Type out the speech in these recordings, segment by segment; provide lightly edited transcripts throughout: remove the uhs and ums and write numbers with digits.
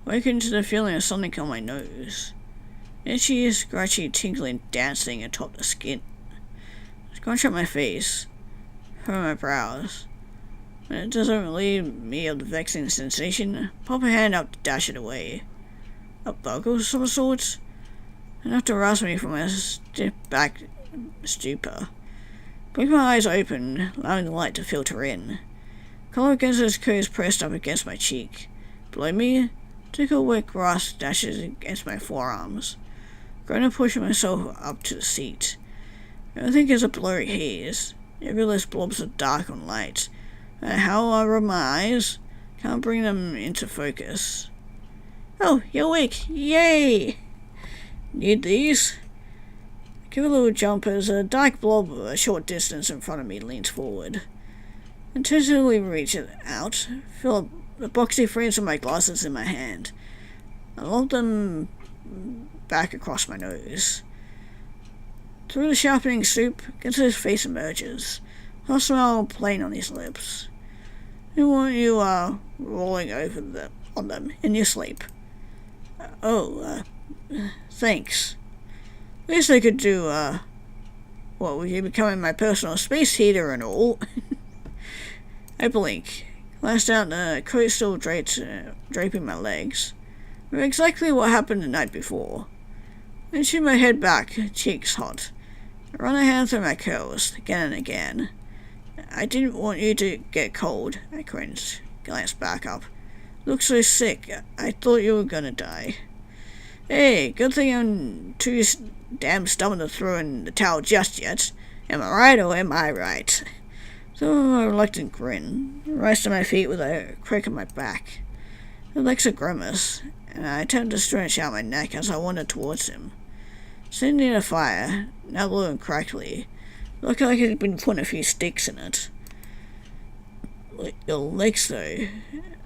Awakened to the feeling of something on my nose. Itchy, scratchy, tingling, dancing atop the skin. Scratch at my face, furrow my brows. When it doesn't relieve me of the vexing sensation, pop a hand up to dash it away. A bug of some sort? Enough to rouse me from my stiff-back stupor. Blink my eyes open, allowing the light to filter in. Collar against his coat is pressed up against my cheek. Below me, tickle wet grass dashes against my forearms. Going to push myself up to the seat. Everything is a blurry haze. Nebulous blobs of dark and light. And how I rub my eyes, can't bring them into focus. Oh, you're awake! Yay! Need these? I give a little jump as a dark blob a short distance in front of me leans forward. Intentionally reach it out, feel up the boxy frames of my glasses in my hand. I lob them back across my nose. Through the sharpening soup, Gidget's face emerges. A smile plain on his lips. You want you rolling over on them in your sleep. Thanks. At least I could do, with you becoming my personal space heater and all. I blink. Glanced out the coat still draping my legs. Exactly what happened the night before. I shoot my head back, cheeks hot. I run a hand through my curls, again and again. I didn't want you to get cold, I cringed. Glanced back up. Look so sick, I thought you were gonna die. Hey, good thing I'm too damn stubborn to throw in the towel just yet. Am I right or am I right? So a reluctant grin. I rise to my feet with a crick in my back. It likes a grimace, and I attempt to stretch out my neck as I wander towards him. Sitting near the fire, now blue and crackly, looked like it had been putting a few sticks in it. Your legs, though.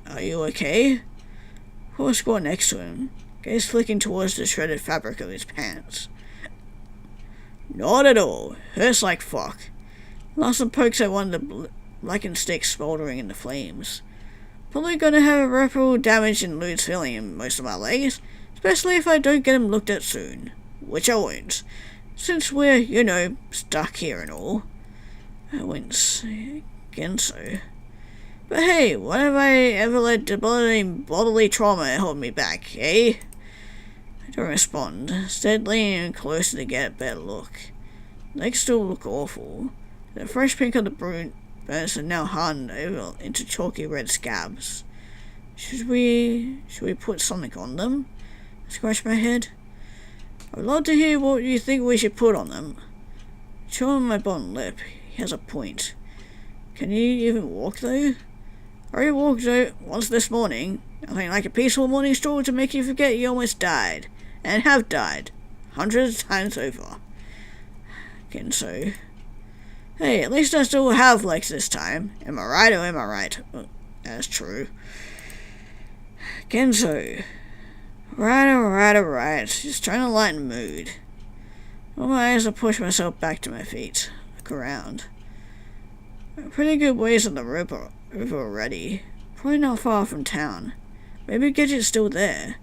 Are you okay? Poor squat next to him, gaze flicking towards the shredded fabric of his pants. Not at all. Hurts like fuck. Lost some pokes at one of the blackened sticks smoldering in the flames. Probably gonna have irreparable damage and lose feeling in most of my legs, especially if I don't get him looked at soon. Which I won't, since we're, stuck here and all. I wince. Again so. But hey, when have I ever let debilitating bodily trauma hold me back, eh? I don't respond, steadily and closer to get a better look. Legs still look awful. The fresh pink of the burns are now hardened over into chalky red scabs. Should we put something on them? I scratch my head. I'd love to hear what you think we should put on them. Chewing my bottom lip, he has a point. Can you even walk though? I already walked out once this morning. Nothing like a peaceful morning stroll to make you forget you almost died. And have died. Hundreds of times over. Again so. Hey, at least I still have legs this time. Am I right or am I right? Well, that's true. Again so. Alright. Just trying to lighten the mood. All my eyes, I push myself back to my feet. Look around. A pretty good ways on the river already. Probably not far from town. Maybe Gidget's still there.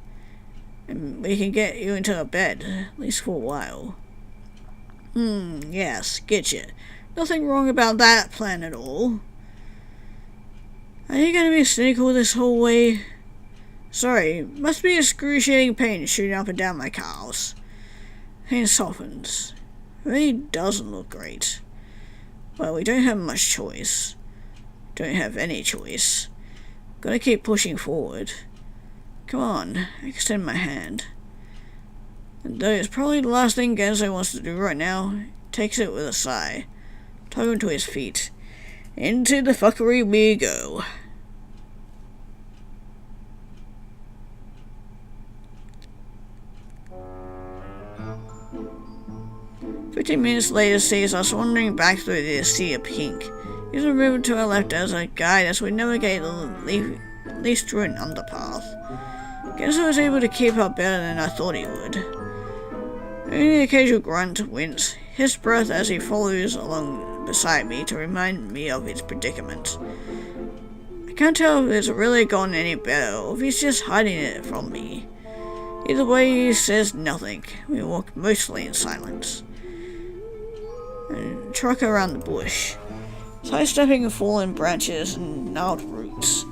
And we can get you into a bed, at least for a while. Yes, Gidget. Nothing wrong about that plan at all. Are you gonna be cynical this whole way? Sorry, must be excruciating pain shooting up and down my calves. Pain softens. It really doesn't look great. Well, we don't have much choice. Don't have any choice. Gotta keep pushing forward. Come on, I extend my hand. And though it's probably the last thing Genzo wants to do right now, takes it with a sigh. Tugging to his feet. Into the fuckery we go. "15 minutes later sees us wandering back through the sea of pink. Using the river to our left as a guide as we navigate the leaf-strewn underpath. Genzo was able to keep up better than I thought he would. Only the occasional grunt, wince, his breath as he follows along beside me to remind me of his predicament. I can't tell if it's really gotten any better or if he's just hiding it from me. Either way, he says nothing. We walk mostly in silence and truck around the bush, sidestepping fallen branches and gnarled roots.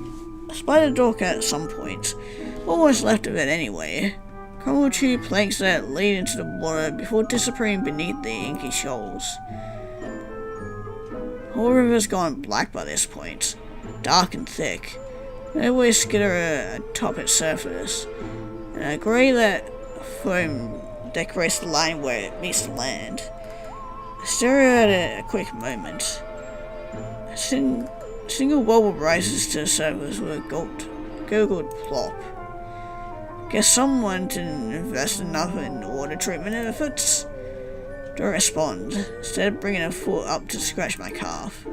A spider dork at some point, what was left of it anyway. Crumbled tree planks that lead into the water before disappearing beneath the inky shoals. The whole river's gone black by this point, dark and thick. No way skitter atop its surface, and a grey that foam decorates the line where it meets the land. I stare at it a quick moment. A single bubble rises to the surface with a gurgled plop. Guess someone didn't invest enough in water treatment efforts. Don't respond, instead of bringing a foot up to scratch my calf.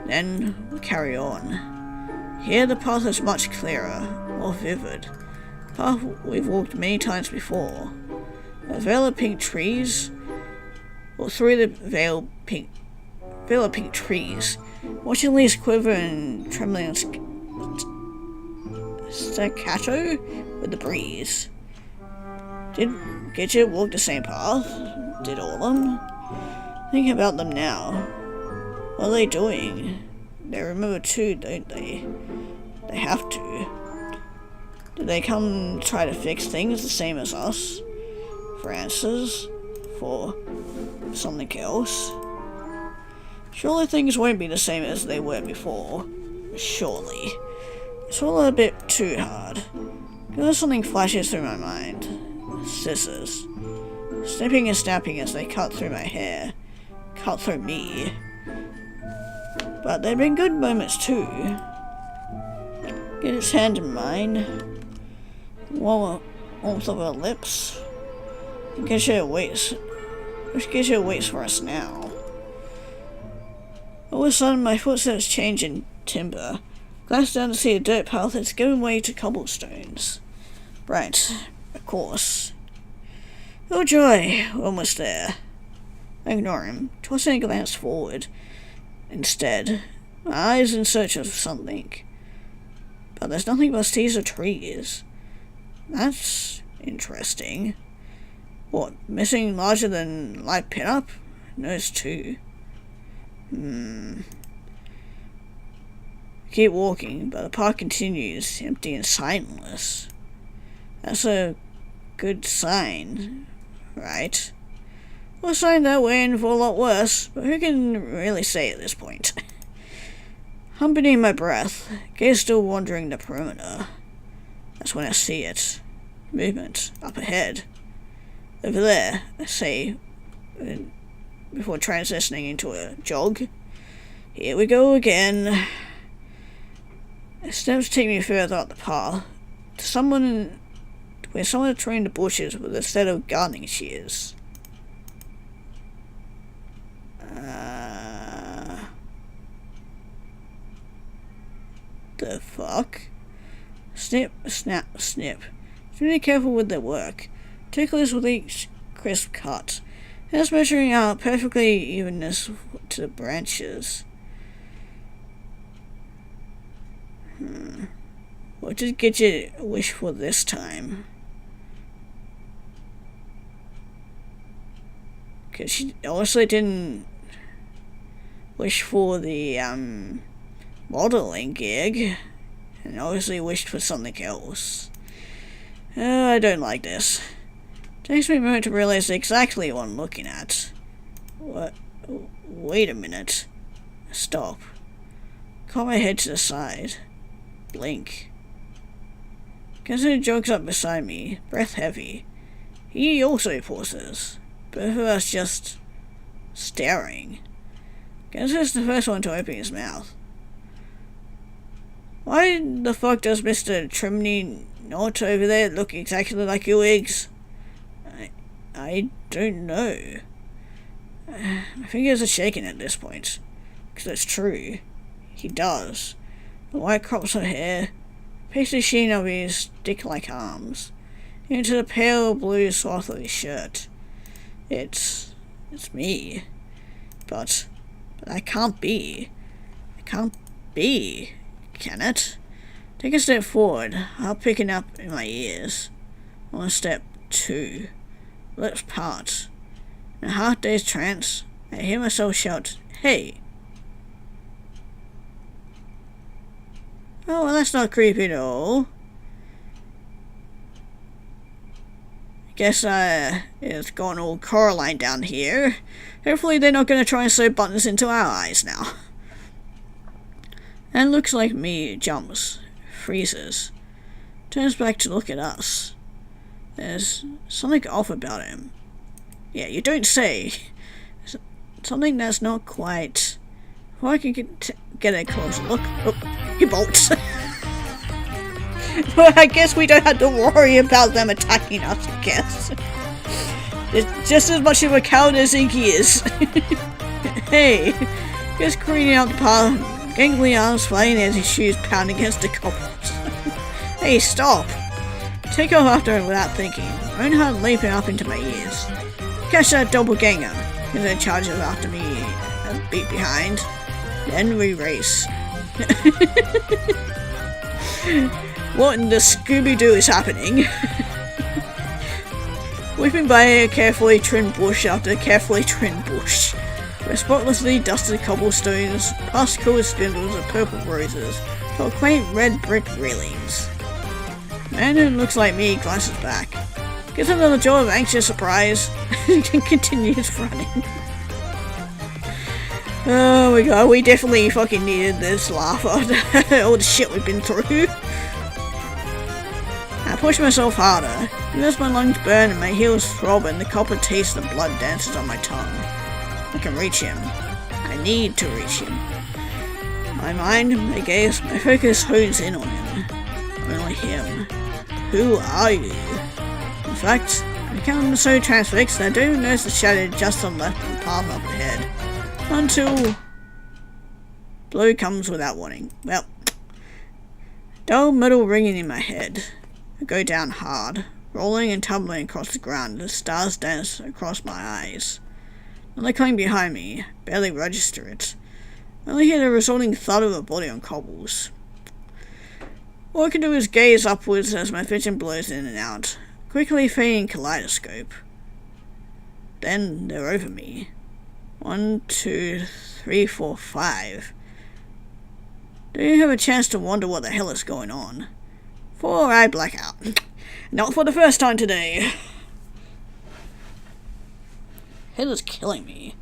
Then we carry on. Here the path is much clearer, more vivid. A path we've walked many times before. A veil of pink trees, or through the veil of pink trees, watching leaves quiver and trembling staccato with the breeze. Did Gidget walk the same path? Did all of them? Thinking about them now. What are they doing? They remember too, don't they? They have to. Did they come try to fix things the same as us? For answers? For something else? Surely things won't be the same as they were before. Surely. It's all a bit too hard. Because something flashes through my mind. Scissors. Snipping and snapping as they cut through my hair. Cut through me. But there've been good moments too. Get its hand in mine. Warmth of her lips. Gidget waits for us now. All of a sudden my footsteps change in timber. Glanced down to see a dirt path that's given way to cobblestones. Right, of course. Oh joy, we're almost there. I ignore him, tossing a glance forward. Instead, my eyes in search of something. But there's nothing but seas of trees. That's interesting. What, missing larger than life pinup? Knows too. Keep walking, but the park continues, empty and sightless. That's a good sign, right? Well, a sign that we're in for a lot worse, but who can really say at this point? I'm beneath my breath, gaze still wandering the perimeter. That's when I see it. Movement, up ahead. Over there, I say, before transitioning into a jog. Here we go again. The steps take me further up the path, to where someone trained the bushes with a set of gardening shears. The fuck? Snip, snap, snip. Really careful with their work. Ticklish with each crisp cut. Just measuring out perfectly evenness to the branches. What did Gidget wish for this time? Because she obviously didn't wish for the modeling gig, and obviously wished for something else. I don't like this. Takes me a moment to realize exactly what I'm looking at. What? Wait a minute. Stop. Call my head to the side. Blink. Gidget jogs up beside me, breath heavy. He also pauses. Both of us just staring. Gidget's the first one to open his mouth. Why the fuck does Mr. Trimney not over there look exactly like your eggs? I don't know. My fingers are shaking at this point. Because it's true. He does. The white crops of hair, pasty sheen of his stick-like arms, into the pale blue swath of his shirt. It's me. But I can't be. I can't be. can it? Take a step forward, heart picking up in my ears. On step 2. Lips part. In a half-dazed trance, I hear myself shout, "Hey!" Oh, well, that's not creepy at all. I guess it's gone all Coraline down here. Hopefully they're not going to try and sew buttons into our eyes now. And looks like me jumps, freezes, turns back to look at us. There's something off about him. Yeah, you don't say. Something that's not quite... Well, I can get a closer look. Oh, he bolts. Well, I guess we don't have to worry about them attacking us, I guess. It's just as much of a coward as Inky is. Hey, just careening out the path, gangly arms flying as his shoes pound against the cobbles. Hey, stop! Take off after him without thinking, own heart leaping up into my ears. Catch that doppelganger, as it charges after me a beat behind. Then we race. What in the Scooby-Doo is happening? Whipping by a carefully trimmed bush after a carefully trimmed bush. Where spotlessly dusted cobblestones, past coloured spindles of purple roses, to quaint red brick railings. Man who looks like me glances back, gets another jolt of anxious surprise, and continues running. Oh my god, we definitely fucking needed this laugh after all the shit we've been through. I push myself harder, as my lungs burn and my heels throb and the copper taste of blood dances on my tongue. I can reach him. I need to reach him. My mind, my gaze, my focus hones in on him. Only him. Who are you? In fact, I become so transfixed that I don't even notice the shadow just on the left and palm up ahead. Until... blow comes without warning. Well, dull metal ringing in my head. I go down hard, rolling and tumbling across the ground as stars dance across my eyes. And they cling behind me, barely register it. I only hear the resulting thud of a body on cobbles. All I can do is gaze upwards as my vision blows in and out, quickly fading kaleidoscope. Then they're over me. 1, 2, 3, 4, 5. Don't even have a chance to wonder what the hell is going on. 4, I black out. Not for the first time today. Head is killing me.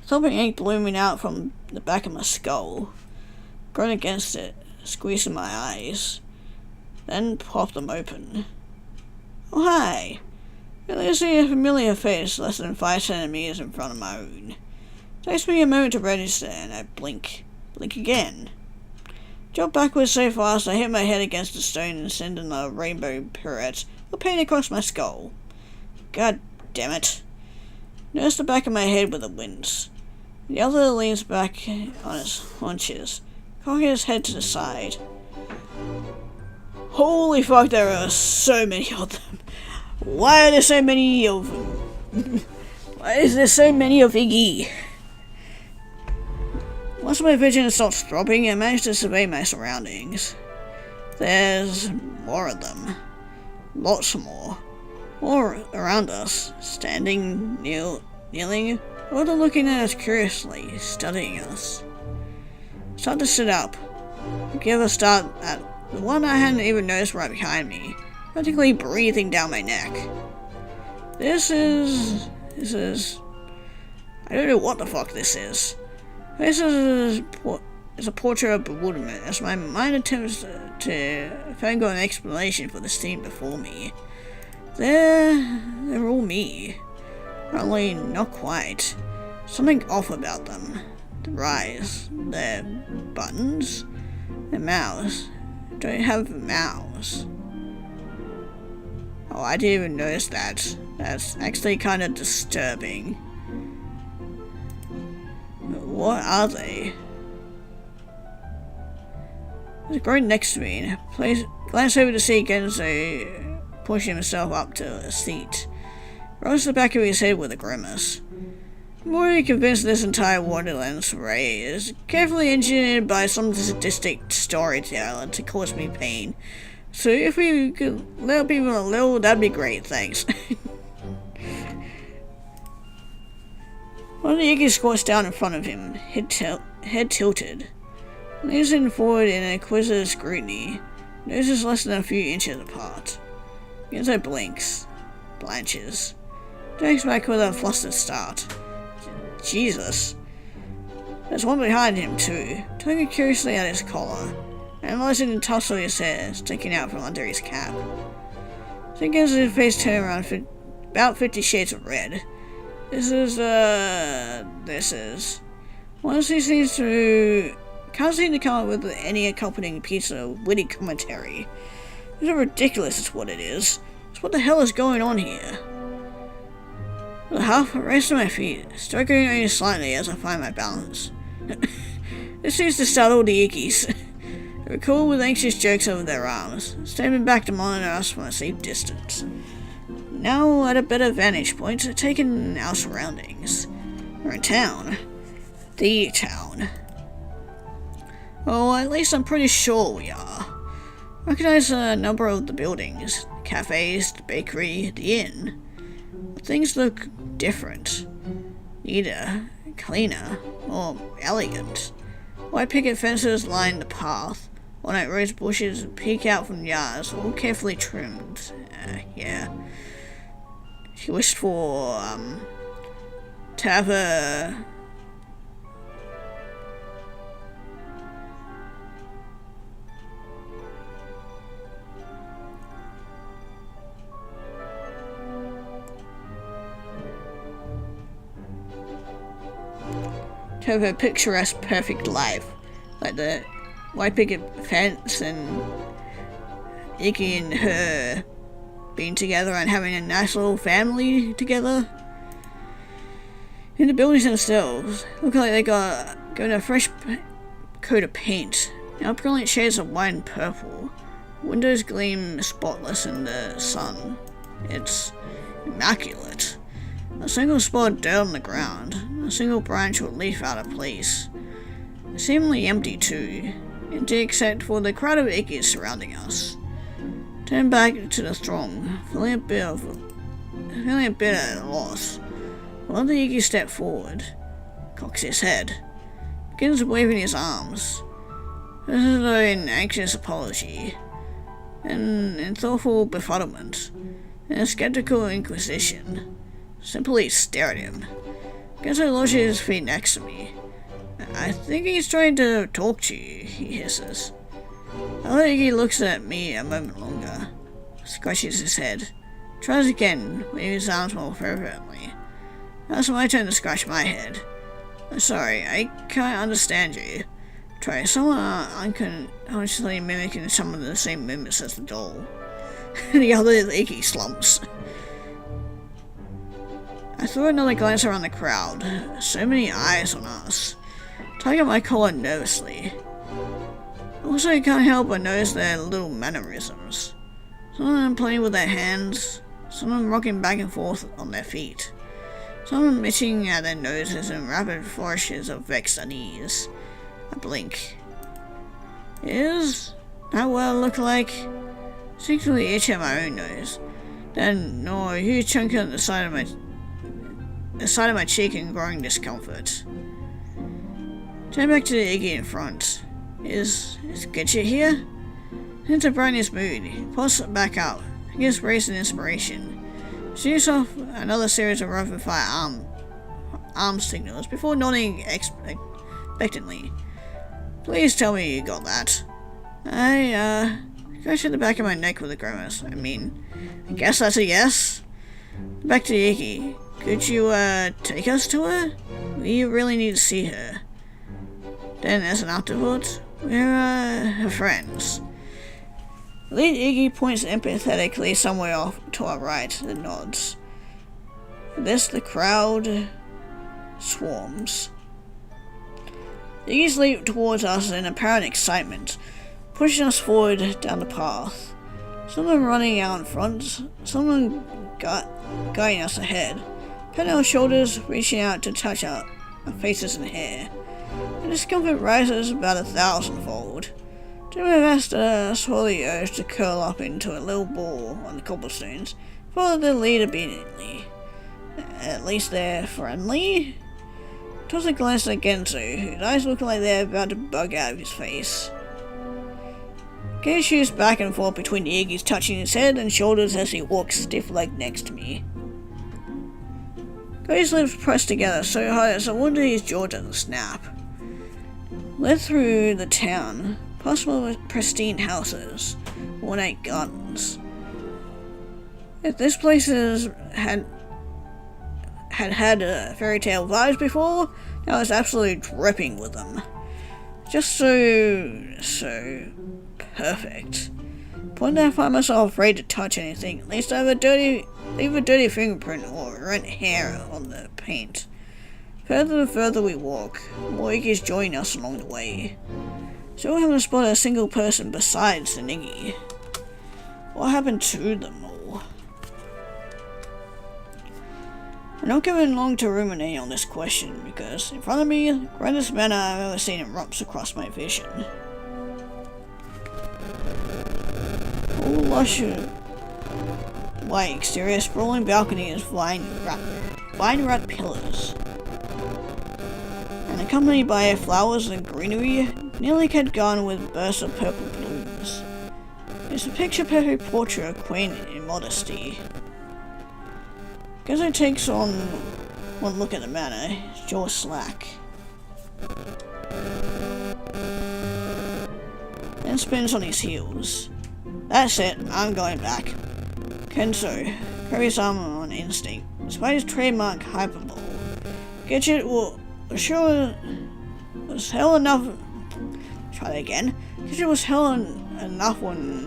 Something ink blooming out from the back of my skull. Grunt against it, squeezing my eyes. Then pop them open. Oh hi! I see a familiar face less than 5 centimeters in front of my own. It takes me a moment to register and I blink. Blink again. Jump backwards so fast I hit my head against a stone and send in a rainbow pirouette or paint across my skull. God damn it. Nurse the back of my head with a wince. The other leans back on his haunches, cocking his head to the side. Holy fuck, there are so many of them. Why are there so many of them? Why is there so many of Iggy? Once my vision stops dropping, I manage to survey my surroundings. There's more of them. Lots more. All around us, standing, kneeling, or they're looking at us curiously, studying us. Start to sit up. Give a start at the one I hadn't even noticed right behind me, practically breathing down my neck. This is... I don't know what the fuck this is. This is a portrait of bewilderment as my mind attempts to find an explanation for the scene before me. They're all me. Only not quite. Something off about them. Their eyes, their buttons, their mouths. Don't have mouths. Oh, I didn't even notice that. That's actually kind of disturbing. What are they? There's a grown next to me. Glance over to see Genzo pushing himself up to a seat. Rolls the back of his head with a grimace. I'm already convinced this entire Wonderland array is carefully engineered by some sadistic storyteller to cause me pain. So if we could let people a little, that'd be great, thanks. One of the Iggy squats down in front of him, head tilted. Leans in forward in inquisitive scrutiny. Noses less than a few inches apart. Gidget blinks. Blanches. Drags back with a flustered start. Jesus. There's one behind him too, tugging curiously at his collar, analyzing the tussle of his hair sticking out from under his cap. Then gets his face turned around about 50 shades of red. This is. Once he can't seem to come up with any accompanying piece of witty commentary. It's ridiculous is what it is. So what the hell is going on here? With a half race to my feet, struggling only slightly as I find my balance. This seems to startle the Ickies. They recall with anxious jerks over their arms, stepping back to monitor us from a safe distance. Now at a better vantage point, taking our surroundings. We're in town. The town. Well, at least I'm pretty sure we are. I recognize a number of the buildings. The cafes, the bakery, the inn. But things look different. Neater, cleaner, more elegant. White picket fences line the path. Walnut rose bushes peek out from yards, all carefully trimmed. Yeah. She wished for, to have a... to have a picturesque, perfect life. Like the white picket fence and Iggy and her being together and having a nice little family together. In the buildings themselves, look like they got a fresh coat of paint. Now brilliant shades of white and purple. Windows gleam spotless in the sun. It's immaculate. A single spot of dirt on the ground, a single branch or leaf out of place. Seemingly empty too, empty except for the crowd of Ickies surrounding us. Turn back to the throng, feeling a bit at a loss. One of the Ickies step forward, cocks his head, begins waving his arms. This is an anxious apology, and thoughtful befuddlement, and a skeptical inquisition. Simply stare at him. Gidget lodges his feet next to me. I think he's trying to talk to you, he hisses. I think he looks at me a moment longer, scratches his head, tries again, waving his arms more fervently. Now it's my turn to scratch my head. I'm sorry, I can't understand you. Try someone unconsciously mimicking some of the same movements as the doll. The other Iggy slumps. I threw another glance around the crowd. So many eyes on us. Tugging at my collar nervously. Also, I can't help but notice their little mannerisms. Some of them playing with their hands, some of them rocking back and forth on their feet, some of them itching at their noses in rapid flourishes of vexed unease. I blink. Is that what I look like? Secretly itch at my own nose, then gnaw a huge chunk on the side of my cheek in growing discomfort. Turn back to the Iggy in front. Is Gidget here? Into brightest mood, he pulls back up, begins raising inspiration. Shoots off another series of rapid fire arm signals before nodding expectantly. Please tell me you got that. I scratched at the back of my neck with a grimace. I guess that's a yes. Back to Iggy. Could you take us to her? We really need to see her. Then as an afterthought, we're her friends. Lead Iggy points empathetically somewhere off to our right and nods. This the crowd swarms. Iggy's leap towards us in apparent excitement, pushing us forward down the path. Some of them running out in front, some of them guiding us ahead, Patting our shoulders, reaching out to touch our faces and hair. The discomfort rises about 1,000-fold. Do my best to swallow the urge to curl up into a little ball on the cobblestones. Follow the lead obediently. At least they're friendly? Toss a glance at Genzo, whose eyes look like they're about to bug out of his face. Gaze shoots back and forth between the Iggy's touching his head and shoulders as he walks stiff-legged next to me. Got his lips pressed together so hard as I wonder his jaw doesn't snap. Led through the town, past more pristine houses, ornate gardens. If this place had fairy tale vibes before, now it's absolutely dripping with them. Just so perfect. Point that I find myself afraid to touch anything, at least I have leave a dirty fingerprint or rent hair on the paint. Further and further we walk, more Iggy's join us along the way. Still haven't spotted a single person besides the Iggy. What happened to them all? I'm not giving long to ruminate on this question, because in front of me, the grandest manor I've ever seen erupts across my vision. All lush white exterior, sprawling balconies, vine-wrapped pillars, and accompanied by flowers and greenery, nearly kept garden with bursts of purple blooms. It's a picture-perfect portrait of quaint immodesty. Gidget takes on one look at the manor, his jaw slack. Then spins on his heels. That's it, I'm going back. Kenzo, carries arm on instinct. Despite his trademark hyperbole, Gidget was hell enough. Try that again. Gidget was hell enough when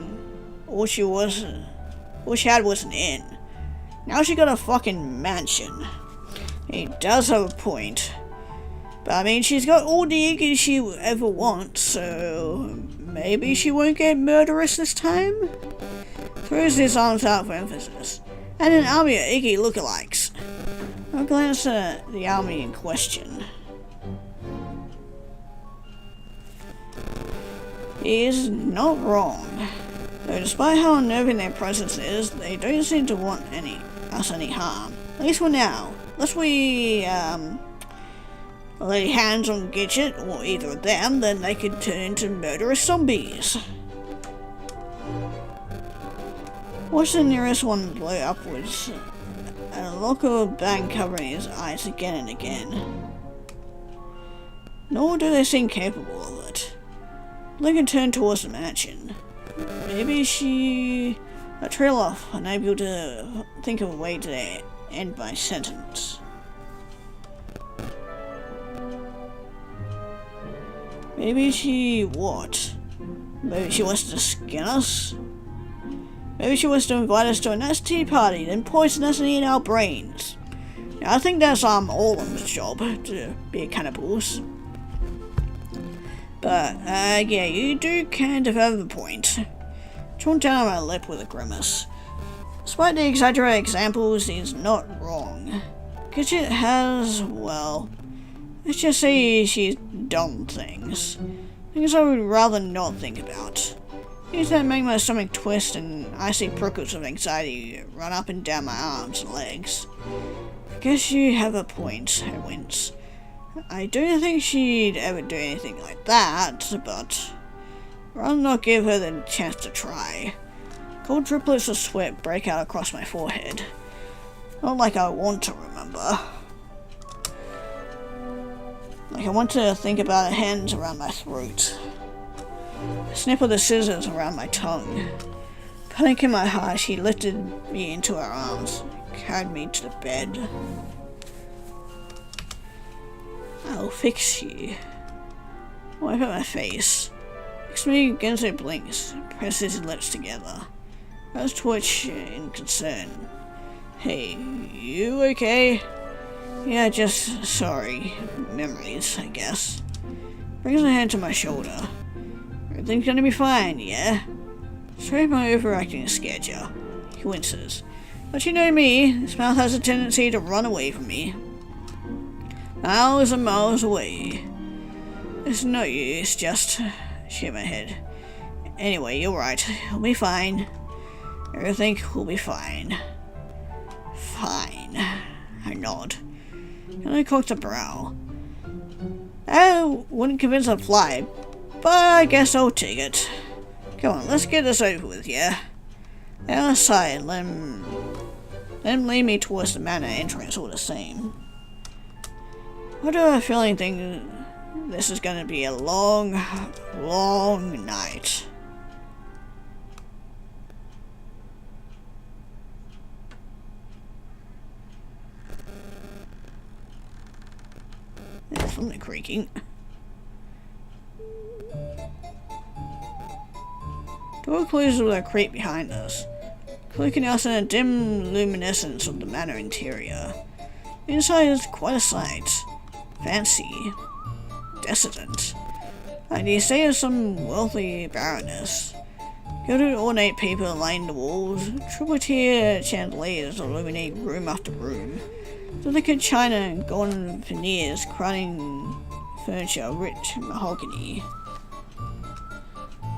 all she had was an inn. Now she got a fucking mansion. He does have a point. But I mean, she's got all the Iggy she ever wants, so maybe she won't get murderous this time? Throws his arms out for emphasis. And an army of Iggy lookalikes. I'll glance at the army in question. He is not wrong. Though despite how unnerving their presence is, they don't seem to want us any harm. At least for now. Unless we lay hands on Gidget or either of them, then they could turn into murderous zombies. Watch the nearest one blow upwards, and a look of a bang covering his eyes again and again. Nor do they seem capable of it. Lincoln turned towards the mansion. Maybe she trail off, unable to think of a way to end my sentence. Maybe she what? Maybe she wants to skin us? Maybe she wants to invite us to a nice tea party, then poison us and eat our brains. Now, I think that's all of them's job, to be cannibals. But, yeah, you do kind of have a point. Drawn down on my lip with a grimace. Despite the exaggerated examples, he's not wrong. Gidget has, well, let's just say she's done things. Things I would rather not think about. Things that make my stomach twist and I see prickles of anxiety run up and down my arms and legs. I guess you have a point, I wince. I don't think she'd ever do anything like that, but rather not give her the chance to try. Cold driplets of sweat break out across my forehead. Not like I want to remember. Like I want to think about her hands around my throat. The snip of the scissors around my tongue. Panic in my heart, she lifted me into her arms, carried me to the bed. I'll fix you. Wipe at my face. Next to me, Genzo blinks, presses his lips together. Eyes twitch in concern. Hey, you okay? Yeah, just sorry. Memories, I guess. Brings a hand to my shoulder. Everything's gonna be fine, yeah? Sorry if my overacting has scared you. He winces. But you know me, this mouth has a tendency to run away from me. Miles and miles away. It's no use, just shake my head. Anyway, you're right. It'll be fine. Everything will be fine. Fine. I nod. And I cocked a brow. I wouldn't convince a fly, but I guess I'll take it. Come on, let's get this over with, yeah? Outside, let him lead me towards the manor entrance all the same. I do have a feeling this is gonna be a long, long night. There's something creaking. Door closes with a creak behind us, clicking us in a dim luminescence of the manor interior. Inside is quite a sight. Fancy. Decadent. Like the estate of some wealthy baroness. Gilded ornate paper line the walls, triple-tier chandeliers illuminate room after room. Delicate china and golden veneers crowning furniture, rich mahogany.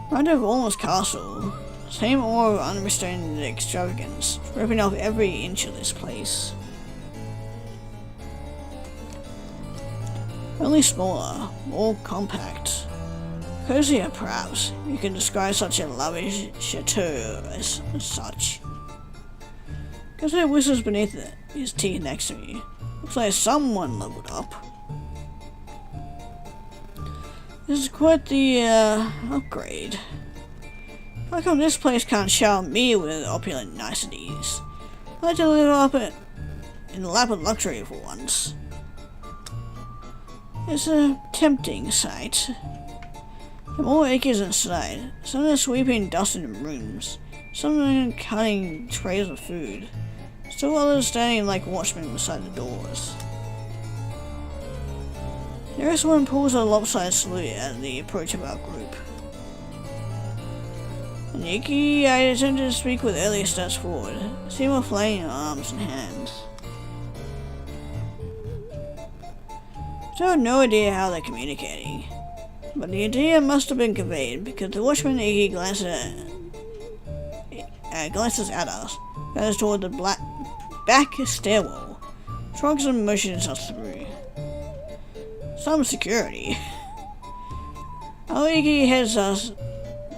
Round of almost castle, same aura of unrestrained extravagance, ripping off every inch of this place. Only smaller, more compact. Cozier, perhaps. You can describe such a lavish chateau as such. Gidget whistles beneath his teeth next to me. Looks like someone leveled up. This is quite the upgrade. How come this place can't shower me with opulent niceties? I'd like to live up in the lap of luxury for once. It's a tempting sight. There are more acres inside. Some are sweeping dust in rooms. Some are cutting trays of food. Still others standing like watchmen beside the doors. The nearest one pulls a lopsided salute at the approach of our group. Nikki, I attempted to speak with earlier steps forward. See more flaming arms and hands. I have no idea how they're communicating, but the idea must have been conveyed because the watchman Iggy glances at us, goes toward the back stairwell, shrugs and motions us through. Some security. Our Iggy heads us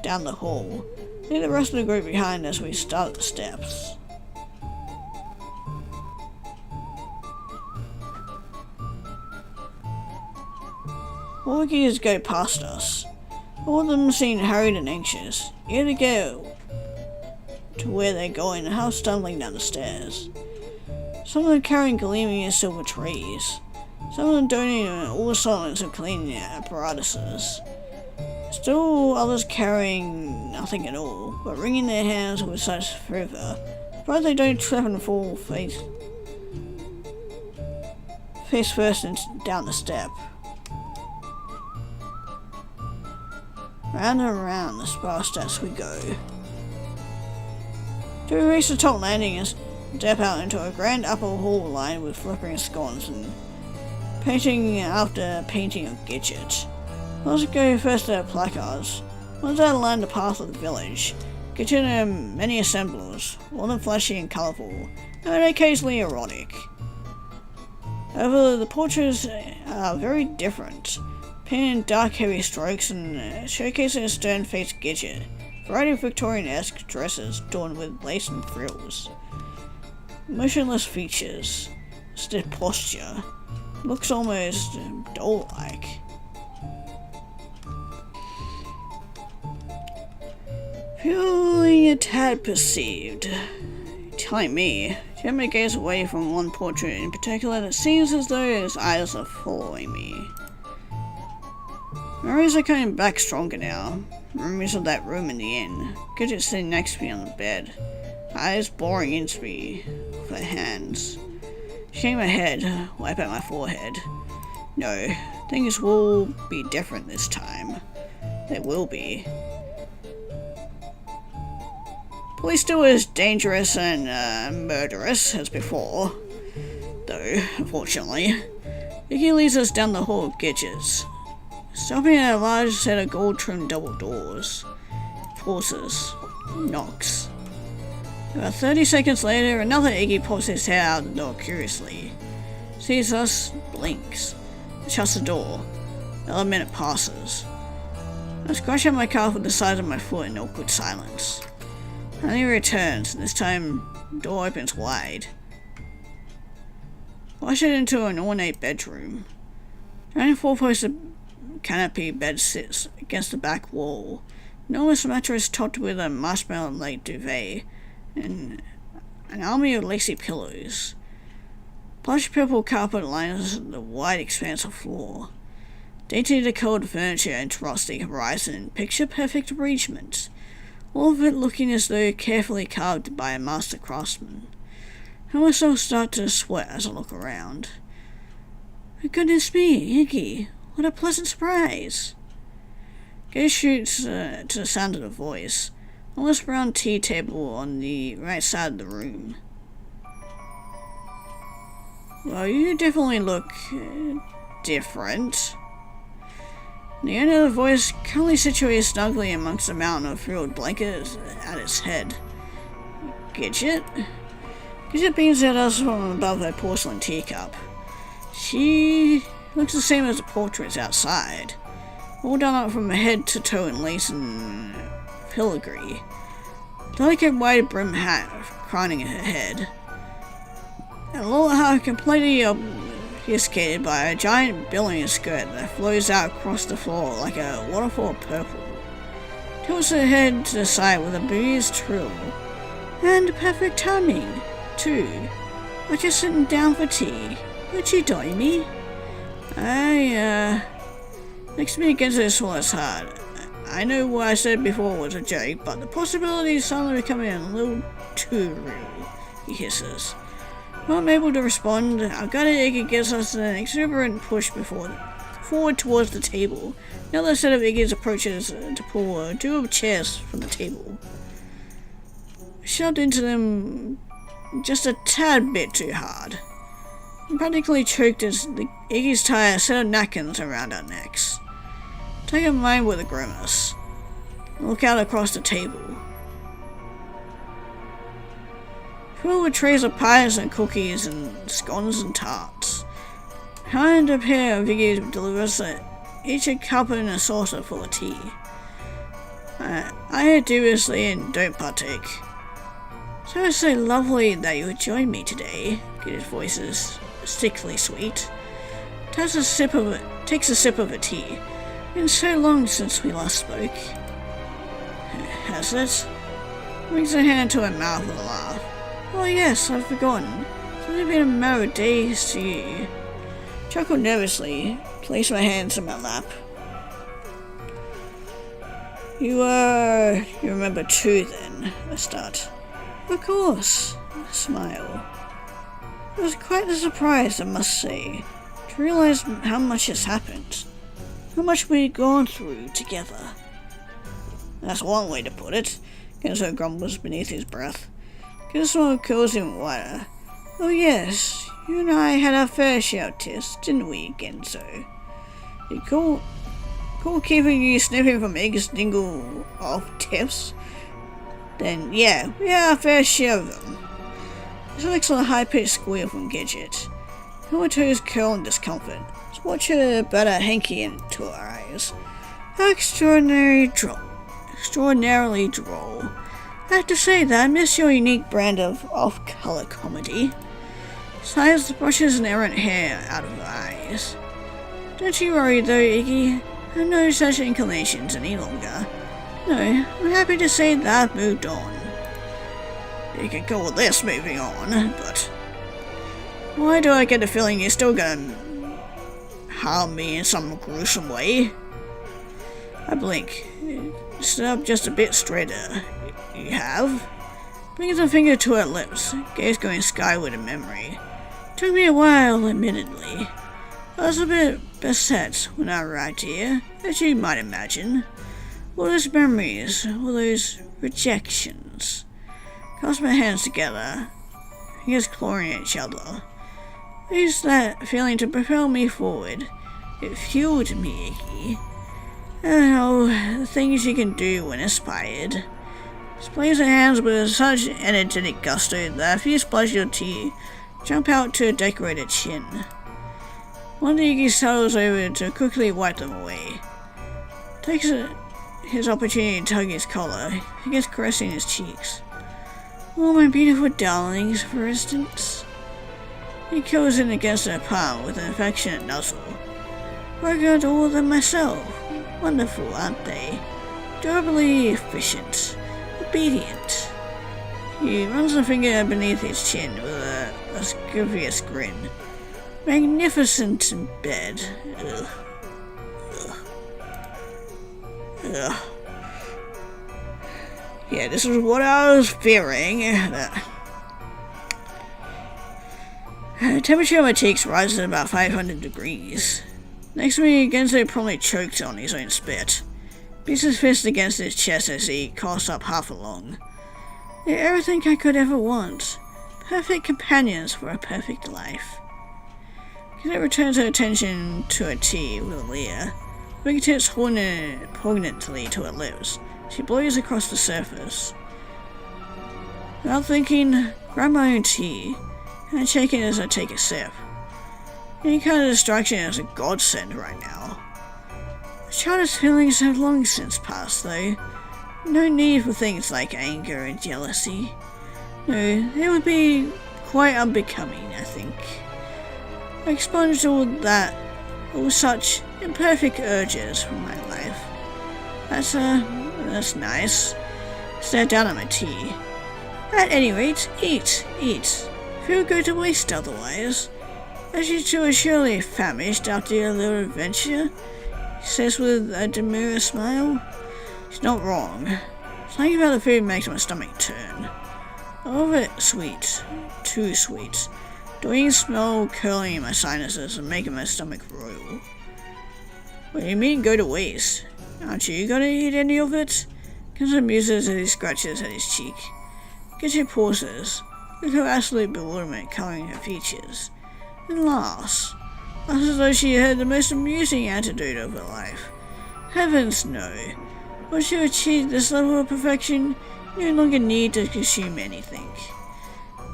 down the hall, leaving the rest of the group behind as we start the steps. All the kids go past us. All of them seem harried and anxious, eager to go to where they're going and half stumbling down the stairs. Some of them carrying gleaming silver trays. Some of them donating all sorts of cleaning apparatuses. Still others carrying nothing at all, but wringing their hands with such fervor, but they don't trip and fall face first and down the step. Round and round the spiral steps we go. Till we reach the top landing and step out into a grand upper hall lined with flickering sconces and painting after painting of Gidget. Let's go first to the placards. Ones that line the path of the village. Gidget in many assembles, all of them flashy and colourful, and occasionally erotic. However, the portraits are very different. Painted in dark heavy strokes and showcasing a stern-faced Gidget. Variety of Victorian-esque dresses adorned with lace and frills. Motionless features. Stiff posture. Looks almost doll-like. Feeling a tad perceived. Telling me, gently gaze away from one portrait in particular that seems as though his eyes are following me. Memories are coming back stronger now. Memories of that room in the inn. Gidget sitting next to me on the bed. Eyes boring into me with her hands. Shaking my head, wipe at my forehead. No, things will be different this time. They will be. Police still as dangerous and murderous as before, though, unfortunately. Iggy leads us down the hall of Gidgets, stopping at a large set of gold-trimmed double doors. Pauses. Knocks. About 30 seconds later, another Iggy pops his head out the door curiously. Sees us, blinks, shuts the door. Another minute passes. I scratch at my calf with the sides of my foot in awkward silence. And he returns, and this time the door opens wide. Ushered into an ornate bedroom. Giant four-poster canopy bed sits against the back wall. Enormous mattress topped with a marshmallow-like duvet and an army of lacy pillows. Plush purple carpet lines the wide expanse of floor. Dainty decoupled furniture interrupts the horizon in picture-perfect arrangement, all of it looking as though carefully carved by a master craftsman. I myself start to sweat as I look around. Oh, goodness me, Iggy, what a pleasant surprise! Gaze shoots to the sound of the voice. A less brown tea table on the right side of the room. Well, you definitely look different. The end of the voice currently situated snugly amongst a mountain of frilled blankets at its head. Gidget? Gidget beams at us from above her porcelain teacup. She looks the same as the portraits outside, all done up from head to toe in lace and filigree. Delicate wide brim hat crowning her head. And a lower half completely obfuscated by a giant billowing skirt that flows out across the floor like a waterfall of purple. Tilts her head to the side with a breeze trill. And perfect timing, too. We're just sitting down for tea. Would you join me? Makes me against her swallows hard. I know what I said before was a joke, but the possibility is suddenly becoming a little too real, he hisses. Not able to respond, our guided Iggy gives us an exuberant push forward towards the table. Another set of Iggy's approaches to pull a duo of chairs from the table. Shoved into them just a tad bit too hard. I'm practically choked as the Iggy's tie a set of napkins around our necks. Take a mind with a grimace. Look out across the table. Filled with trays of pies and cookies and scones and tarts. Behind a pair of Iggy's delivers each a cup and a saucer full of tea. I eat dubiously and don't partake. So it's so lovely that you would join me today. Gidget's voice is sickly sweet. Takes a sip of a tea. Been so long since we last spoke. Has it? Brings her hand to her mouth with a laugh. Oh yes, I've forgotten. It's only been a matter of days to you. Chuckled nervously, placed my hands in my lap. You remember too then, I start. Of course, I smile. It was quite a surprise, I must say, to realize how much has happened. How much we'd gone through together. That's one way to put it, Genzo grumbles beneath his breath. Genzo curls him wider. Oh yes, you and I had our fair share of tiffs, didn't we, Genzo? You cool keeping you sniffing from Iggy's dingle off tiffs? Then yeah, we had our fair share of them. This looks like a high-pitched squeal from Gidget. Her toes curl in discomfort. Let's watch her bat a hanky into her eyes. How extraordinarily droll. I have to say that I miss your unique brand of off-color comedy. Sighs brushes an errant hair out of her eyes. Don't you worry though, Iggy. I have no such inclinations any longer. No, I'm happy to say that I've moved on. You can call this moving on, but why do I get the feeling you're still gonna harm me in some gruesome way? I blink. Sit up just a bit straighter. You have? Brings a finger to her lips, gaze going skyward in memory. Took me a while, admittedly. I was a bit beset when I arrived here, as you might imagine. All those memories, all those rejections. Clasp my hands together. Fingers clawing at each other. I used that feeling to propel me forward. It fueled me, Iggy. I don't know the things you can do when inspired. Displays her hands with such energetic gusto that a few splashes of tea jump out to a decorated chin. One of Iggy settles over to quickly wipe them away. Takes his opportunity to tug his collar. He gets caressing his cheeks. Oh, my beautiful darlings, for instance. He curls in against her palm with an affectionate nuzzle. I got all of them myself. Wonderful, aren't they? Durably efficient. Obedient. He runs a finger beneath his chin with a lascivious grin. Magnificent in bed. Ugh. Ugh. Ugh. Yeah, this is what I was fearing. The temperature of my cheeks rises at about 500 degrees. Next to me, Genzo promptly chokes on his own spit. Beats his fist against his chest as he coughs up half a lung. They're everything I could ever want. Perfect companions for a perfect life. Gidget returns her attention to her tea with a leer. Fingertips holding it poignantly to her lips. She blows across the surface. Without thinking, grab my own tea, and I shake it as I take a sip. Any kind of distraction is a godsend right now. The childish feelings have long since passed, though. No need for things like anger and jealousy. No, it would be quite unbecoming, I think. I expunged all such imperfect urges from my life. That's nice. Stare down at my tea. At any rate, eat. Feel good to waste otherwise. As you two are surely famished after your little adventure, he says with a demure smile. He's not wrong. Something about the food makes my stomach turn. All of it sweet. Too sweet. Doing smell curling in my sinuses and making my stomach roil. What do you mean go to waste? Aren't you gonna eat any of it? Kenzo muses as he scratches at his cheek. Gidget pauses, with her absolute bewilderment coloring her features, and laughs as though she had the most amusing antidote of her life. Heavens no. Once you achieve this level of perfection, you no longer need to consume anything.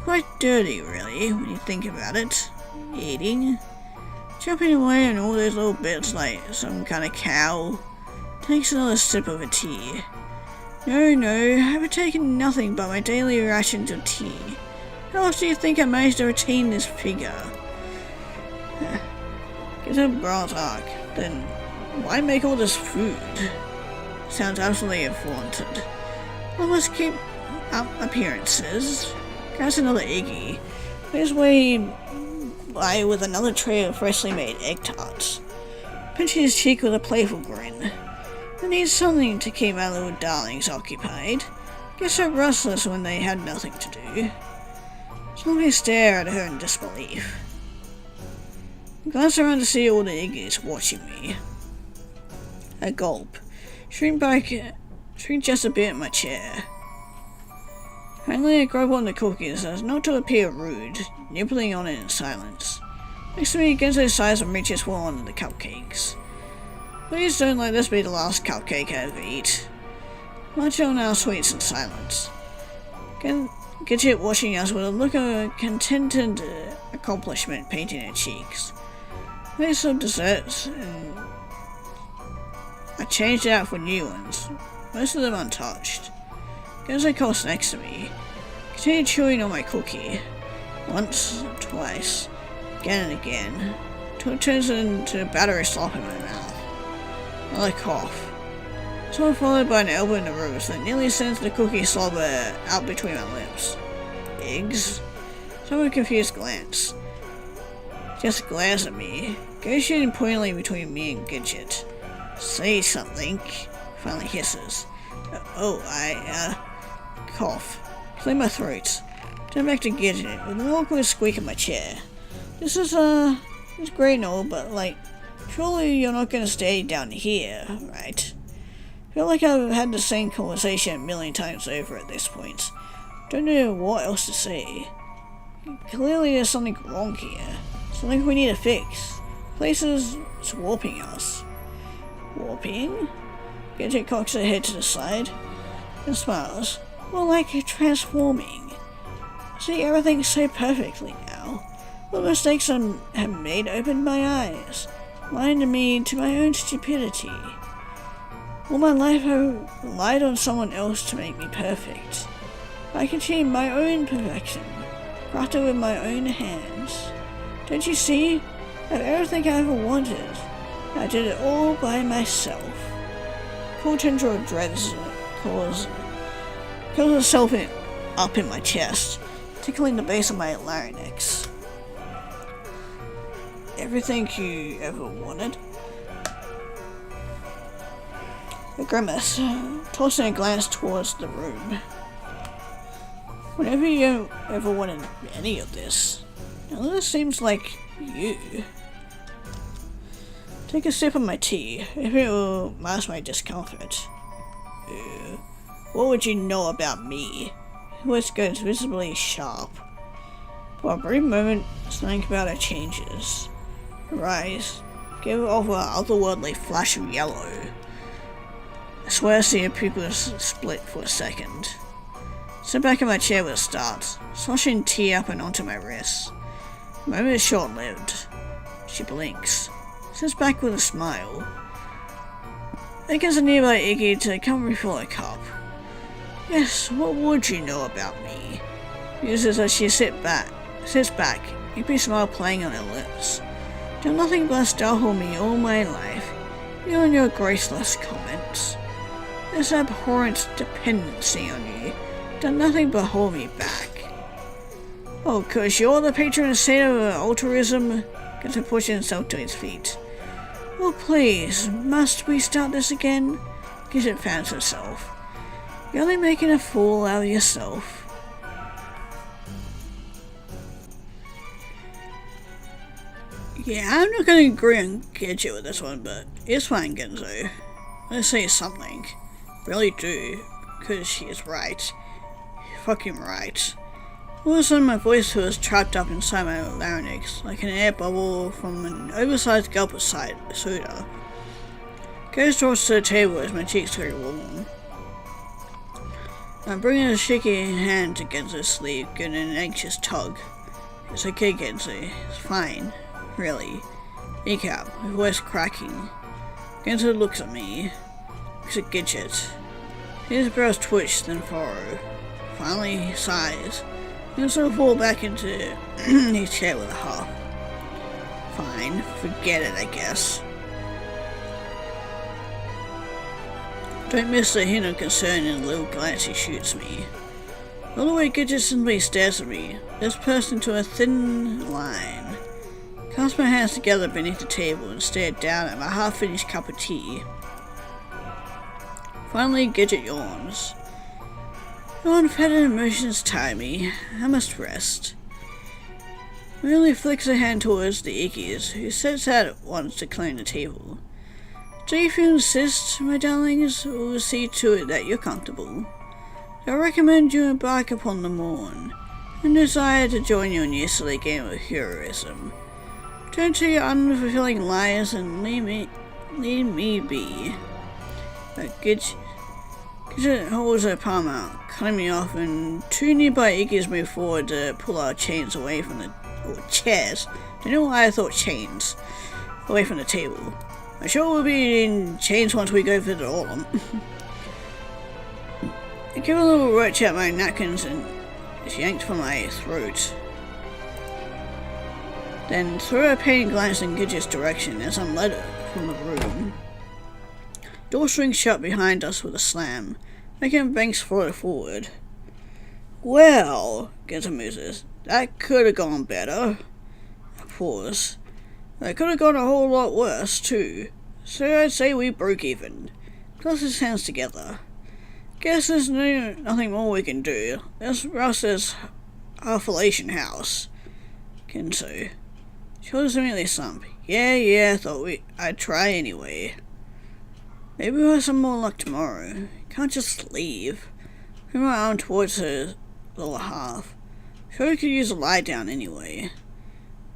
Quite dirty, really, when you think about it. Eating. Chopping away on all those little bits like some kind of cow. Takes another sip of her tea. No, I haven't taken nothing but my daily rations of tea. How else do you think I managed to retain this figure? Get a brass arc, then why make all this food? Sounds absolutely affronted. I must keep up appearances. Grabs another Iggy. His way by with another tray of freshly made egg tarts. Pinching his cheek with a playful grin. I need something to keep my little darlings occupied. Get so restless when they had nothing to do. Slowly stare at her in disbelief. I glance around to see all the Iggies watching me. I gulp. Shrink just a bit in my chair. Finally, I grab one of the cookies as not to appear rude, nibbling on it in silence. Next to me, Genzo sighs and reaches for one of the cupcakes. Please don't let this be the last cupcake I ever eat. Munch on our sweets in silence. Gidget watching us with a look of contented accomplishment painting her cheeks. There's some desserts, and I changed out for new ones, most of them untouched. Genzo coughs next to me. Continue chewing on my cookie. Once, twice, again and again, till it turns into a battery slop in my mouth. Another cough. This one followed by an elbow in the ribs that nearly sends the cookie slobber out between my lips. Eggs? Somewhat confused glance. Just glares at me, negotiating pointedly between me and Gidget. Say something, finally hisses. Cough. Clear my throat. Turn back to Gidget with an awkward squeak in my chair. This is great and all, but surely you're not gonna stay down here, right? Feel like I've had the same conversation a million times over at this point. Don't know what else to say. Clearly there's something wrong here. Something we need to fix. Place is warping us. Warping? Gidget cocks her head to the side and smiles. More like transforming. See everything so perfectly now. What mistakes I have made opened my eyes, blinded me to my own stupidity. All my life I relied on someone else to make me perfect. I can achieve my own perfection, crafted with my own hands. Don't you see? I have everything I ever wanted. I did it all by myself. Cool tendril dreads curls herself up in my chest, tickling the base of my larynx. Everything you ever wanted? A grimace, tossing a glance towards the room. Whenever you ever wanted any of this, now this seems like you. Take a sip of my tea, if it will mask my discomfort. What would you know about me? Her voice goes visibly sharp. For a brief moment, something about her changes. Her eyes give off an otherworldly flash of yellow. I swear I see her pupils split for a second. Sit back in my chair with a start, sloshing tea up and onto my wrist. The moment is short-lived. She blinks, sits back with a smile. Beckons a nearby Iggy to come refill her cup. Yes, what would you know about me? Muses as she sits back, a creepy smile playing on her lips. Done nothing but startle me all my life, you and your graceless comments. This abhorrent dependency on you done nothing but hold me back. Oh, 'cause you're the patron saint of altruism? Gets to push himself to his feet. Oh please, must we start this again? Gidget fans herself. You're only making a fool out of yourself. Yeah, I'm not gonna agree on Gidget with this one, but it's fine, Genzo. Let's say something. Really do, because she is right. You're fucking right. All of a sudden my voice was trapped up inside my larynx, like an air bubble from an oversized gulp of soda. Goes towards the table as my cheeks go warm. I'm bringing a shaky hand to Genzo's sleeve, giving an anxious tug. It's okay, Genzo. It's fine. Really. Kneecap, my voice cracking. Genzo looks at me. Looks at Gidget. His brows twitch, then furrow. Finally, he sighs. He'll sort of fall back into his chair with a huff. Fine, forget it, I guess. Don't miss the hint of concern in the little glance he shoots me. All the way Gidget simply stares at me, this person to a thin line. Clasp my hands together beneath the table and stare down at my half-finished cup of tea. Finally, Gidget yawns. No unfettered emotions tie me. I must rest. Merely flicks a hand towards the Ickies, who sets out at once to clean the table. So if you insist, my darlings, we'll see to it that you're comfortable. I recommend you embark upon the morn, and desire to join you in your silly game of heroism. Turn to your unfulfilling lives and leave me be. Gidget holds her palm out, cutting me off, and two nearby Iggies move forward to pull our chains away from the chairs. Do you know why I thought chains? Away from the table. I'm sure we'll be in chains once we go visit all of them. I give a little roach at my napkins and it's yanked from my throat. Then throw a pained glance in Gidget's direction as I'm led from the room. Door swings shut behind us with a slam, making banks forward. Well, Gidget muses, that could have gone better. I pause. That could have gone a whole lot worse, too. So I'd say we broke even. Close his hands together. Guess there's nothing more we can do. There's Russ's Half-Elation house. Kenzo. Shoulders immediately slump. Yeah, thought I'd try anyway. Maybe we'll have some more luck tomorrow. Can't just leave. Bring my arm towards her lower half. Sure we could use a lie down anyway.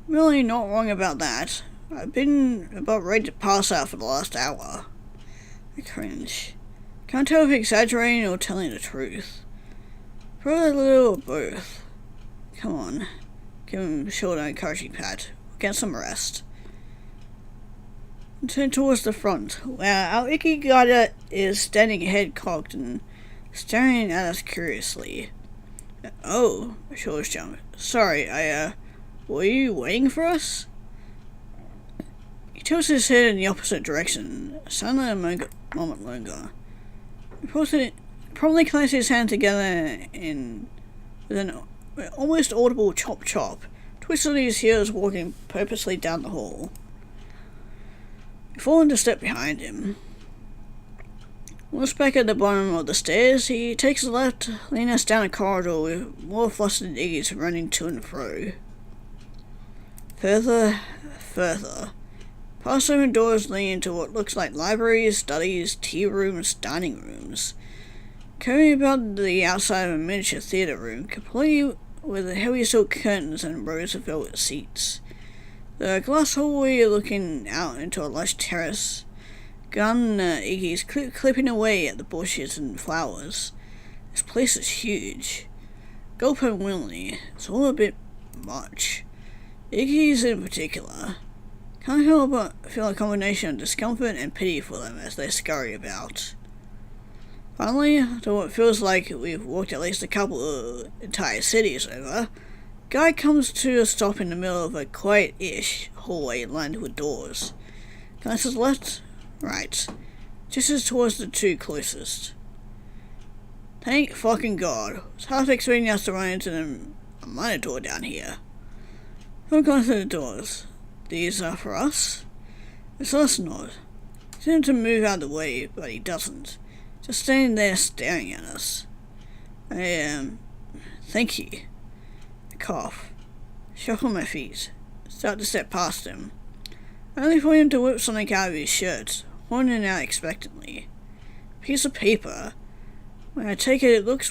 Really not wrong about that. I've been about ready to pass out for the last hour. I cringe. Can't tell if exaggerating or telling the truth. Probably a little of both. Come on. Give him a shoulder encouraging pat. Get some rest. And turn towards the front, where our icky guide is standing head cocked and staring at us curiously. Oh, shoulders jump. Sorry, were you waiting for us? He tilts his head in the opposite direction, silent a moment longer. He probably clenches his hand together with an almost audible chop chop, twisted his heels walking purposely down the hall. We fall into step behind him. Once back at the bottom of the stairs, he takes a left, leading us down a corridor with more flustered Iggies running to and fro. Further, past open doors leading into what looks like libraries, studies, tea rooms, dining rooms. Coming about the outside of a miniature theatre room, complete with heavy silk curtains and rows of velvet seats. The glass hallway looking out into a lush terrace. Gun Iggy's clipping away at the bushes and flowers. This place is huge. Gulp unwillingly, it's all a bit much. Iggy's in particular. Can't help but feel a combination of discomfort and pity for them as they scurry about. Finally, to what feels like we've walked at least a couple of entire cities over, Guy comes to a stop in the middle of a quiet-ish hallway lined with doors. Glances left, right, gestures towards the two closest. Thank fucking God. I was half expecting us to run into a minor door down here. He'll glance at the doors. These are for us? It's us nod. He seems to move out of the way, but he doesn't. Just standing there staring at us. Thank you. I cough. Shuffle my feet. Start to step past him. Only for him to whip something out of his shirt, holding it out expectantly. A piece of paper. When I take it, look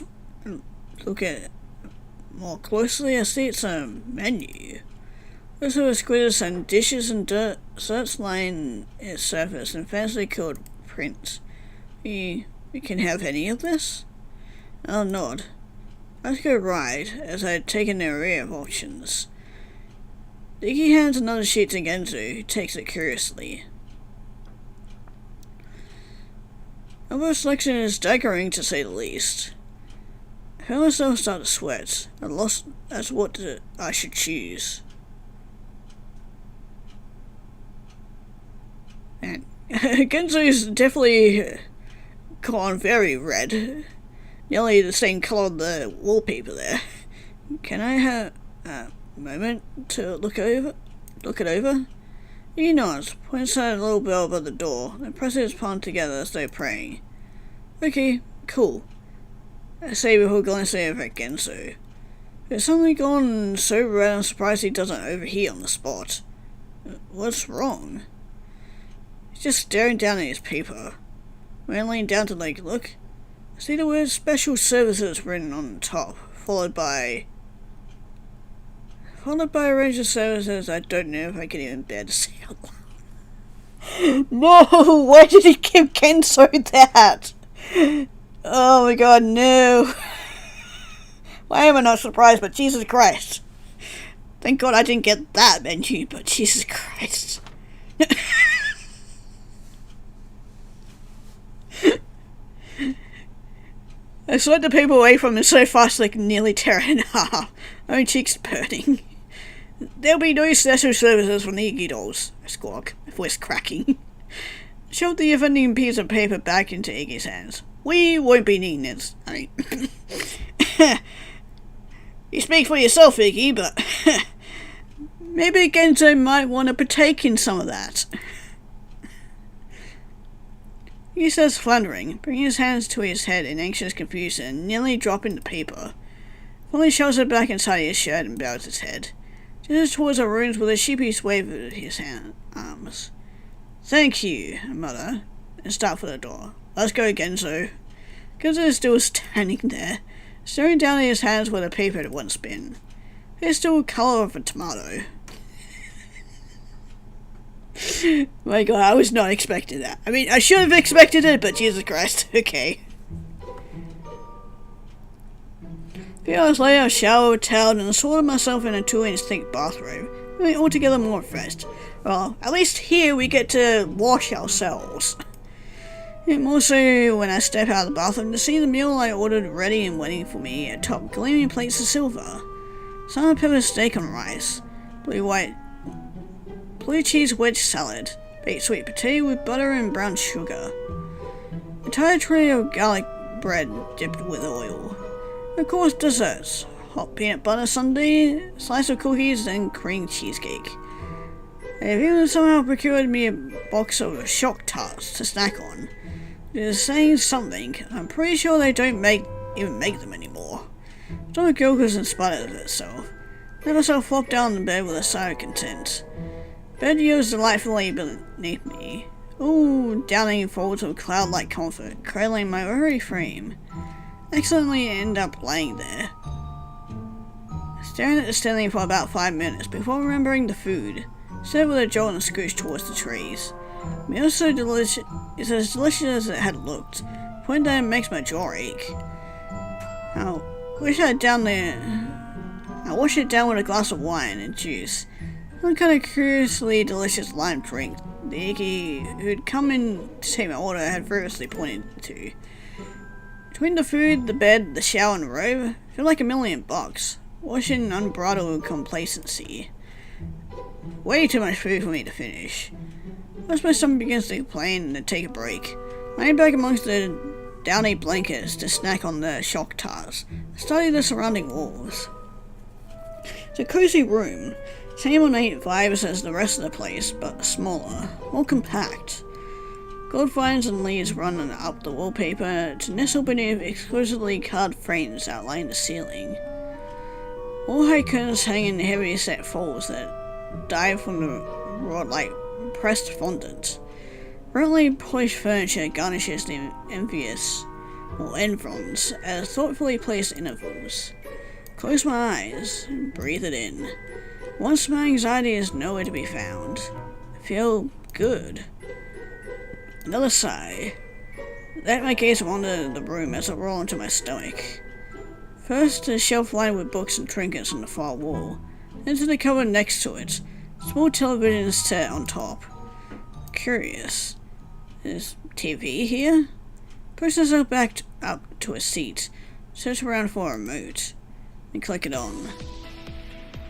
at it more closely, I see it's a menu. Those are squids and dishes and desserts lying its surface and fancily colored print. We can have any of this? I'll nod. Let's go right, as I take an array of options. Iggy hands another sheet to Genzo, who takes it curiously. Our selection is staggering, to say the least. I feel myself start to sweat, and lost as what I should choose. And Genzo's definitely gone very red. Nearly the same colour of the wallpaper there. Can I have a moment to look it over? He nods, points at a little bell above the door, and presses his palms together as though praying. Okay, cool. I say before glancing over at Genzo. It's suddenly gone so red I'm surprised he doesn't overheat on the spot. What's wrong? He's just staring down at his paper. When I lean down to take a look, I see the word Special Services written on the top, followed by a range of services I don't know if I can even bear to say out loud. No! Why did he give Genzo that? Oh my god, no! Why am I not surprised, but Jesus Christ. Thank God I didn't get that menu, but Jesus Christ. I swept the paper away from him so fast I could nearly tear it in half. My own cheeks burning. There'll be no special services for the Iggy dolls, I squawk, my voice cracking. Shoved the offending piece of paper back into Iggy's hands. We won't be needing it. You speak for yourself, Iggy, but maybe Genzo might want to partake in some of that. He says floundering, bringing his hands to his head in anxious confusion, nearly dropping the paper. Finally shoves it back inside his shirt and bows his head. Gestures towards our rooms with a sheepish wave of his arms. Thank you, I mutter, and start for the door. Let's go, Genzo. Genzo is still standing there, staring down at his hands where the paper had once been. They're still the colour of a tomato. My god, I was not expecting that. I mean, I should have expected it, but Jesus Christ. Okay. A few hours later, I showered, toweled, and sorted myself in a 2-inch thick bathrobe, feeling altogether more refreshed. Well, at least here we get to wash ourselves. And more so when I step out of the bathroom to see the meal I ordered ready and waiting for me atop gleaming plates of silver. Summer pepper steak and rice, blue cheese wedge salad, baked sweet potato with butter and brown sugar, entire tray of garlic bread dipped with oil. Of course, desserts, hot peanut butter sundae, slice of cookies, and cream cheesecake. They have even somehow procured me a box of shock tarts to snack on. It is saying something. I'm pretty sure they don't even make them anymore. Stomach Gilk was in spite of itself. Let myself flop down in bed with a sigh of content. Bed yields delightfully beneath me. Ooh, downing folds of cloud-like comfort, cradling my very frame. Accidentally end up laying there, staring at the ceiling for about 5 minutes before remembering the food. Set with a jolt and scooch towards the trees. The meal so delicious, it's as delicious as it had looked. Point that it makes my jaw ache. I washed it down with a glass of wine and juice. Some kind of curiously delicious lime drink the Icky who'd come in to take my order had previously pointed to. Between the food, the bed, the shower, and robe, I feel like $1,000,000. Washing unbridled complacency. Way too much food for me to finish. Once my stomach begins to complain and to take a break, I lay back amongst the downy blankets to snack on the shock tarts and study the surrounding walls. It's a cozy room, same ornate vibes as the rest of the place, but smaller, more compact. Gold vines and leaves run up the wallpaper to nestle beneath exquisitely carved frames outlining the ceiling. All high curtains hang in heavy set folds that dive from the rod like pressed fondant. Brilliantly polished furniture garnishes the envious, or environs, at thoughtfully placed intervals. Close my eyes, and breathe it in. Once my anxiety is nowhere to be found, I feel good. Another sigh. Let my gaze wander the room as I roll into my stomach. First, a shelf lined with books and trinkets on the far wall. Then to the cupboard next to it. Small television set on top. Curious. Is TV here? Push myself back up to a seat. Search around for a remote. And click it on.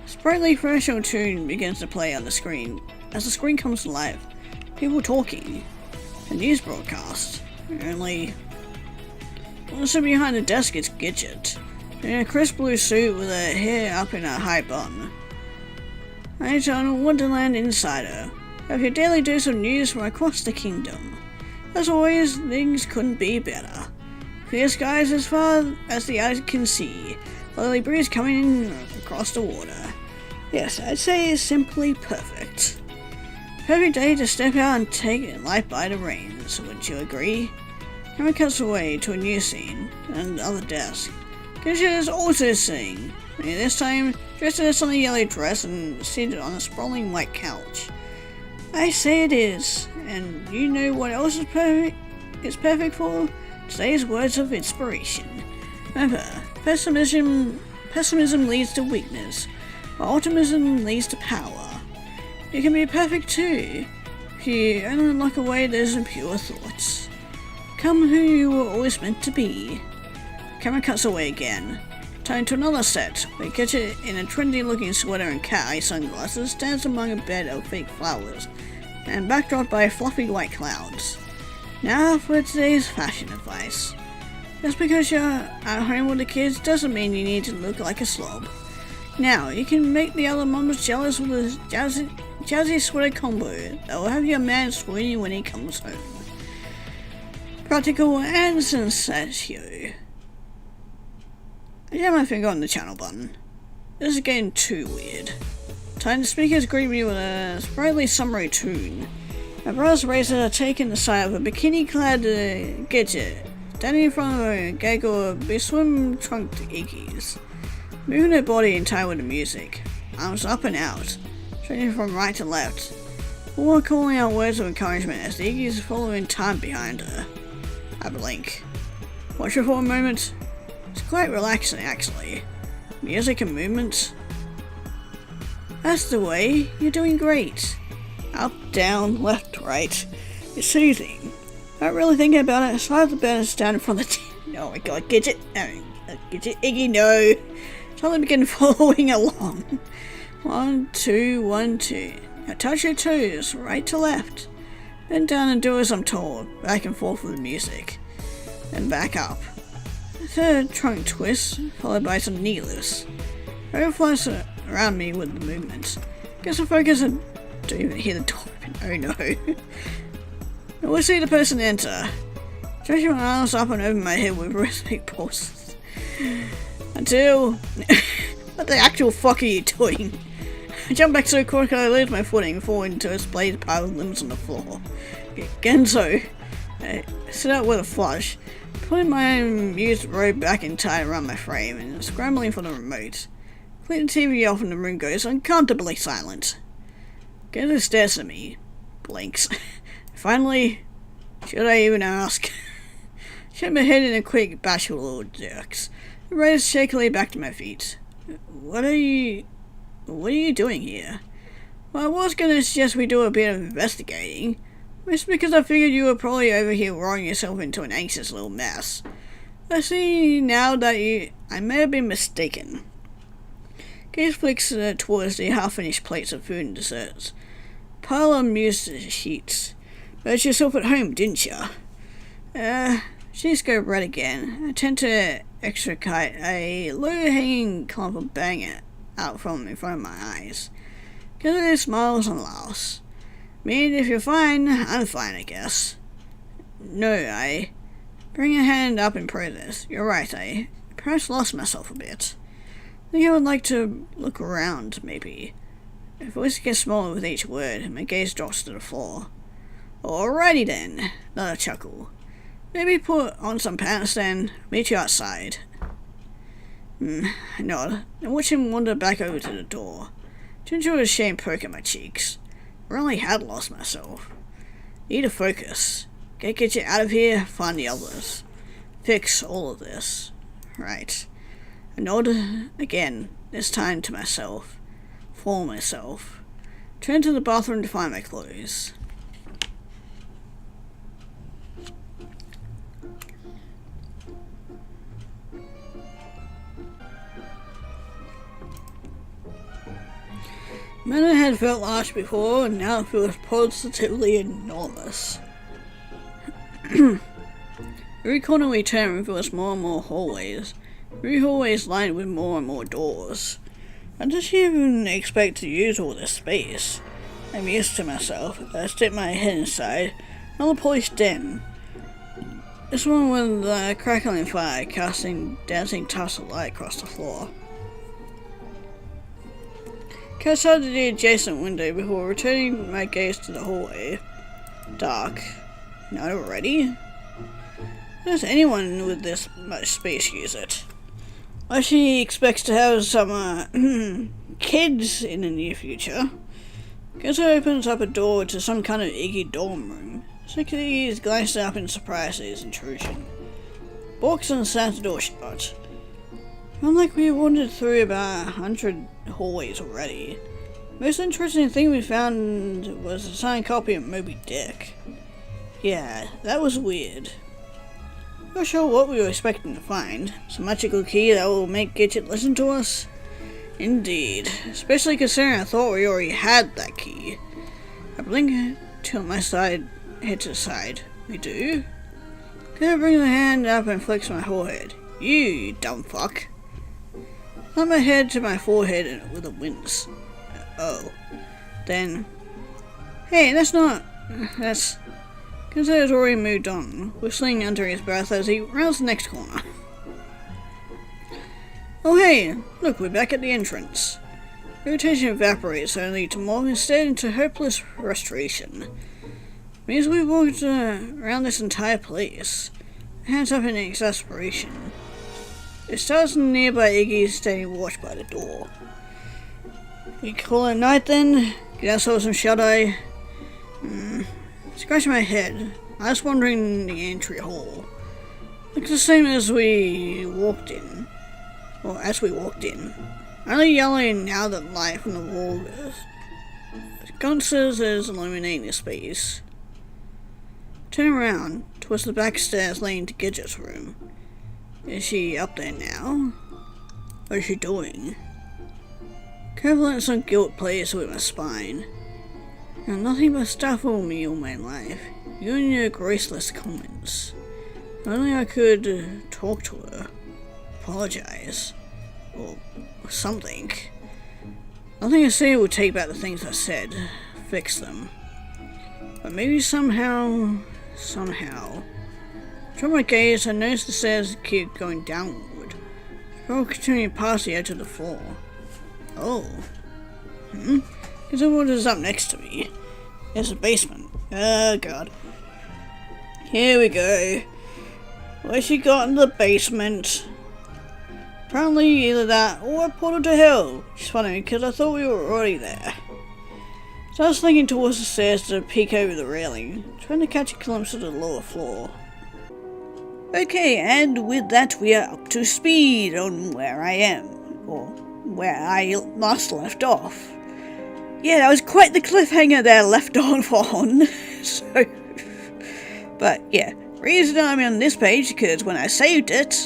A sprightly threshold tune begins to play on the screen. As the screen comes to life, people talking. A news broadcast. Only also behind the desk is Gidget, in a crisp blue suit with her hair up in a high bun. Right on Wonderland Insider. Have your daily dose of news from across the kingdom. As always, things couldn't be better. Clear skies as far as the eye can see. Early breeze coming in across the water. Yes, I'd say it's simply perfect. Perfect day to step out and take life by the reins, wouldn't you agree? Camera cuts away to a new scene, and another desk. Gidget is also sitting, only this time dressed in a sunny yellow dress and seated on a sprawling white couch. I say it is, and you know what else is perfect? It's perfect for today's words of inspiration. Remember, pessimism leads to weakness, while optimism leads to power. You can be perfect too, if you only lock away those impure thoughts. Come who you were always meant to be. Camera cuts away again. Turn to another set, where Gidget in a trendy looking sweater and cat eye sunglasses stands among a bed of fake flowers, and backdropped by fluffy white clouds. Now for today's fashion advice. Just because you're at home with the kids doesn't mean you need to look like a slob. Now, you can make the other mums jealous with a jazzy sweater combo that will have your man swooning when he comes home. Practical and sensational. I have my finger on the channel button. This is getting too weird. Time the speakers greet me with a sprightly summary tune. My brother's razors are taking the side of a bikini-clad Gidget standing in front of a gaggle of swim-trunked Iggies, moving her body in time with the music, arms up and out, stretching from right to left, all calling out words of encouragement as the Iggies follow in time behind her. I blink. Watch her for a moment. It's quite relaxing, actually. Music and movement. That's the way. You're doing great. Up, down, left, right. It's soothing. Not really thinking about it. I slide the bed and stand in front of the oh my god, Gidget. Gidget, Iggy, no. So let me begin following along. 1, 2, 1, 2. Now touch your toes, right to left. Bend down and do as I'm told. Back and forth with the music. Then back up. A third trunk twist, followed by some knee lifts. Her flies around me with the movement. Guess I focus and don't even hear the door open. Oh no. Now we'll see the person enter. Stretching my arms up and over my head with rhythmic pulses. Until... what the actual fuck are you doing? I jump back so quickly I lose my footing, falling into a splayed pile of limbs on the floor. Again so. I sit out with a flush, putting my used robe back in tight around my frame and scrambling for the remote. Clear the TV off and the room goes uncomfortably silent. Gidget stares at me. Blinks. Finally, should I even ask? Shake my head in a quick, bashful little jerks. I raise shakily back to my feet. What are you doing here? Well, I was gonna suggest we do a bit of investigating. Just because I figured you were probably over here rolling yourself into an anxious little mess. I see now that I may have been mistaken. Gaze flicks towards the half-finished plates of food and desserts. Pile unused sheets. But yourself at home, didn't ya? She's go red again. I tend to extricate a low-hanging clump of bang out from in front of my eyes. Gidget smiles and laughs. Mean if you're fine, I'm fine, I guess. No, I bring a hand up in protest. You're right, I perhaps lost myself a bit. I think I would like to look around, maybe. My voice gets smaller with each word, and my gaze drops to the floor. Alrighty then, another chuckle. Maybe put on some pants then, meet you outside. I nod, and watch him wander back over to the door. Ginger with a shamed poke at my cheeks. I really had lost myself. Need to focus. Get Gidget out of here, find the others. Fix all of this. Right. I nod again, this time to myself. For myself. Turn to the bathroom to find my clothes. Manor had felt large before, and now it feels positively enormous. Every corner we turn reveals more and more hallways. Every hallway is lined with more and more doors. How does she even expect to use all this space? I mused to myself. I stick my head inside. Another polished den. This one with a crackling fire casting dancing tufts of light across the floor. Catch out of the adjacent window before returning my gaze to the hallway. Dark. Not already? How does anyone with this much space use it? Well, she expects to have some, kids in the near future. Guess it opens up a door to some kind of Iggy dorm room. Six Iggy's glance up in surprise at his intrusion. Balks and slams the door shut. Unlike we wandered through about 100 hallways already. Most interesting thing we found was a signed copy of Moby Dick. Yeah, that was weird. Not sure what we were expecting to find. Some magical key that will make Gidget listen to us? Indeed. Especially considering I thought we already had that key. I blink to my side, head to the side. We do? Can I bring the hand up and flex my forehead? You dumb fuck. Slap my head to my forehead with a wince. Oh. Then... Hey, that's... Gidget has already moved on, whistling under his breath as he rounds the next corner. Oh hey, look, we're back at the entrance. Irritation evaporates only to morph instead into hopeless frustration. Means we've walked around this entire place. hands up in exasperation. It starts nearby Iggy standing watch by the door. We call it night then? Get ourselves some shut-eye? Scratching my head. I was wandering the entry hall. Looks the same as we walked in. Or as we walked in. Only yelling now that light from the wall sconces is illuminating the space. Turn around towards the back stairs leading to Gidget's room. Is she up there now? What is she doing? Careful some guilt plays with my spine. And nothing but stifle me all my life. You and your graceless comments. If only I could talk to her. Apologize. Or something. Nothing I say will take back the things I said. Fix them. But maybe somehow... From my gaze, I noticed the stairs keep going downward. I'll continue past the edge of the floor. Oh. Guess what is up next to me? It's a basement. Oh god. Here we go. What's she got in the basement? Apparently either that or a portal to hell. It's funny because I thought we were already there. So I was thinking towards the stairs to peek over the railing, trying to catch a glimpse of the lower floor. Okay, and with that we are up to speed on where I am, or where I last left off. Yeah, that was quite the cliffhanger there left off on. So, but yeah, reason I'm on this page because when I saved it,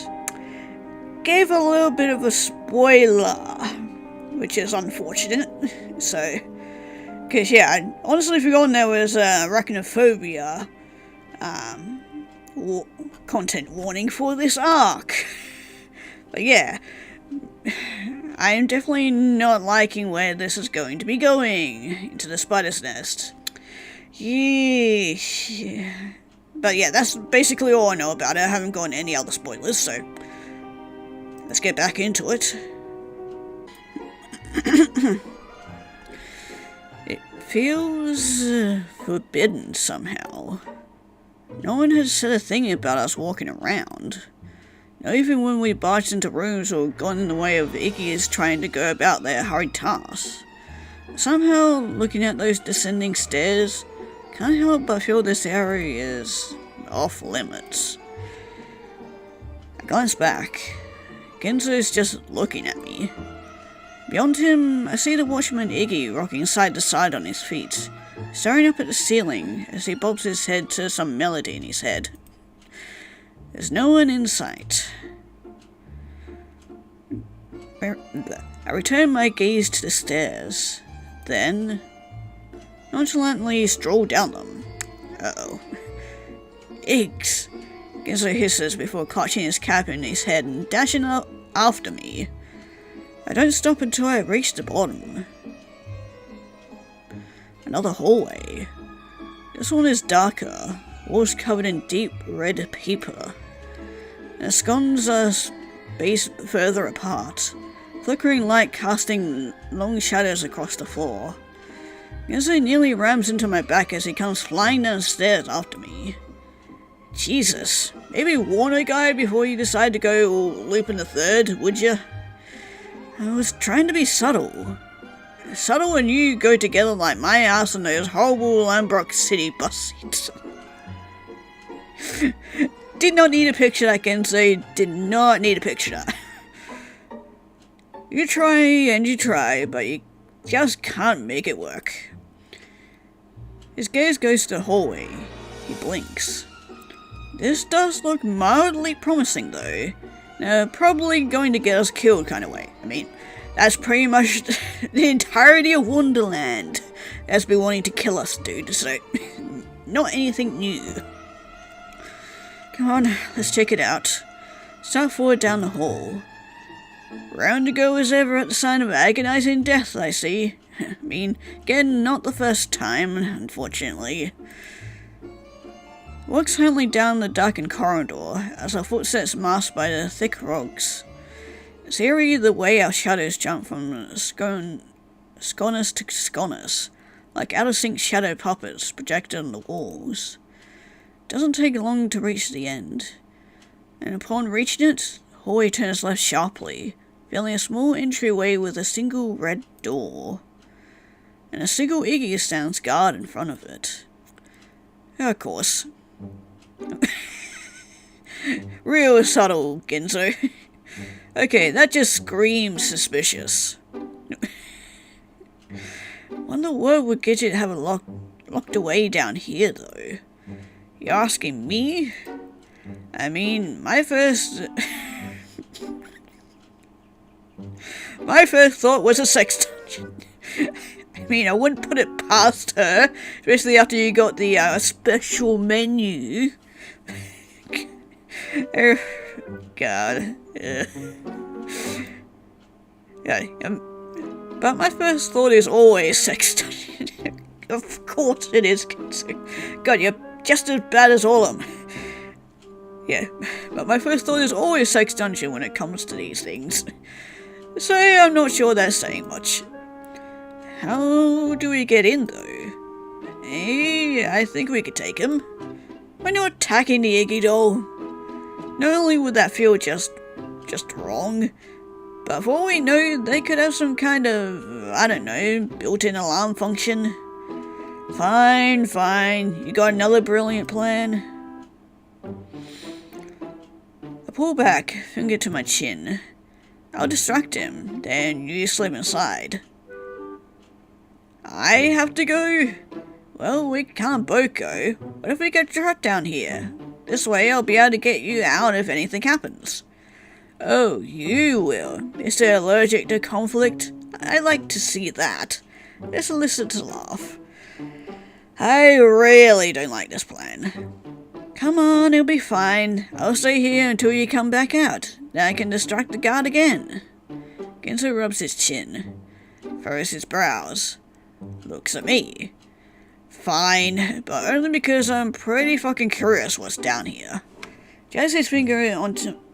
gave a little bit of a spoiler, which is unfortunate. So, because yeah, I honestly forgotten there was arachnophobia content warning for this arc. But yeah, I am definitely not liking where this is going to be going, into the spider's nest. Yeesh. But yeah, that's basically all I know about it. I haven't gotten any other spoilers, so let's get back into it. It feels forbidden somehow. No one has said a thing about us walking around. Not even when we barged into rooms or got in the way of Iggy's trying to go about their hurried tasks. Somehow, looking at those descending stairs, can't help but feel this area is off limits. I glance back. Genzo's just looking at me. Beyond him, I see the watchman Iggy rocking side to side on his feet, staring up at the ceiling as he bobs his head to some melody in his head. There's no one in sight. I return my gaze to the stairs, then nonchalantly stroll down them. Uh-oh. Iggs! Genzo hisses before catching his cap in his head and dashing up after me. I don't stop until I reach the bottom. Another hallway. This one is darker, walls covered in deep red paper. And the scones are spaced further apart, flickering light casting long shadows across the floor. Genzo nearly rams into my back as he comes flying downstairs after me. Jesus, maybe warn a guy before you decide to go Lupin the Third, would ya? I was trying to be subtle. Subtle and you go together like my ass and those horrible Lambrook City bus seats. Did not need a picture that, Genzo. Did not need a picture that. You try and you try, but you just can't make it work. His gaze goes to the hallway. He blinks. This does look mildly promising though. Probably going to get us killed kind of way. I mean, that's pretty much the entirety of Wonderland has been wanting to kill us, dude, so not anything new. Come on, let's check it out. Start forward down the hall. Round to go as ever at the sign of agonizing death, I see. I mean, again, not the first time, unfortunately. Walk silently down the darkened corridor as our footsteps masked by the thick rugs. It's eerie the way our shadows jump from sconus to sconus, like out-of-sync shadow puppets projected on the walls. It doesn't take long to reach the end. and upon reaching it, the hallway turns left sharply, revealing a small entryway with a single red door, and a single Iggy stands guard in front of it. Of course. Real subtle, Ginzo. Okay, that just screams suspicious. Wonder what would Gidget have locked away down here, though? You're asking me? I mean, my first thought was a sex dungeon. I mean, I wouldn't put it past her, especially after you got the special menu. Oh, God. But my first thought is always sex dungeon. Of course it is. God, you're just as bad as all of them. Yeah, but my first thought is always sex dungeon when it comes to these things. So I'm not sure that's saying much. How do we get in, though? I think we could take him. We're not attacking the Iggy doll. Not only would that feel just wrong, but for all we know, they could have some kind of, I don't know, built-in alarm function. Fine. You got another brilliant plan? I pull back, finger to my chin. I'll distract him, then you slip inside. I have to go? Well, we can't both go. What if we get trapped down here? This way I'll be able to get you out if anything happens. Oh, you will. Mr. Allergic to conflict? I like to see that. Just elicits a laugh. I really don't like this plan. Come on, it'll be fine. I'll stay here until you come back out. Then I can distract the guard again. Ginzo rubs his chin, furrows his brows, looks at me. Fine, but only because I'm pretty fucking curious what's down here. Jazz his finger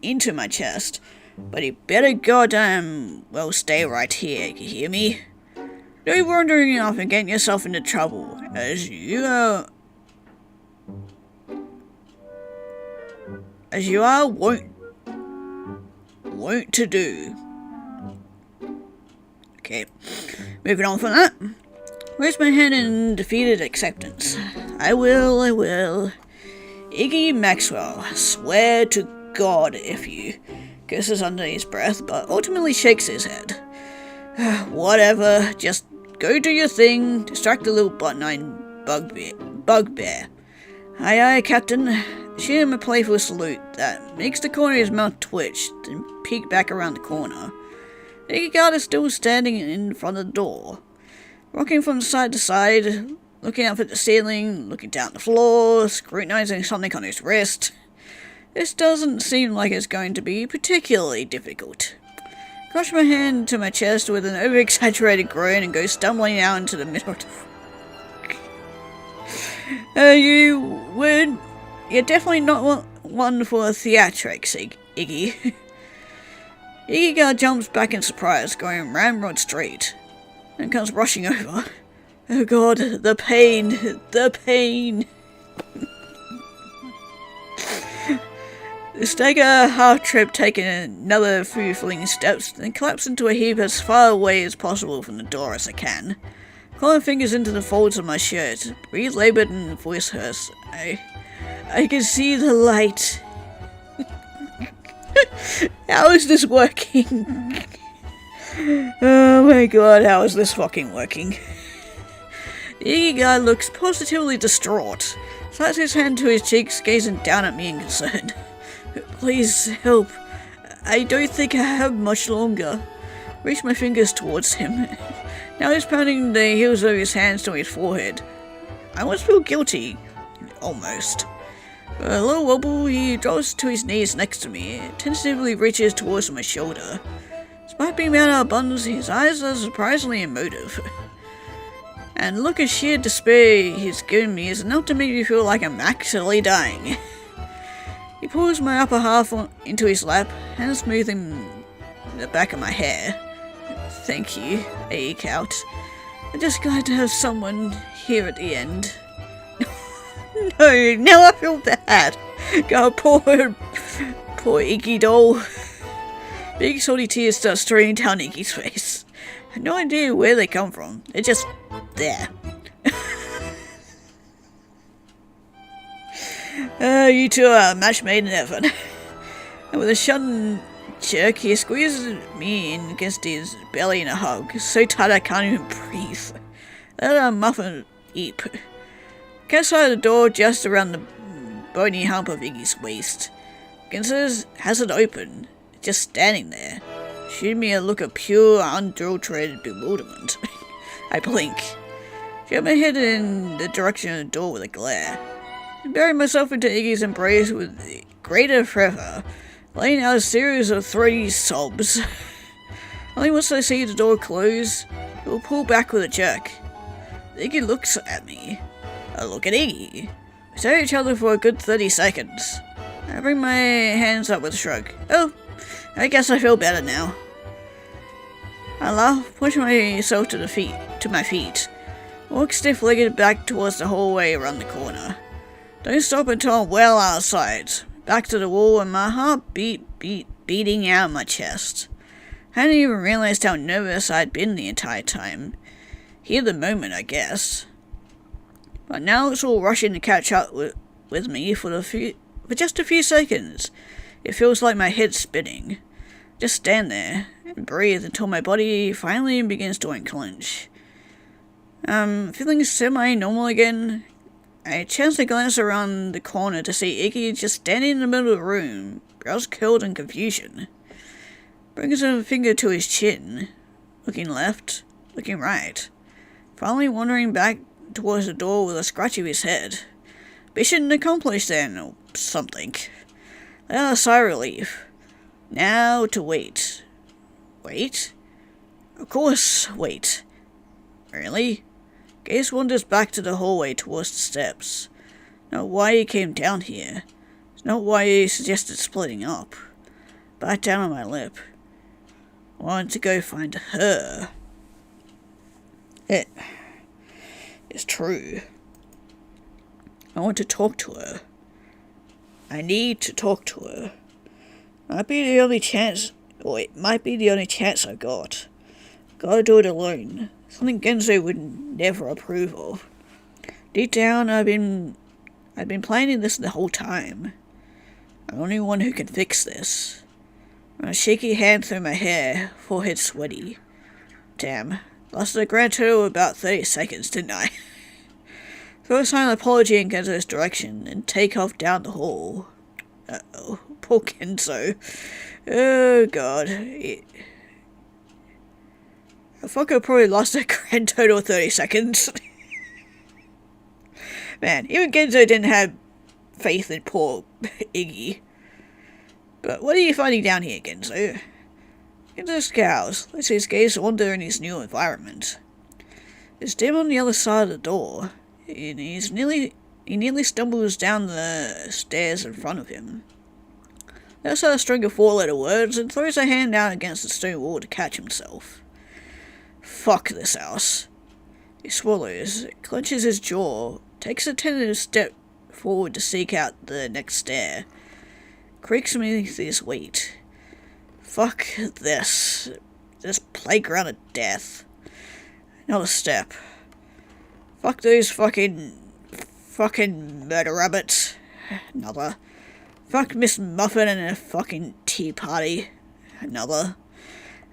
into my chest, but he better goddamn well stay right here, you hear me? Don't be wandering off and getting yourself into trouble, as you are wont to do. Okay, moving on from that. Raise my hand in defeated acceptance. I will. Iggy Maxwell, swear to God if you... Curses under his breath, but ultimately shakes his head. Whatever, just go do your thing, distract the little button-eyed bugbear. Aye, Captain. Shoot him a playful salute that makes the corner of his mouth twitch, then peek back around the corner. The Iggy guard is still standing in front of the door, rocking from side to side, looking up at the ceiling, looking down the floor, scrutinizing something on his wrist. This doesn't seem like it's going to be particularly difficult. Crush my hand to my chest with an over-exaggerated groan and go stumbling out into the middle of the... You're definitely not one for theatrics, Iggy. Iggy guard jumps back in surprise, going ramrod straight, and comes rushing over. Oh God, the pain. The stagger half-trip, taking another few fleeing steps, then collapse into a heap as far away as possible from the door as I can. Clawing fingers into the folds of my shirt, breathe laboured and voice hoarse. I can see the light. How is this working? Oh my God, how is this fucking working? The Iggy guy looks positively distraught, slaps his hand to his cheeks, gazing down at me in concern. Please help. I don't think I have much longer. Reach my fingers towards him. Now he's pounding the heels of his hands to his forehead. I almost feel guilty. Almost. With a little wobble, he drops to his knees next to me, tentatively reaches towards my shoulder. Despite being out of buttons, his eyes are surprisingly emotive. And look at sheer despair he's given me is enough to make me feel like I'm actually dying. He pulls my upper half into his lap, and smoothing the back of my hair. Thank you, I eke out. I'm just glad to have someone here at the end. No, now I feel bad. God, Poor Iggy doll. Big salty tears start streaming down Iggy's face. I have no idea where they come from. They're just there. You two are a match made in heaven. And with a sudden jerk, he squeezes me in against his belly in a hug, so tight I can't even breathe. Let a muffin eep. Catch out of the door just around the bony hump of Iggy's waist. Gidget has it open, just standing there, shooting me a look of pure, unadulterated bewilderment. I blink. Shove my head in the direction of the door with a glare. I bury myself into Iggy's embrace with greater fervor, laying out a series of throaty sobs. Only once I see the door close, it will pull back with a jerk. Iggy looks at me. I look at Iggy. We stare at each other for a good 30 seconds. I bring my hands up with a shrug. Oh, I guess I feel better now. I laugh, push myself to my feet. Walk stiff-legged back towards the hallway around the corner. Don't stop until I'm well outside. Back to the wall and my heart beating out my chest. I hadn't even realized how nervous I'd been the entire time. Here the moment, I guess. But now it's all rushing to catch up with me for just a few seconds. It feels like my head's spinning. Just stand there and breathe until my body finally begins to unclench. Feeling semi-normal again. I chance to glance around the corner to see Iggy just standing in the middle of the room, brows curled in confusion. Brings a finger to his chin, looking left, looking right, finally wandering back towards the door with a scratch of his head. Mission accomplished then, or something. Let out a sigh of relief. Now to wait. Wait? Of course, wait. Really? Gaze wanders back to the hallway towards the steps. Not why he came down here. It's not why he suggested splitting up. Bite down on my lip. I wanted to go find her. It's true. I want to talk to her. I need to talk to her. Might be the only chance, or it might be the only chance I got. Gotta do it alone. Something Genzo would never approve of. Deep down, I've been planning this the whole time. I'm the only one who can fix this. A shaky hand through my hair, forehead sweaty. Damn, lost a grand total of about 30 seconds, didn't I? Throw a silent apology in Genzo's direction and take off down the hall. Uh-oh, poor Genzo. Oh god. I fucker probably lost a grand total of 30 seconds. Man, even Genzo didn't have faith in poor Iggy. But what are you finding down here, Genzo? Genzo scowls, lets his gaze wander in his new environment. It's dim on the other side of the door, and he nearly stumbles down the stairs in front of him. Lets out a string of 4-letter words and throws a hand down against the stone wall to catch himself. Fuck this house. He swallows, clenches his jaw, takes a tentative step forward to seek out the next stair. Creaks beneath his weight. Fuck this. This playground of death. Another step. Fuck those fucking murder rabbits. Another. Fuck Miss Muffin and her fucking tea party. Another.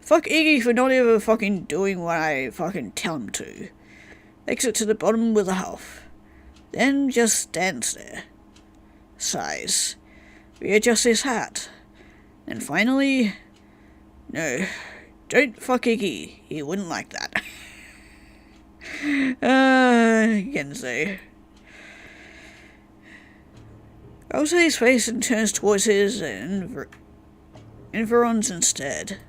Fuck Iggy for not ever fucking doing what I fucking tell him to. Takes it to the bottom with a huff. Then just stands there. Sighs. Readjusts his hat. And finally... No. Don't fuck Iggy. He wouldn't like that. Genzo. Rolls his face and turns towards his environs instead.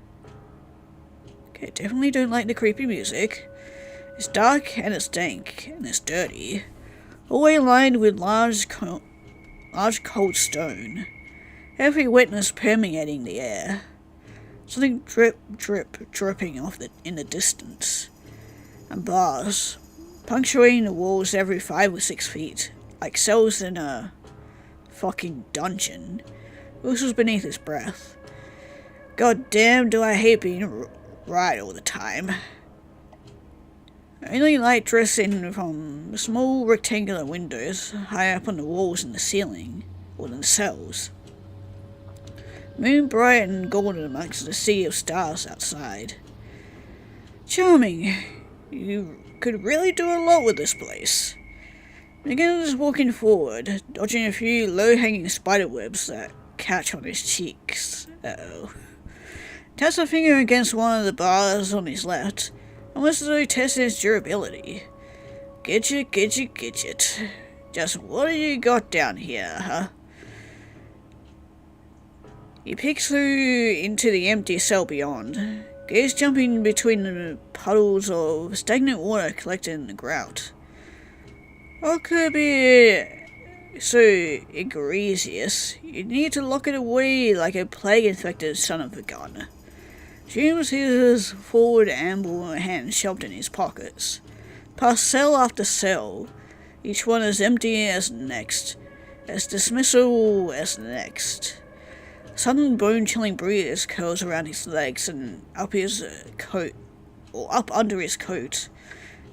Okay, definitely don't like the creepy music. It's dark and it's dank and it's dirty. Hallway lined with large cold stone. Heavy wetness permeating the air. Something dripping off in the distance. And bars, punctuating the walls every 5 or 6 feet, like cells in a fucking dungeon. whistles beneath his breath. God damn, do I hate being right all the time. Only light drifts in from small rectangular windows high up on the walls and the ceiling, or in the cells. Moon bright and golden amongst the sea of stars outside. Charming. You could really do a lot with this place. Begins walking forward, dodging a few low-hanging spiderwebs that catch on his cheeks. Uh-oh. Taps a finger against one of the bars on his left, almost as though testing its durability. Gidget, Gidget, Gidget. Just what do you got down here, huh? He peeks through into the empty cell beyond, gaze jumping between the puddles of stagnant water collected in the grout. What could be so egregious? You need to lock it away like a plague-infected son of a gun. James his forward amble hands shoved in his pockets. Past cell after cell, each one as empty as the next, as dismissal as the next. Sudden bone-chilling breeze curls around his legs and up his coat, or up under his coat,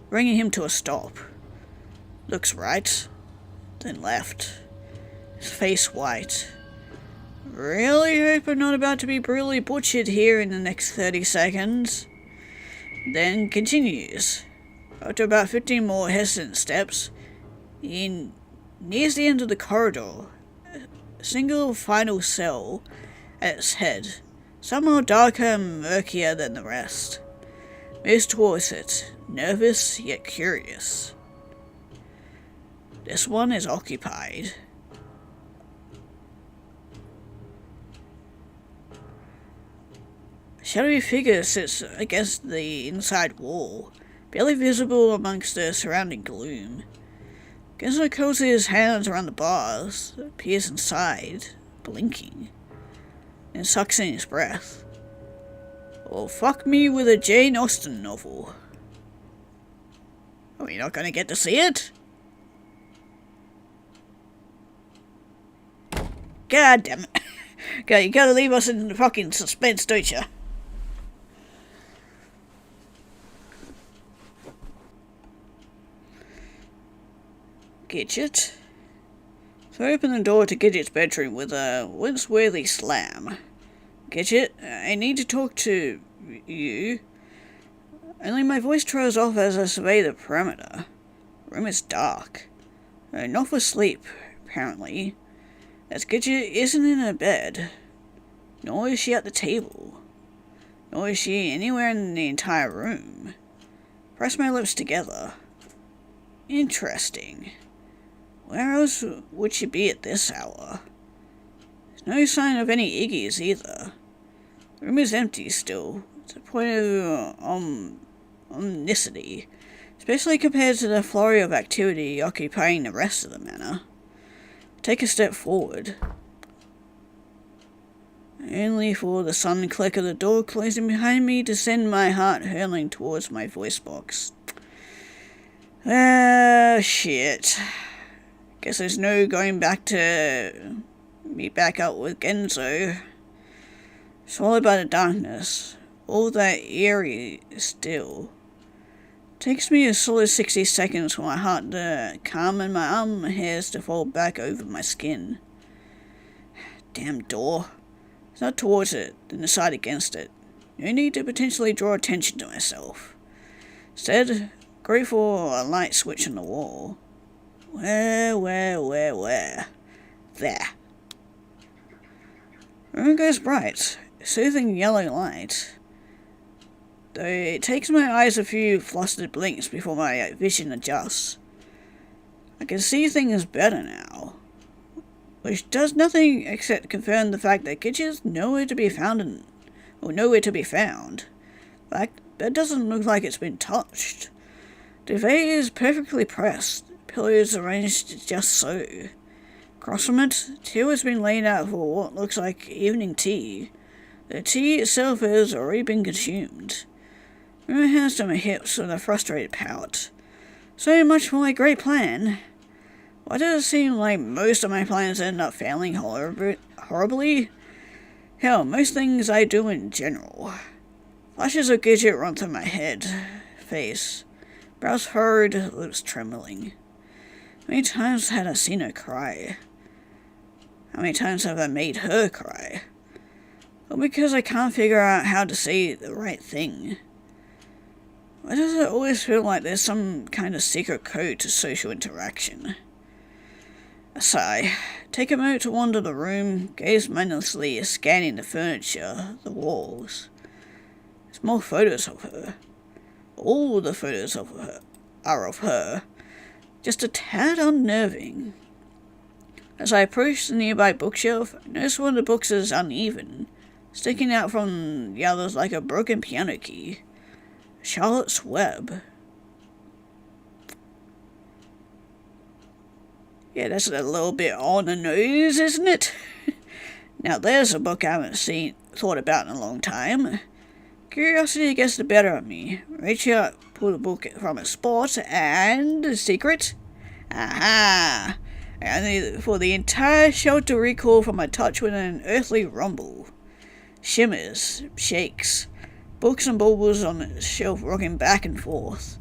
bringing him to a stop. Looks right, then left, his face white. Really hope I'm not about to be brutally butchered here in the next 30 seconds. Then continues. After about 15 more hesitant steps, he nears the end of the corridor. A single final cell at its head, somehow darker and murkier than the rest. Moves towards it, nervous yet curious. This one is occupied. A shadowy figure sits against the inside wall, barely visible amongst the surrounding gloom. Gensler curls his hands around the bars, peers inside, blinking, and sucks in his breath. Well, fuck me with a Jane Austen novel. Are we not gonna get to see it? God damn it. God, you gotta leave us in the fucking suspense, don't you? Gidget. So I open the door to Gidget's bedroom with a wince-worthy slam. Gidget, I need to talk to you. Only my voice trails off as I survey the perimeter. The room is dark. Not for sleep, apparently, as Gidget isn't in her bed. Nor is she at the table. Nor is she anywhere in the entire room. Press my lips together. Interesting. Where else would she be at this hour? There's no sign of any Iggies either. The room is empty still, to the point of omnicity, especially compared to the flurry of activity occupying the rest of the manor. Take a step forward, only for the sudden click of the door closing behind me to send my heart hurling towards my voice box. Ah, shit. Guess there's no going back to meet back up with Genzo. Swallowed by the darkness, all that eerie still. Takes me a solid 60 seconds for my heart to calm and my arm hairs to fall back over my skin. Damn door. It's not towards it, then the side against it. No need to potentially draw attention to myself. Instead, go for a light switch on the wall. Where? There. Room goes bright, soothing yellow light. Though it takes my eyes a few flustered blinks before my vision adjusts. I can see things better now, which does nothing except confirm the fact that Gidget's nowhere to be found. Like, bed doesn't look like it's been touched. Duvet is perfectly pressed, pillows arranged just so. Across from it, tea has been laid out for what looks like evening tea. The tea itself has already been consumed. My hands to my hips with a frustrated pout. So much for my great plan. Why does it seem like most of my plans end up failing horribly? Hell, most things I do in general. Flashes of Gidget run through my head, face, brows furrowed, lips trembling. How many times had I seen her cry? How many times have I made her cry? All because I can't figure out how to say the right thing. Why does it always feel like there's some kind of secret code to social interaction? I sigh, take a moment to wander the room, gaze mindlessly, scanning the furniture, the walls. There's more photos of her. All the photos of her are of her. Just a tad unnerving. As I approach the nearby bookshelf, I notice one of the books is uneven, sticking out from the others like a broken piano key. Charlotte's Web. Yeah, that's a little bit on the nose, isn't it? Now there's a book I haven't thought about in a long time. Curiosity gets the better of me. Reach out, pull the book from its spot, and secret. Aha! Only for the entire shelf to recoil from my touch with an earthly rumble. Shimmers, shakes, books and baubles on the shelf rocking back and forth,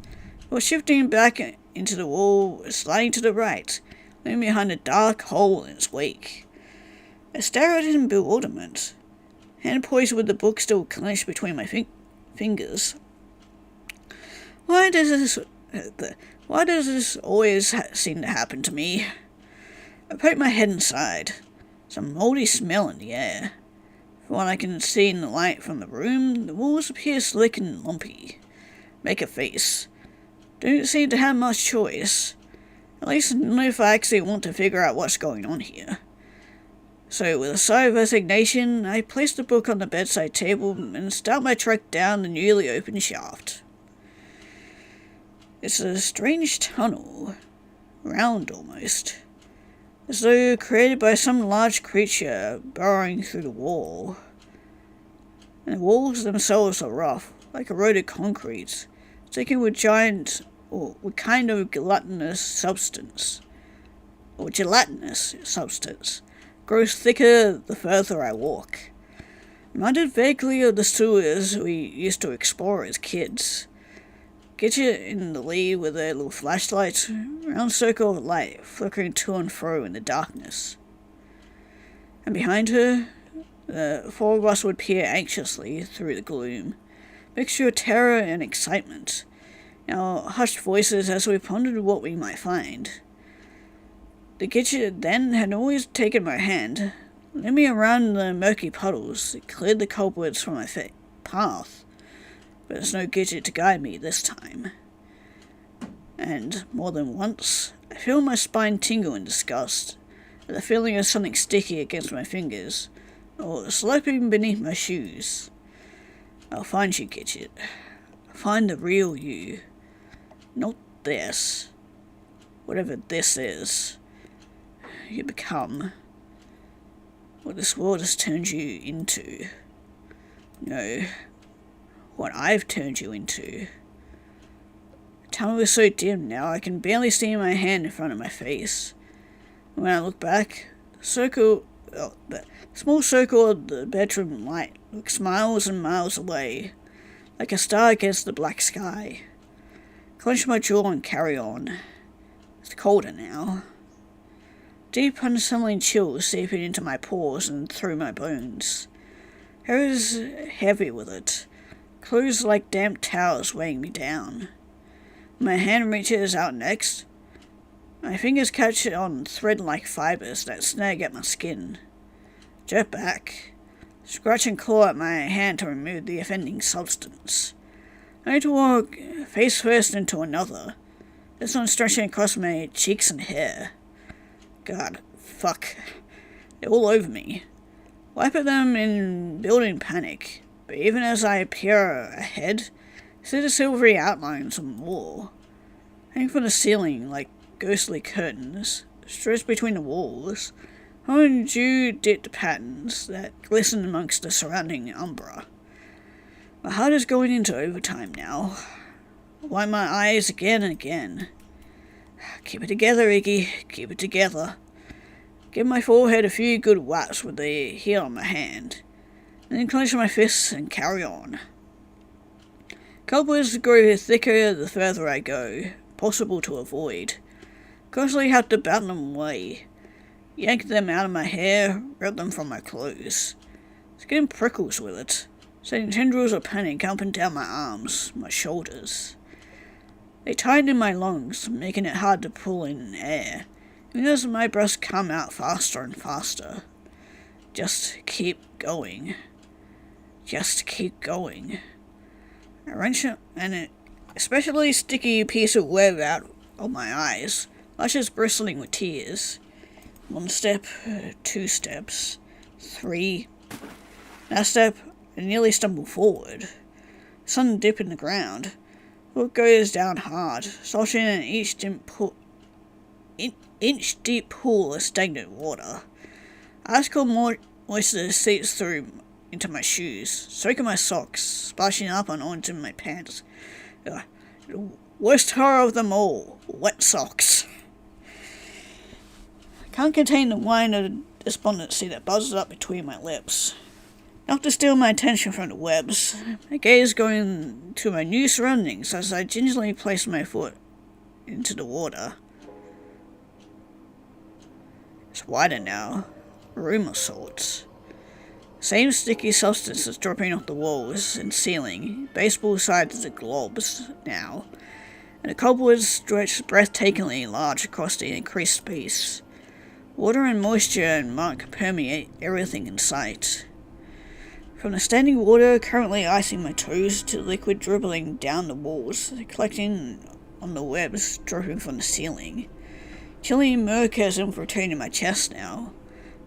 or shifting back into the wall, sliding to the right, leaving behind a dark hole in its wake. I stare at it in bewilderment, hand poised with the book still clenched between my fingers. Why does this always seem to happen to me? I poke my head inside. Some mouldy smell in the air. From what I can see in the light from the room, the walls appear slick and lumpy. Make a face. Don't seem to have much choice. At least not if I actually want to figure out what's going on here. So, with a sigh of resignation, I place the book on the bedside table and start my trek down the newly opened shaft. It's a strange tunnel, round almost, as though created by some large creature burrowing through the wall. And the walls themselves are rough, like eroded concrete, sticking with kind of gelatinous substance, grows thicker the further I walk. Reminded vaguely of the sewers we used to explore as kids. Gidget in the lead with their little flashlights, round circle of light flickering to and fro in the darkness. And behind her, the four of us would peer anxiously through the gloom, mixture of terror and excitement, our hushed voices as we pondered what we might find. The Gidget then had always taken my hand, led me around the murky puddles, cleared the cobwebs from my path, but there's no Gidget to guide me this time. And, more than once, I feel my spine tingle in disgust, at the feeling of something sticky against my fingers, or sloping beneath my shoes. I'll find you, Gidget. I'll find the real you. Not this. Whatever this is. You become. What this world has turned you into. No. What I've turned you into. The tunnel is so dim now I can barely see my hand in front of my face. When I look back, the small circle of the bedroom light looks miles and miles away, like a star against the black sky. Clench my jaw and carry on. It's colder now. Deep, unsettling chills seeping into my pores and through my bones. Hair is heavy with it, clothes like damp towels weighing me down. My hand reaches out next. My fingers catch on thread-like fibers that snag at my skin. Jerk back, scratch and claw at my hand to remove the offending substance. I need to walk face first into another, this one stretching across my cheeks and hair. God, fuck. They're all over me. Wipe at them in building panic, but even as I peer ahead, I see the silvery outlines of more, hanging from the ceiling like ghostly curtains, stretched between the walls, holding dew-dipped patterns that glisten amongst the surrounding umbra. My heart is going into overtime now. I wipe my eyes again and again. Keep it together, Iggy. Keep it together. Give my forehead a few good whaps with the heel of my hand, and then clench my fists and carry on. Cobwebs grow thicker the further I go, possible to avoid. Constantly have to bat them away, yank them out of my hair, rip them from my clothes. Skin prickles with it, sending tendrils of panic up and down my arms, my shoulders. They tighten in my lungs, making it hard to pull in air, even as my breaths come out faster and faster. Just keep going. Just keep going. I wrench an especially sticky piece of web out of my eyes, lashes bristling with tears. 1 step, 2 steps, 3. That step, I nearly stumble forward. Sudden dip in the ground. Foot goes down hard, sloshing in an inch-deep pool of stagnant water. Ice cold moisture seeps through into my shoes, soaking my socks, splashing up and onto my pants. The worst horror of them all, wet socks. I can't contain the whine of despondency that buzzes up between my lips. Not to steal my attention from the webs, my gaze going to my new surroundings as I gingerly place my foot into the water. It's wider now, a room of sorts. Same sticky substances dropping off the walls and ceiling, baseball-sized globs now, and the cobwebs stretched breathtakingly large across the increased space. Water and moisture and muck permeate everything in sight. From the standing water currently icing my toes to liquid dribbling down the walls, collecting on the webs dropping from the ceiling. Chilly murk has infiltrated my chest now,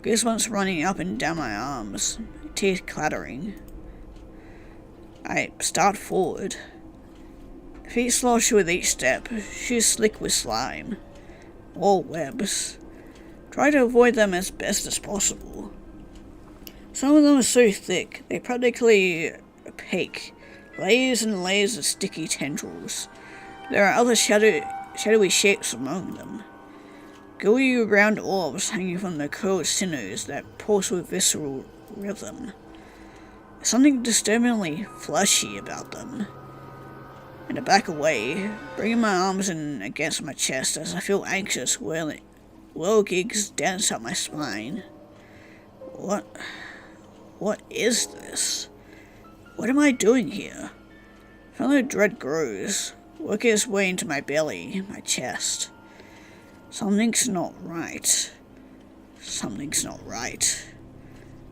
goosebumps running up and down my arms, teeth clattering. I start forward. Feet slosh with each step, shoes slick with slime. All webs. Try to avoid them as best as possible. Some of them are so thick, they're practically opaque, layers and layers of sticky tendrils. There are other shadowy shapes among them. Gooey round orbs hanging from the curled sinews that pulse with visceral rhythm. Something disturbingly fleshy about them. And I back away, bringing my arms in against my chest as I feel anxious whirl-gigs dance up my spine. What is this? What am I doing here? Fellow dread grows, working its way into my belly, my chest. Something's not right. Something's not right.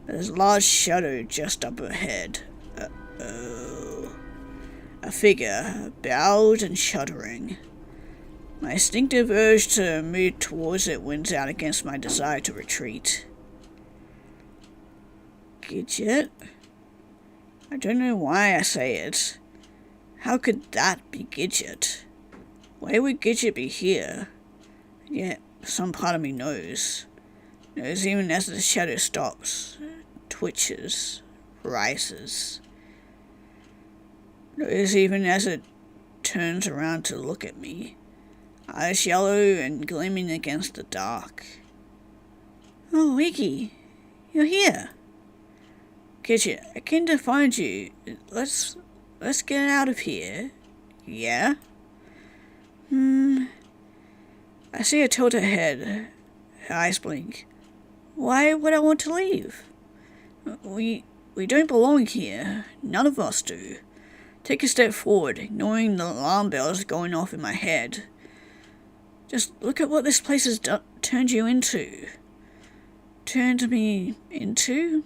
There's a large shadow just up ahead. Uh-oh. A figure, bowed and shuddering. My instinctive urge to move towards it wins out against my desire to retreat. Gidget? I don't know why I say it. How could that be Gidget? Why would Gidget be here? Yet, some part of me knows. Knows even as the shadow stops, twitches, rises. Knows even as it turns around to look at me, eyes yellow and gleaming against the dark. Oh, Iggy, you're here. Gidget, I came to find you. Let's get out of here. Yeah? I see her tilt her head. Her eyes blink. Why would I want to leave? We don't belong here. None of us do. Take a step forward, ignoring the alarm bells going off in my head. Just look at what this place has turned you into. Turned me into?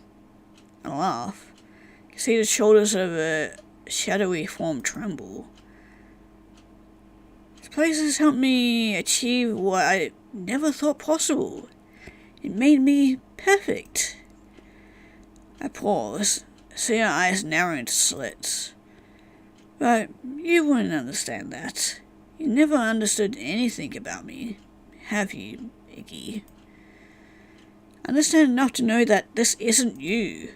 I laugh. I can see the shoulders of a shadowy form tremble. This place has helped me achieve what I never thought possible. It made me perfect. I pause, see her eyes narrow into slits. But you wouldn't understand that. You never understood anything about me, have you, Iggy? Understand enough to know that this isn't you.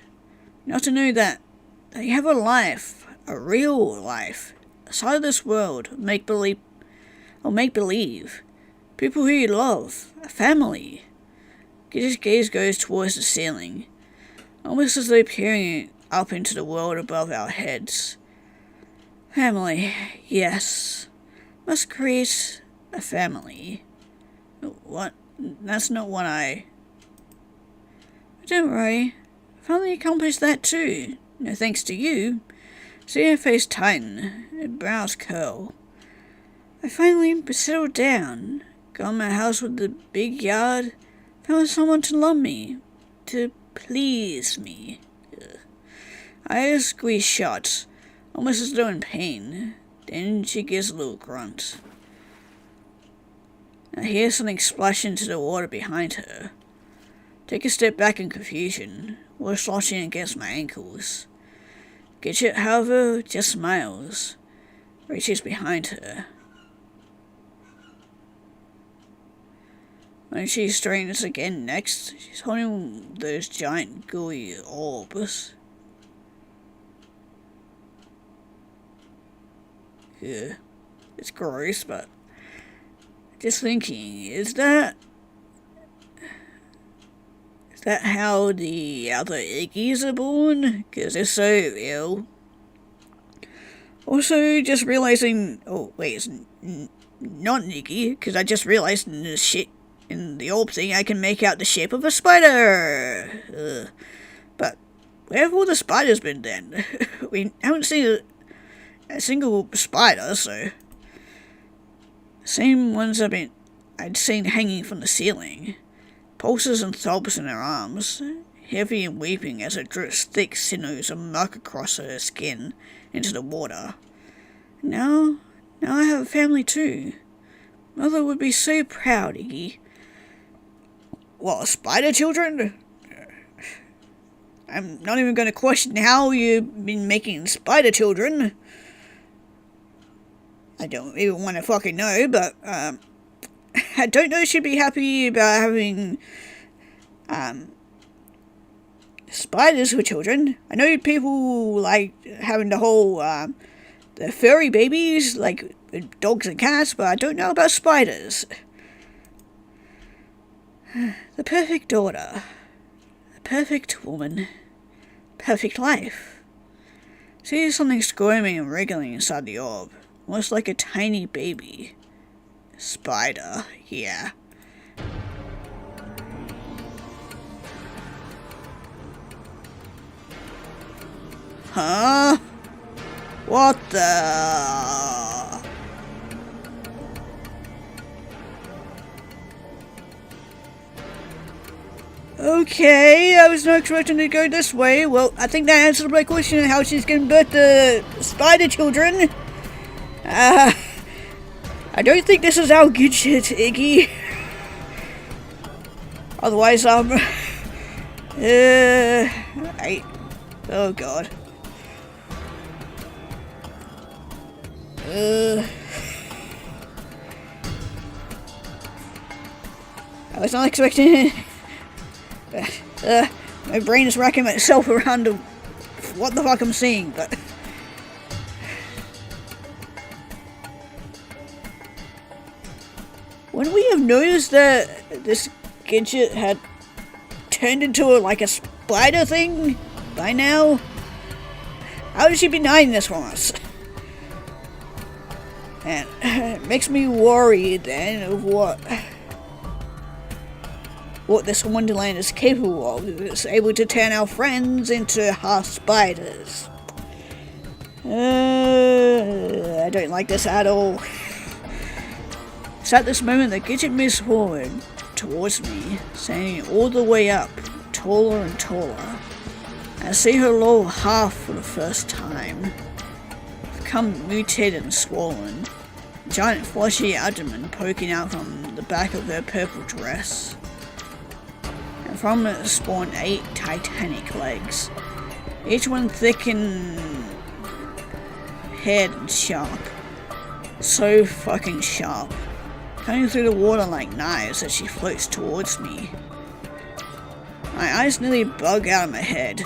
Not to know that you have a life, a real life, outside of this world, make believe. People who you love. A family. Gidget's gaze goes towards the ceiling, almost as though peering up into the world above our heads. Family, yes. Must create a family. What? That's not what I... Don't worry. I finally accomplished that too. No thanks to you. See her face tighten, her brows curl. I finally settled down. Got my house with the big yard. Found someone to love me. To please me. Eyes squeeze shut, almost as though in pain. Then she gives a little grunt. I hear something splash into the water behind her. Take a step back in confusion, water sloshing against my ankles. Gidget, however, just smiles, reaches behind her. When she straightens again next, she's holding those giant gooey orbs. Yeah, it's gross, but just thinking, is that how the other Iggies are born? Because they're so ill. Also, just realizing, oh wait, it's not an Iggy, because I just realized in the shit, in the orb thing, I can make out the shape of a spider. But where have all the spiders been then? We haven't seen a single spider, so same ones I'd seen hanging from the ceiling. Pulses and throbs in her arms, heavy and weeping as it drips thick sinews of muck across her skin into the water. Now I have a family too. Mother would be so proud, Iggy. What, spider children? I'm not even going to question how you've been making spider children. I don't even want to fucking know, but, I don't know if she'd be happy about having, spiders for children. I know people like having the whole, the furry babies, like dogs and cats, but I don't know about spiders. The perfect daughter. The perfect woman. Perfect life. See something squirming and wriggling inside the orb, almost like a tiny baby. Spider, yeah. Huh? What the... Okay, I was not expecting to go this way. Well, I think that answers my question on how she's giving birth to spider children. I don't think this is how Gidget, Iggy. Otherwise, oh god. I was not expecting my brain is racking itself around what the fuck I'm seeing, but... Wouldn't we have noticed that this Gidget had turned into like a spider thing by now? How did she be denying this from us? And it makes me worried then of what this Wonderland is capable of. It's able to turn our friends into half spiders. I don't like this at all. It's at this moment that Gidget moves forward towards me, standing all the way up, taller and taller. I see her lower half for the first time. Become mutated and swollen, a giant fleshy abdomen poking out from the back of her purple dress. And from it spawn 8 titanic legs, each one thick and haired and sharp. So fucking sharp. Cutting through the water like knives as she floats towards me. My eyes nearly bug out of my head.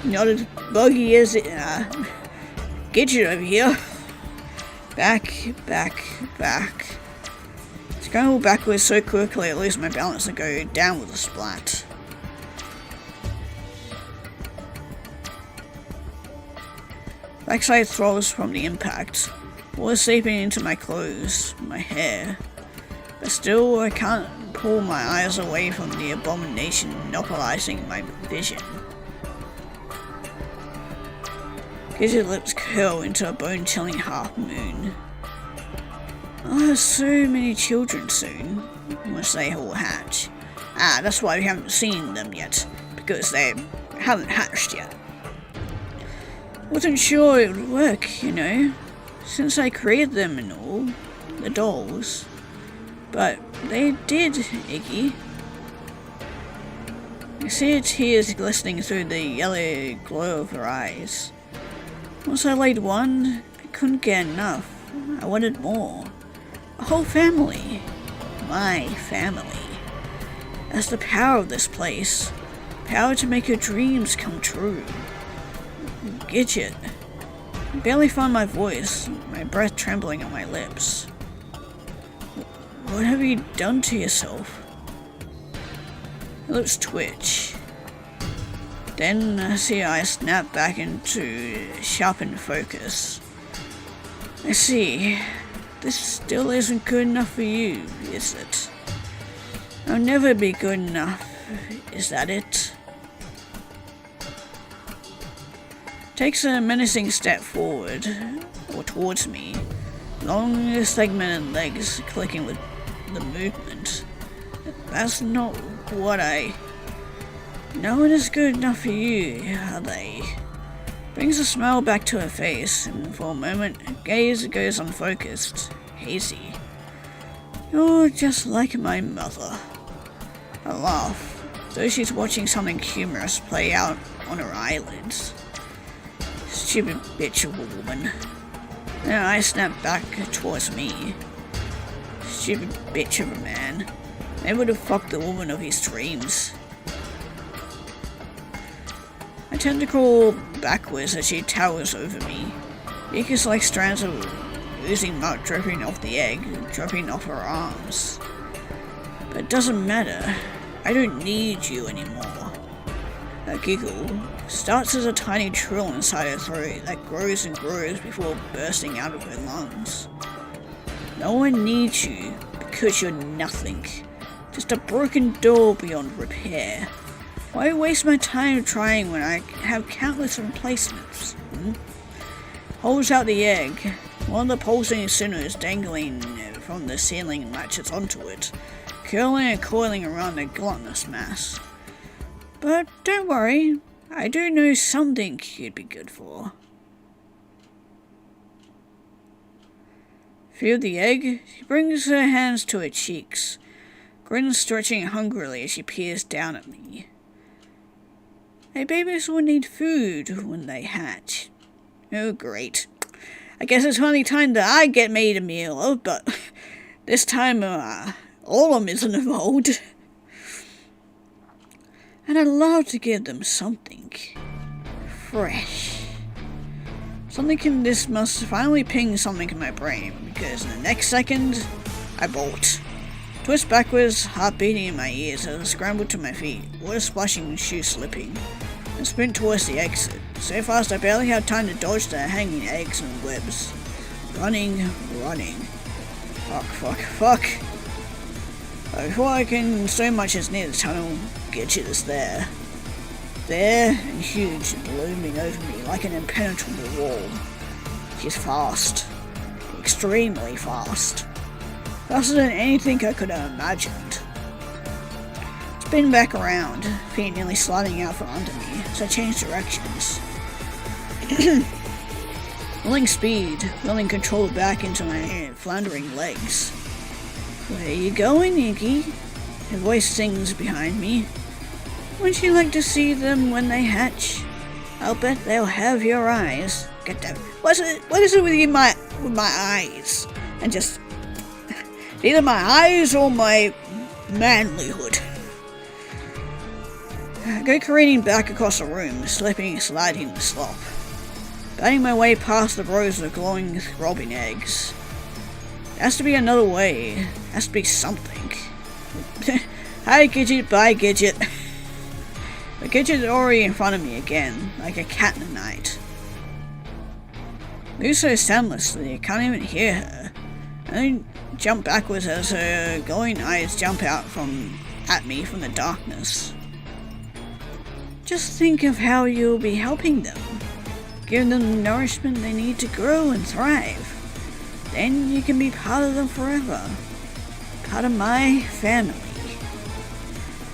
Not as buggy as Gidget over here. Back. Scramble backwards so quickly I lose my balance and go down with a splat. Backside throws from the impact. Water seeping into my clothes, my hair. But still, I can't pull my eyes away from the abomination monopolizing my vision. Gidget lips curl into a bone-chilling half-moon. I'll have so many children soon, once they all hatch. That's why we haven't seen them yet, because they haven't hatched yet. Wasn't sure it would work, you know, since I created them and all, the dolls. But they did, Iggy. I see her tears glistening through the yellow glow of her eyes. Once I laid one, I couldn't get enough. I wanted more. A whole family. My family. That's the power of this place. Power to make your dreams come true. Gidget. I barely found my voice, my breath trembling on my lips. What have you done to yourself? Her lips twitch. Then I see her eyes snap back into sharpened focus. I see. This still isn't good enough for you, is it? I'll never be good enough. Is that it? Takes a menacing step forward, or towards me, long segmented legs clicking with the movement. That's not what No one is good enough for you, are they? Brings a smile back to her face, and for a moment, her gaze goes unfocused, hazy. You're just like my mother. I laugh, as though she's watching something humorous play out on her eyelids. Stupid bitch of a woman. Then her eyes snap back towards me. Stupid bitch of a man. Able to fuck the woman of his dreams. I tend to crawl backwards as she towers over me. Beakers like strands of oozing mud dripping off the egg, dripping off her arms. But it doesn't matter. I don't need you anymore. Her giggle starts as a tiny trill inside her throat that grows and grows before bursting out of her lungs. No one needs you because you're nothing. Just a broken doll beyond repair. Why waste my time trying when I have countless replacements? Holds out the egg. One of the pulsing sinners dangling from the ceiling latches onto it, curling and coiling around the gluttonous mass. But don't worry, I do know something you'd be good for. Feel the egg? She brings her hands to her cheeks, grin stretching hungrily as she peers down at me. Hey, babies will need food when they hatch. Oh, great. I guess it's only time that I get made a meal of, but this time, all of them isn't involved. And I'd love to give them something fresh. This must finally ping something in my brain, because in the next second, I bolt. Twist backwards, heart beating in my ears as I scramble to my feet, water splashing, shoes slipping, and sprint towards the exit. So fast I barely have time to dodge the hanging eggs and webs. Running. Fuck. Before I can so much as near the tunnel, Gidget is there. There and huge and looming over me like an impenetrable wall. She's fast. Extremely fast. Faster than anything I could have imagined. Spin back around, feet nearly sliding out from under me as I change directions. Willing speed, willing control back into my floundering legs. Where are you going, Iggy? Her voice sings behind me. Wouldn't you like to see them when they hatch? I'll bet they'll have your eyes. Get them. What is it with you with my eyes? And just either my eyes or my manlyhood. I go careening back across the room, slipping and sliding in the slop, batting my way past the rows of glowing, throbbing eggs. Has to be another way. Has to be something. Hi Gidget, bye Gidget. But Gidget is already in front of me again, like a cat in the night. Moves so soundlessly, I can't even hear her. I then jump backwards as her glowing eyes jump out at me from the darkness. Just think of how you'll be helping them. Giving them the nourishment they need to grow and thrive. Then you can be part of them forever. Part of my family.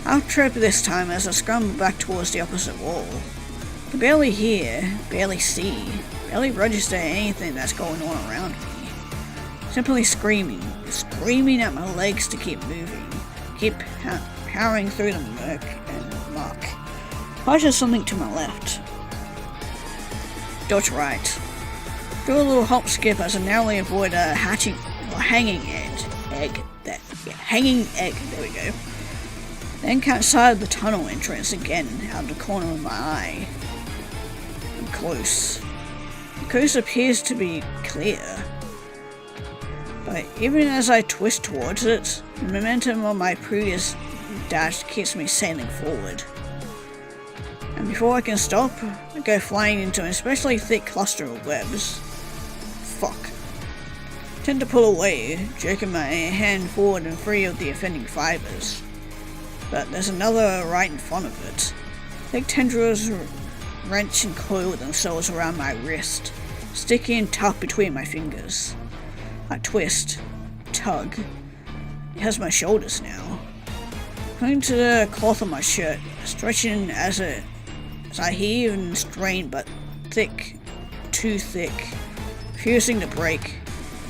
I'll trip this time as I scramble back towards the opposite wall. I can barely hear, barely see, barely register anything that's going on around me. Simply screaming at my legs to keep moving, keep powering through the murk and muck. There's something to my left. Dodge right. Do a little hop skip as I narrowly avoid a hanging egg. Hanging egg. There we go. Then catch sight of the tunnel entrance again out of the corner of my eye. I'm close. The coast appears to be clear. But even as I twist towards it, the momentum of my previous dash keeps me sailing forward. And before I can stop, I go flying into an especially thick cluster of webs. Fuck. I tend to pull away, jerking my hand forward and free of the offending fibers. But there's another right in front of it. Thick tendrils wrench and coil themselves around my wrist, sticky and tough between my fingers. I twist, tug. It has my shoulders now. Clinging to the cloth of my shirt, stretching as I heave and strain, but thick, too thick, refusing to break,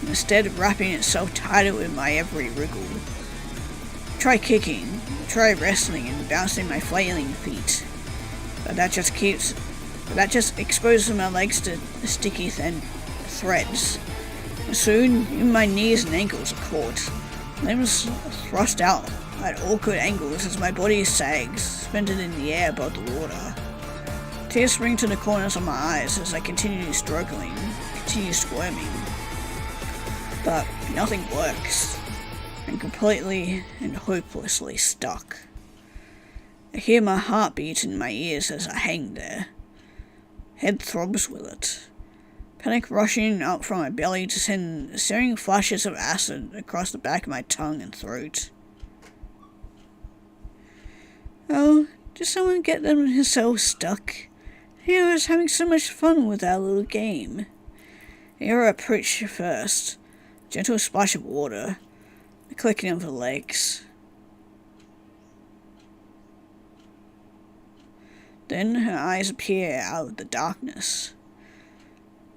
and instead wrapping itself tighter with my every wriggle. Try kicking, try wrestling and bouncing my flailing feet, but that just exposes my legs to sticky thin threads. And soon, even my knees and ankles are caught, limbs thrust out at awkward angles as my body sags, suspended in the air above the water. Tears spring to the corners of my eyes as I continue struggling, continue squirming. But nothing works. I'm completely and hopelessly stuck. I hear my heartbeat in my ears as I hang there. Head throbs with it. Panic rushing up from my belly to send searing flashes of acid across the back of my tongue and throat. Oh, did someone get themselves stuck? He was having so much fun with our little game. Era approached first. A gentle splash of water. The clicking of the legs. Then her eyes appear out of the darkness,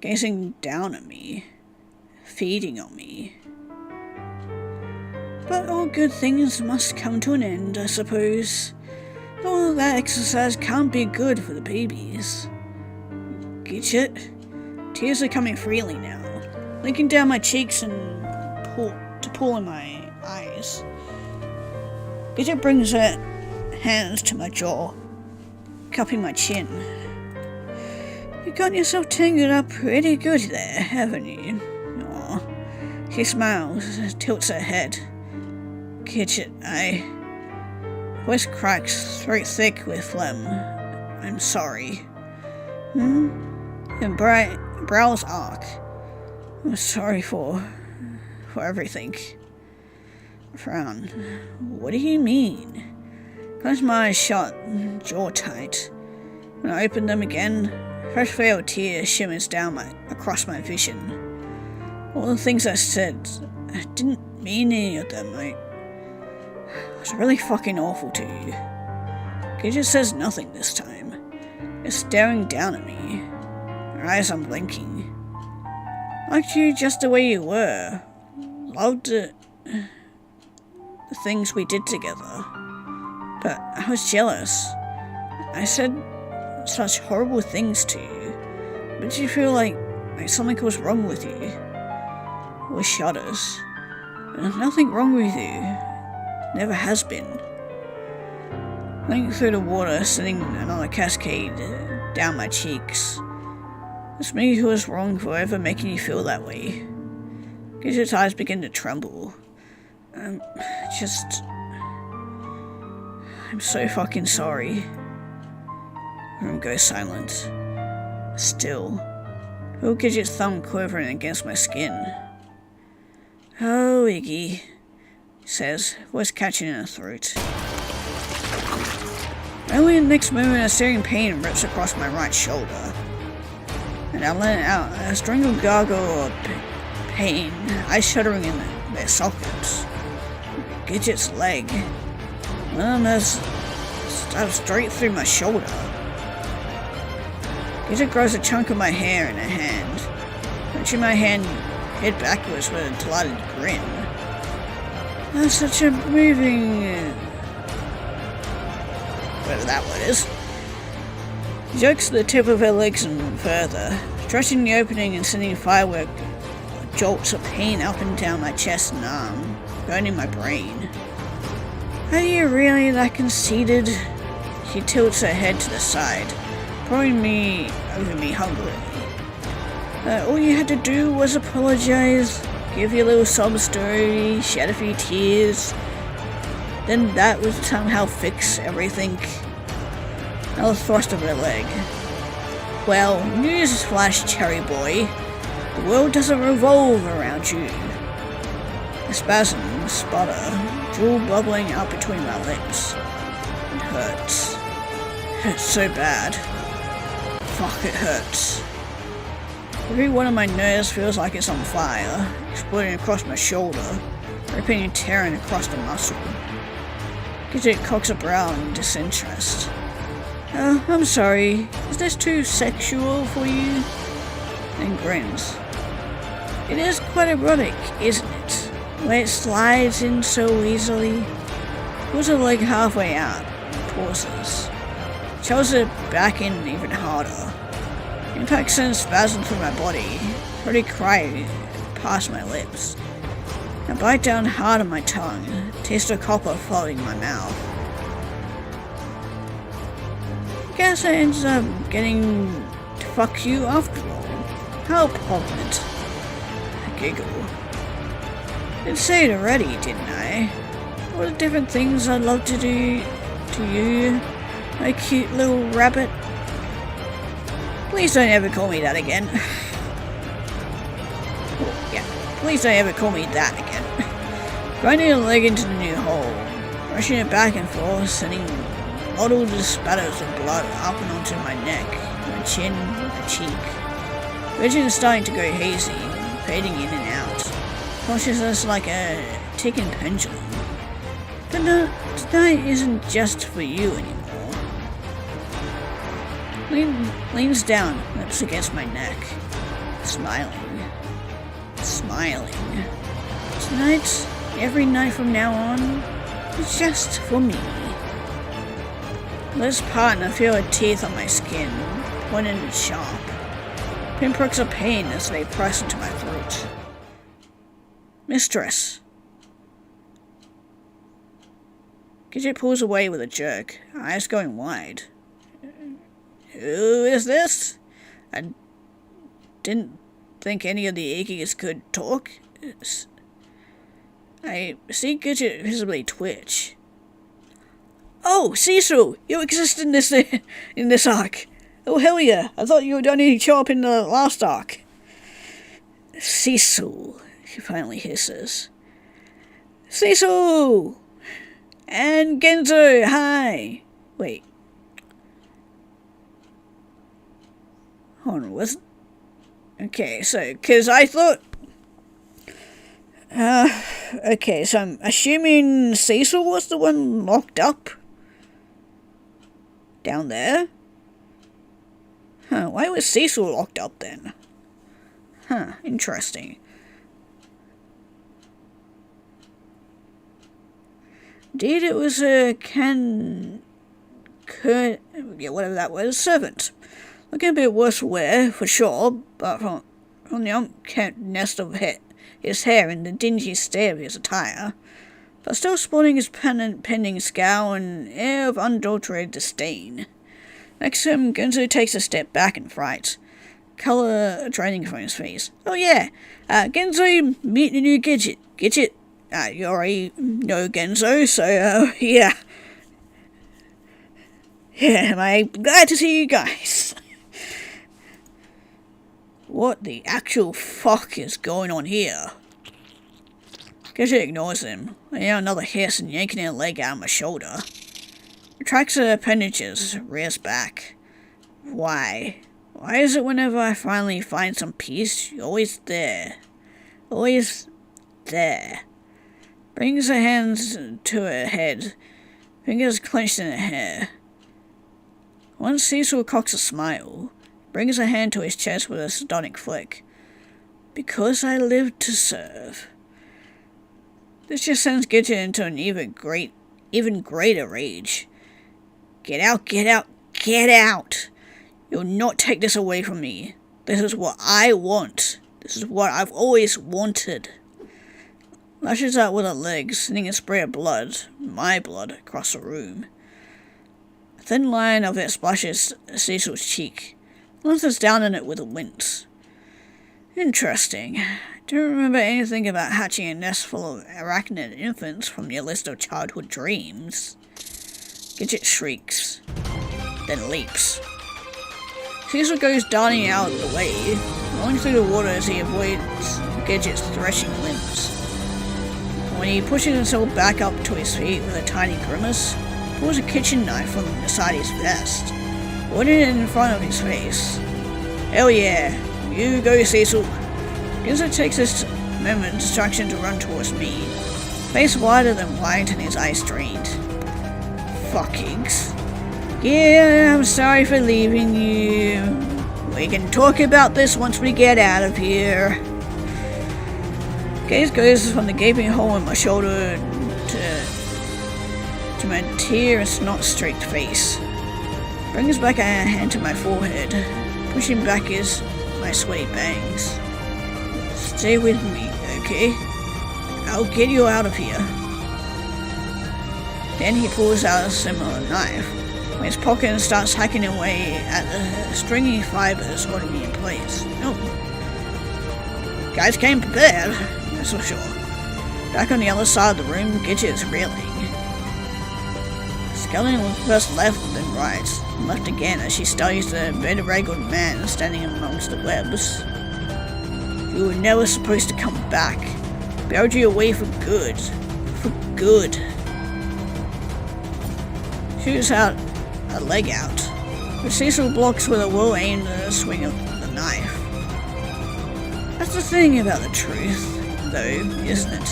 gazing down at me, feeding on me. But all good things must come to an end, I suppose. All that exercise can't be good for the babies. Gidget, tears are coming freely now, linking down my cheeks and pulling my eyes. Gidget brings her hands to my jaw, cupping my chin. You got yourself tangled up pretty good there, haven't you? Aw. She smiles, tilts her head. Gidget, voice cracks, throat thick with phlegm. I'm sorry. And brows arc. I'm sorry for everything. Frown. What do you mean? Close my eyes shut, jaw tight. When I open them again, fresh veiled tears shimmers down across my vision. All the things I said, I didn't mean any of them. I was really fucking awful to you. Gidget says nothing this time. It's staring down at me. Her eyes unblinking. Liked you just the way you were. Loved the things we did together. But I was jealous. I said such horrible things to you. But you feel like something was wrong with you. With shudders. There's nothing wrong with you. Never has been. Running through the water, sending another cascade down my cheeks. It's me who was wrong for ever making you feel that way. Gidget's eyes begin to tremble. I'm so fucking sorry. Room goes silent. Still. Feel Gidget's thumb quivering against my skin. Oh, Iggy, he says, voice catching in her throat. Only in the next moment, a searing pain rips across my right shoulder. And I let out a strangled gargle of pain, eyes shuddering in their sockets. Gidget's leg. One of them has stabbed straight through my shoulder. Gidget grows a chunk of my hair in her hand, punching my hand head backwards with a delighted grin. That's such a moving... whatever that word is. She jerks the tip of her legs and further, stretching the opening and sending firework jolts of pain up and down my chest and arm, burning my brain. Are you really that conceited? She tilts her head to the side, pouring me over me hungrily. All you had to do was apologize, give your little sob story, shed a few tears. Then that would somehow fix everything. Another thrust of her leg. Well, news flash, cherry boy. The world doesn't revolve around you. A spasm, sputter, drool bubbling out between my lips. It hurts. It hurts so bad. Fuck, it hurts. Every one of my nerves feels like it's on fire, exploding across my shoulder, ripping and tearing across the muscle. Gidget cocks a brow in disinterest. Oh, I'm sorry. Is this too sexual for you? And grins. It is quite erotic, isn't it? The way it slides in so easily. Pulls her leg halfway out, pauses. Shoves it back in even harder. Impact sends spasms through my body. Pretty cry past my lips. I bite down hard on my tongue, taste of copper flooding my mouth. Guess I ended up getting to fuck you after all. How poignant. I giggle. Did say it already, didn't I? What are different things I'd love to do to you, my cute little rabbit? Please don't ever call me that again. Oh, yeah, please don't ever call me that again. Grinding a leg into the new hole, rushing it back and forth, sending mottled spatters of blood up and onto my neck, my chin, my cheek. Vision is starting to go hazy, fading in and out. Consciousness like a ticking pendulum. But no, tonight isn't just for you anymore. Leans down, lips against my neck, smiling. Tonight, every night from now on, is just for me. Lips part and I feel her teeth on my skin, pointed and sharp. Pinpricks of pain as they press into my throat. Mistress. Gidget pulls away with a jerk, eyes going wide. Who is this? I didn't think any of the Iggies could talk. I see Gidget visibly twitch. Oh, Cecil! You exist in this arc. Oh, hell yeah. I thought you would only show up in the last arc. Cecil, she finally hisses. Cecil! And Genzo, hi! Wait. Hold on, was... Okay, so, because I thought... okay, so I'm assuming Cecil was the one locked up? Down there? Huh, why was Cecil locked up then? Huh, interesting. Indeed, it was a whatever that was, servant. Looking a bit worse for wear, for sure, but from the unkempt nest of his hair and the dingy state of his attire, but still sporting his pending scowl and air of unadulterated disdain. Next to him, Gunzo takes a step back in fright. color training from his face. Oh yeah, Genzo, meet the new Gidget. Gidget, you already know Genzo, so yeah. Yeah, I'm glad to see you guys. What the actual fuck is going on here? Gidget ignores him. I hear another hiss and yanking a leg out of my shoulder. Retracts her appendages, rears back. Why? Why is it whenever I finally find some peace, you're always there? Always there. Brings her hands to her head, fingers clenched in her hair. Once Cecil cocks a smile, brings her hand to his chest with a sardonic flick. Because I live to serve. This just sends Gidget into an even greater rage. Get out, get out, get out! You'll not take this away from me. This is what I want. This is what I've always wanted. Lashes out with her legs, sending a spray of blood, my blood, across the room. A thin line of it splashes Cecil's cheek. Lances down in it with a wince. Interesting. I don't remember anything about hatching a nest full of arachnid infants from your list of childhood dreams. Gidget shrieks, then leaps. Cecil goes darting out of the way, rolling through the water as he avoids Gidget's threshing limbs. When he pushes himself back up to his feet with a tiny grimace, he pulls a kitchen knife from beside his vest, holding it in front of his face. Hell yeah, you go Cecil. Gidget takes this moment distraction to run towards me, face wider than wide and his eyes strained. Fuckings. Yeah, I'm sorry for leaving you. We can talk about this once we get out of here. Gaze goes from the gaping hole in my shoulder to my tear and snot streaked face. Brings back a hand to my forehead, pushing back my sweaty bangs. Stay with me, okay? I'll get you out of here. Then he pulls out a similar knife from his pocket and starts hacking away at the stringy fibers holding me in place. Oh. Guys came prepared. That's for sure. Back on the other side of the room, Gidget is reeling. Skeleton first left, then right, and left again as she studies the bedraggled man standing amongst the webs. You were never supposed to come back. Bailed you away for good. For good. Shoots out a leg out, but Cecil blocks with a well-aimed swing of the knife. That's the thing about the truth, though, isn't it?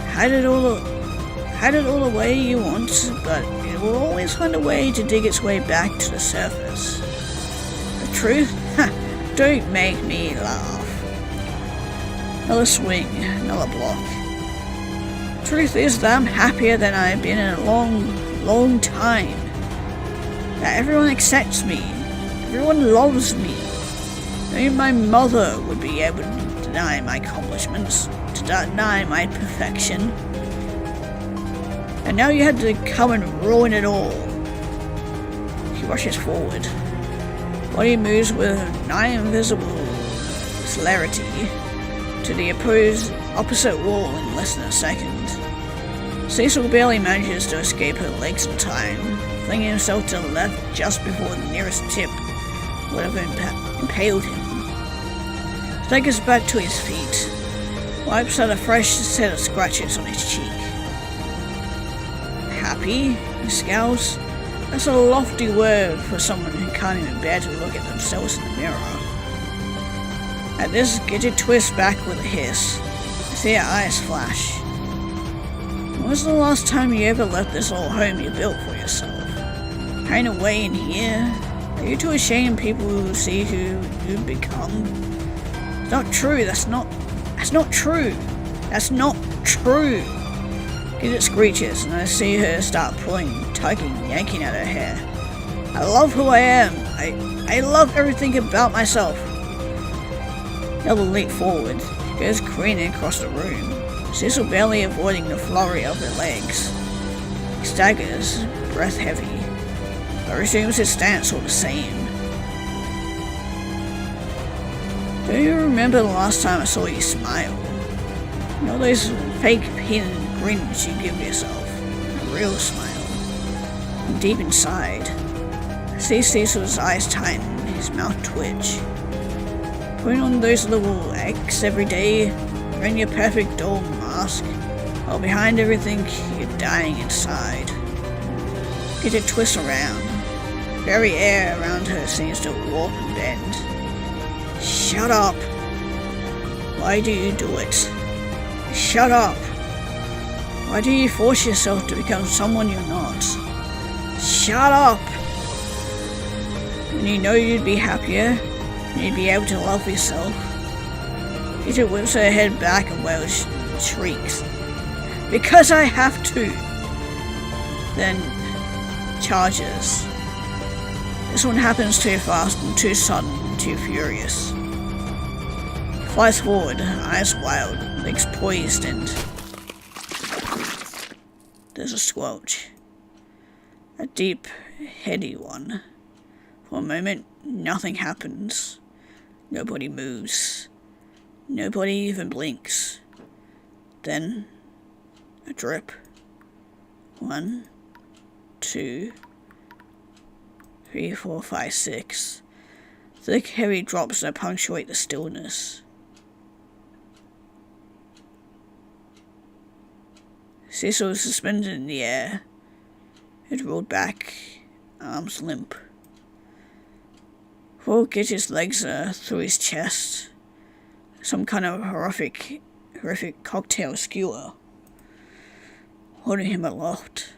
Hide it all away you want, but it will always find a way to dig its way back to the surface. The truth? Ha! Don't make me laugh. Another swing, another block. Truth is that I'm happier than I've been in a long time. That everyone accepts me. Everyone loves me. Only my mother would be able to deny my accomplishments, to deny my perfection. And now you had to come and ruin it all. He rushes forward. Body moves with nigh invisible celerity to the opposite wall in less than a second. Cecil barely manages to escape her legs in time, flinging himself to the left just before the nearest tip would have impaled him. Staggers back to his feet, wipes out a fresh set of scratches on his cheek. Happy? He scowls. That's a lofty word for someone who can't even bear to look at themselves in the mirror. At this, Gidget twists back with a hiss. I see her eyes flash. When was the last time you ever left this old home you built for yourself? Hiding away in here? Are you too ashamed people will see who you've become? It's not true, that's not true. That's not true. Gidget screeches and I see her start pulling, tugging, yanking at her hair. I love who I am. I love everything about myself. Another leap forward, goes careening across the room, Cecil barely avoiding the flurry of her legs. He staggers, breath heavy, but resumes his stance all the same. Do you remember the last time I saw you smile? You know those fake hidden grins you give yourself? A real smile. And deep inside, I see Cecil's eyes tighten, his mouth twitch. Putting on those little acts every day, wearing your perfect doll mask, while behind everything, you're dying inside. Gidget twists around. The very air around her seems to warp and bend. Shut up! Why do you do it? Shut up! Why do you force yourself to become someone you're not? Shut up! When you know you'd be happier, and you'd be able to love yourself. Gidget whips her head back and wails, shrieks. Because I have to! Then charges. This one happens too fast and too sudden and too furious. He flies forward, eyes wild, legs poised, and there's a squelch. A deep, heady one. For a moment, nothing happens. Nobody moves. Nobody even blinks. Then, a drip. 1, 2, 3, 4, 5, 6. Thick, heavy drops that punctuate the stillness. Cecil was suspended in the air. It rolled back, arms limp. Poor Gidget's legs are through his chest. Some kind of horrific cocktail skewer, holding him aloft.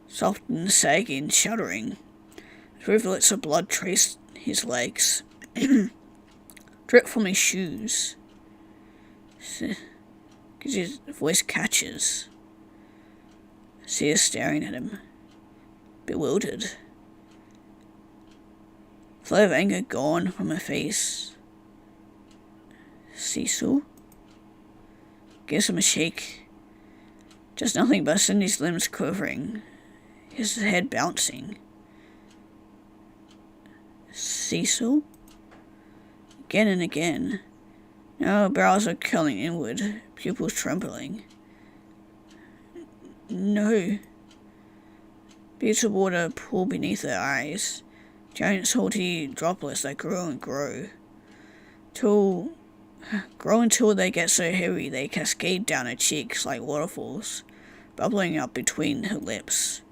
Soft and sagging, shuddering. Rivulets of blood trace his legs. Drip from his shoes. Gidget's voice catches. She is staring at him, bewildered. Flow of anger gone from her face. Cecil? Gives him a shake. Just nothing but Cindy's limbs quivering, his head bouncing. Cecil? Again and again. Now her brows are curling inward, pupils trembling. No. Beads of water pool beneath her eyes. Giant salty droplets that grow and grow. Grow until they get so heavy they cascade down her cheeks like waterfalls, bubbling up between her lips.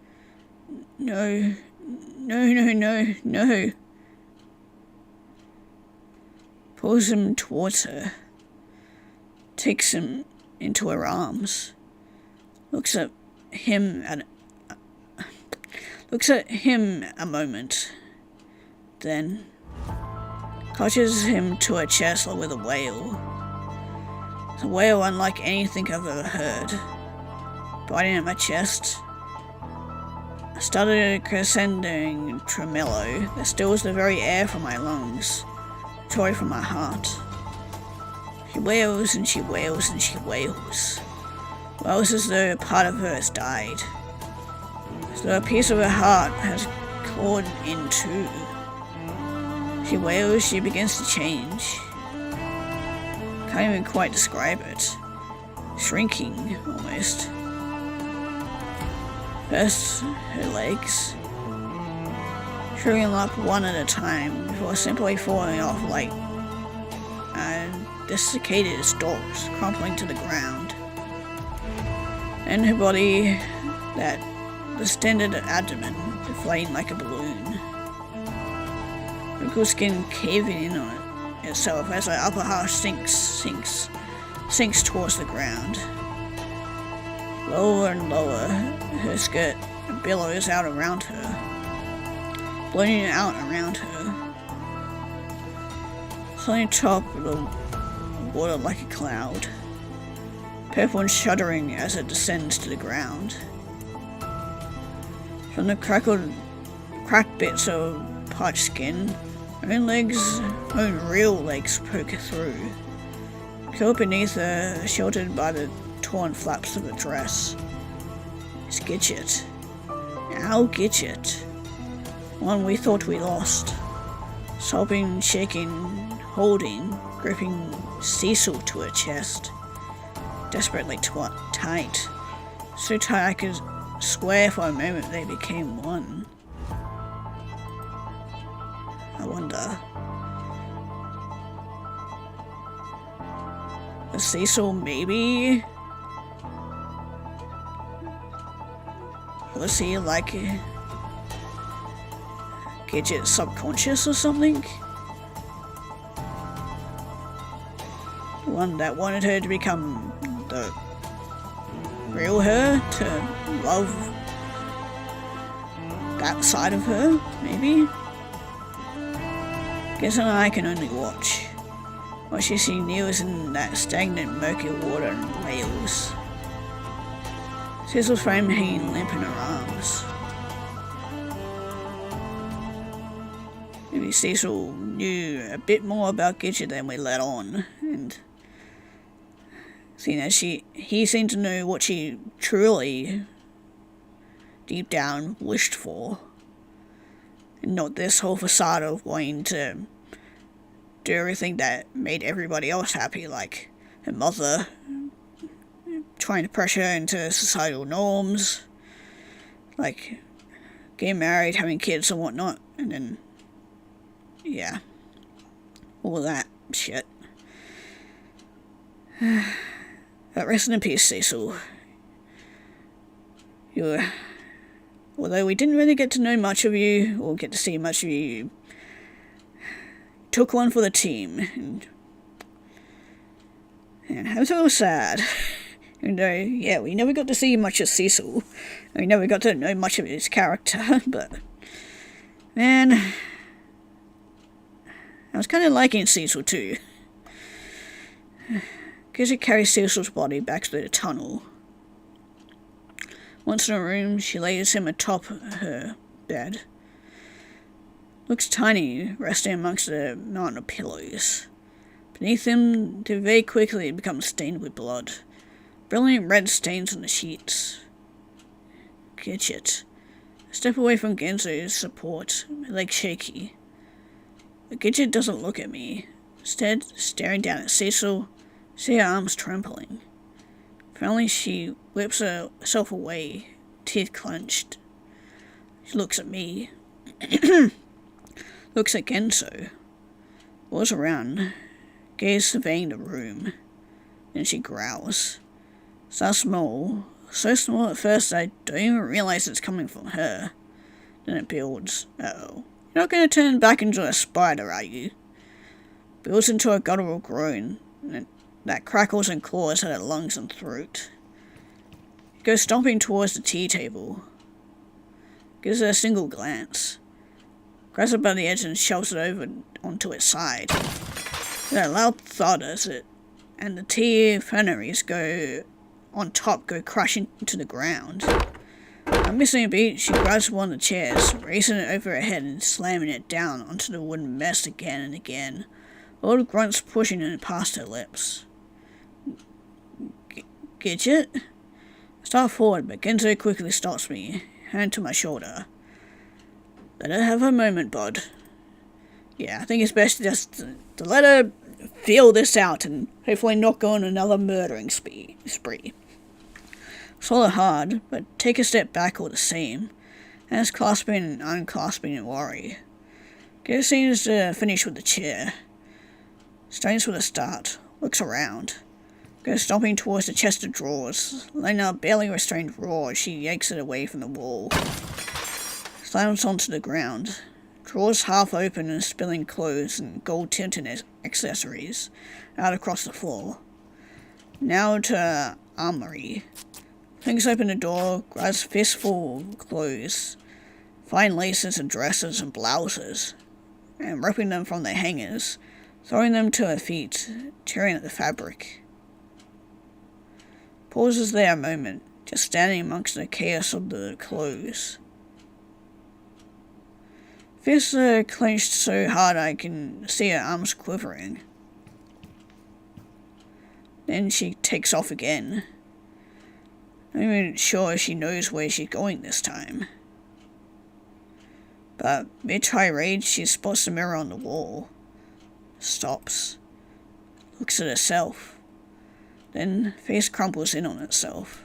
No. Pulls him towards her. Takes him into her arms. Looks at him a moment. Then clutches him to her chest with a wail. It's a wail unlike anything I've ever heard. Biting at my chest, I started crescendoing tremolo that stills the very air from my lungs, joy from my heart. She wails and she wails and she wails. Wails as though a part of her has died. As though a piece of her heart has clawed in too. She wails, she begins to change. Can't even quite describe it. Shrinking, almost. First, her legs. Shriveling up one at a time before simply falling off like desiccated stalks crumpling to the ground. And her body, that distended abdomen, deflating like a balloon. Wrinkled skin caving in on itself as her upper half sinks towards the ground. Lower and lower, her skirt billows out around her, blowing out around her. Suddenly top of the water like a cloud, purple and shuddering as it descends to the ground. From the cracked bits of parched skin, her own real legs poke through, curled beneath her, sheltered by the torn flaps of her dress. It's Gidget. Our Gidget. One we thought we lost. Sobbing, shaking, gripping Cecil to her chest. Desperately tight. So tight I could swear for a moment they became one. I wonder, was Cecil maybe? Was he like Gidget's subconscious or something? The one that wanted her to become the real her, to love that side of her, maybe? Guess I can only watch. What she see kneels in that stagnant murky water and wails. Cecil's frame hanging limp in her arms. Maybe Cecil knew a bit more about Gidget than we let on, and seeing as he seemed to know what she truly, deep down, wished for, and not this whole facade of wanting to do everything that made everybody else happy, like her mother, trying to pressure her into societal norms, like getting married, having kids and whatnot, and then, yeah, all that shit. But rest in peace, Cecil. Although we didn't really get to know much of you, or get to see much of you, took one for the team, and I was so sad. Even though, yeah, we never got to see much of Cecil, and we never got to know much of his character, but, man, I was kind of liking Cecil too. Gidget carries Cecil's body back to the tunnel. Once in her room, she lays him atop her bed. Looks tiny, resting amongst a mountain of pillows. Beneath him, they very quickly become stained with blood. Brilliant red stains on the sheets. Gidget. I step away from Genzo's support, my legs shaky. But Gidget doesn't look at me. Instead, staring down at Cecil, see her arms trembling. Finally, she whips herself away, teeth clenched. She looks at me. Looks at Genzo. Whirls around, gaze surveying the room. Then she growls. So small at first I don't even realize it's coming from her. Then it builds. Uh-oh. You're not going to turn back into a spider, are you? Builds into a guttural groan that crackles and claws at her lungs and throat. It goes stomping towards the tea table. Gives her a single glance. Grabs it by the edge and shoves it over onto its side. With a loud thud as it and the tea ferneries go crashing to the ground. Not missing a beat, she grabs one of the chairs, raising it over her head and slamming it down onto the wooden mess again and again. All the grunts pushing it past her lips. Gidget? I start forward, but Genzo quickly stops me, hand to my shoulder. Let her have her moment, bud. Yeah, I think it's best just to let her feel this out and hopefully not go on another murdering spree. Swallow hard, but take a step back all the same, as clasping and unclasping in worry. Gidget seems to finish with the chair. Strains with a start, looks around. Goes stomping towards the chest of drawers. Letting out a barely restrained roar, she yanks it away from the wall. Slams onto the ground. Drawers half open and spilling clothes and gold-tinted accessories out across the floor. Now to her armory. Flings open the door, grabs fistful of clothes, fine laces and dresses and blouses, and ripping them from their hangers, throwing them to her feet, tearing at the fabric. Pauses there a moment, just standing amongst the chaos of the clothes. Fists are clenched so hard I can see her arms quivering. Then she takes off again. I'm not even sure she knows where she's going this time. But mid-tirade, she spots the mirror on the wall. stops, looks at herself, then face crumbles in on itself.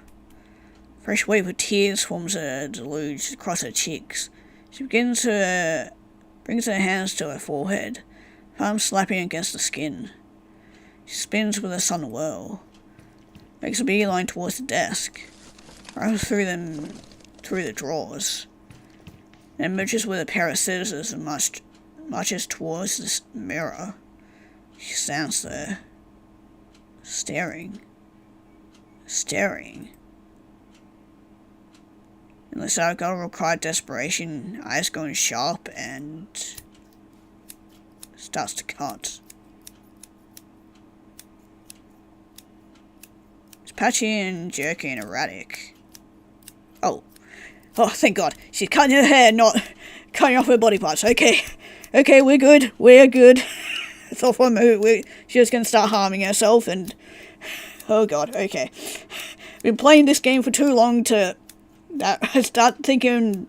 Fresh wave of tears forms a deluge across her cheeks. She brings her hands to her forehead, palms slapping against the skin. She spins with a sudden whirl, makes a beeline towards the desk, runs through the drawers, and emerges with a pair of scissors and marches towards the mirror. She stands there, staring. In the guttural cry of desperation, eyes going sharp, and starts to cut. It's patchy and jerky and erratic. Oh, thank God. She's cutting her hair, not cutting off her body parts. Okay, we're good. I thought for a moment she was going to start harming herself, and oh God, okay. Been playing this game for too long to start thinking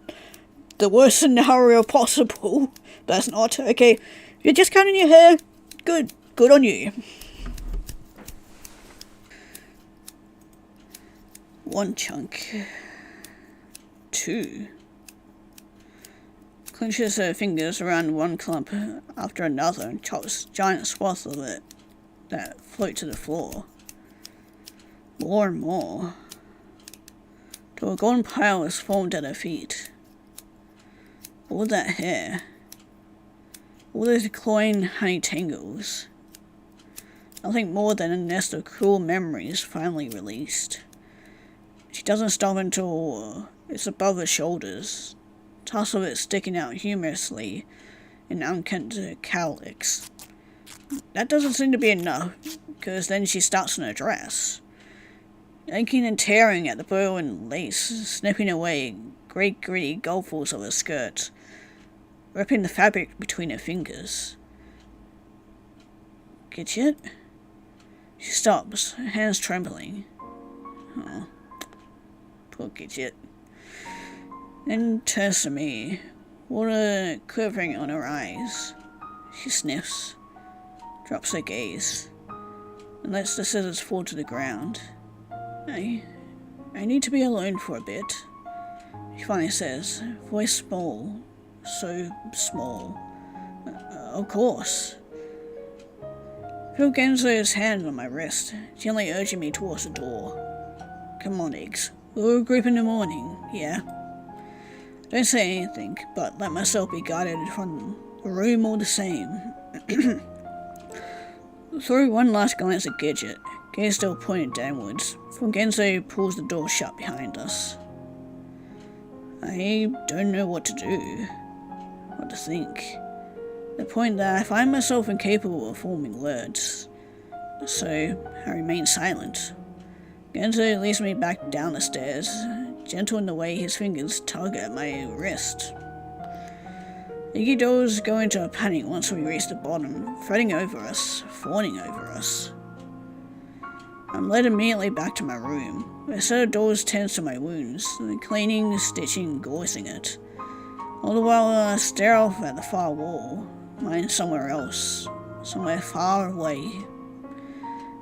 the worst scenario possible. That's not okay. You're just cutting your hair. Good on you. 1 chunk. 2. Clenches her fingers around one clump after another and chops giant swaths of it that float to the floor. More and more, till a golden pile is formed at her feet. All that hair, all those cloying honey tangles, nothing more than a nest of cruel memories finally released. She doesn't stop until it's above her shoulders, toss of it sticking out humorously in unkempt cowlicks. That doesn't seem to be enough, because then she starts in her dress, yanking and tearing at the bow and lace, snipping away great gritty gulpfuls of her skirt, ripping the fabric between her fingers. Gidget? She stops, her hands trembling. Oh, poor Gidget. Then turns to me, water quivering on her eyes. She sniffs, drops her gaze, and lets the scissors fall to the ground. I need to be alone for a bit, she finally says, voice small, so small. Of course. I feel Genzo's hand on my wrist, gently urging me towards the door. Come on, Eggs. We'll regroup in the morning, yeah? Don't say anything, but let myself be guided from the room all the same. Through one last glance at Gidget, gaze still pointed downwards, before Genzo pulls the door shut behind us. I don't know what to do, what to think. The point that I find myself incapable of forming words, so I remain silent. Genzo leads me back down the stairs, gentle in the way his fingers tug at my wrist. Igido's go into a panic once we reach the bottom, fretting over us, fawning over us. I'm led immediately back to my room, where a set of doors tends to my wounds, cleaning, stitching, gauzing it. All the while I stare off at the far wall, mine somewhere else, somewhere far away.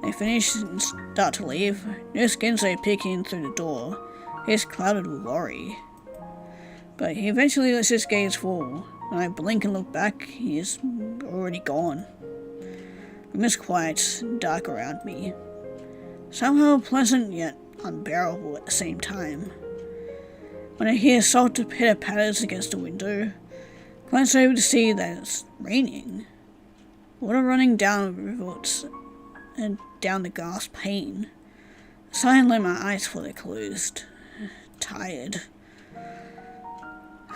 I finish and start to leave, notice Genzo peeking through the door, face clouded with worry. But he eventually lets his gaze fall. When I blink and look back, he is already gone. The room is quiet and dark around me. Somehow pleasant yet unbearable at the same time. When I hear soft pitter-patters against the window, I glance over to see that it's raining. Water running down the rivulets and down the glass pane. Suddenly my eyes fully closed. Tired.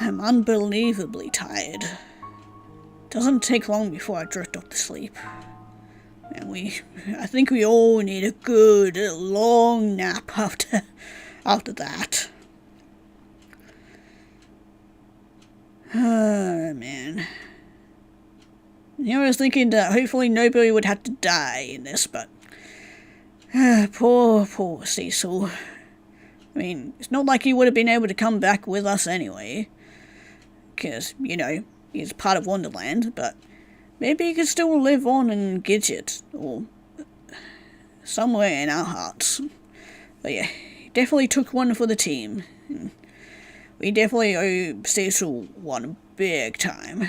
I'm unbelievably tired. Doesn't take long before I drift off to sleep. And I think we all need a good, long nap after that. Oh, man. I was thinking that hopefully nobody would have to die in this, but poor Cecil. I mean, it's not like he would have been able to come back with us anyway, because, he's part of Wonderland, but maybe he could still live on in Gidget, or somewhere in our hearts. But yeah, he definitely took one for the team. We definitely owe Cecil one big time.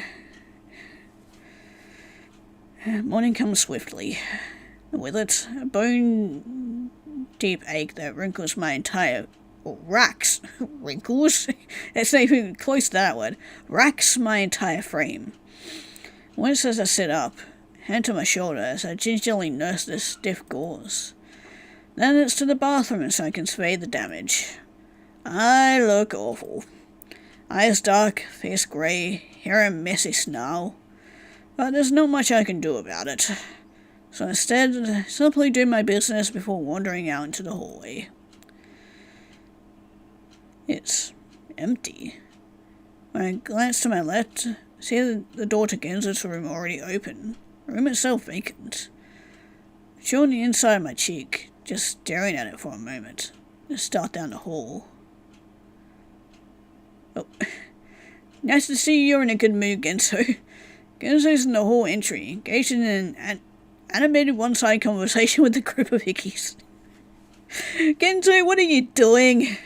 Morning comes swiftly, and with it, a bone-deep ache that wrinkles my entire... or racks. Wrinkles? It's not even close to that word. Racks my entire frame. Once as I sit up, hand to my shoulder as I gingerly nurse this stiff gauze. Then it's to the bathroom so I can survey the damage. I look awful. Eyes dark, face grey, hair a messy snarl. But there's not much I can do about it. So instead, I simply do my business before wandering out into the hallway. It's empty. When I glance to my left, I see the door to Genzo's room already open. The room itself vacant. I chew on the inside of my cheek, just staring at it for a moment, and start down the hall. Oh, nice to see you're in a good mood, Genzo. Genzo's in the hall entry, engaged in an animated one-sided conversation with a group of hickeys. Genzo, what are you doing?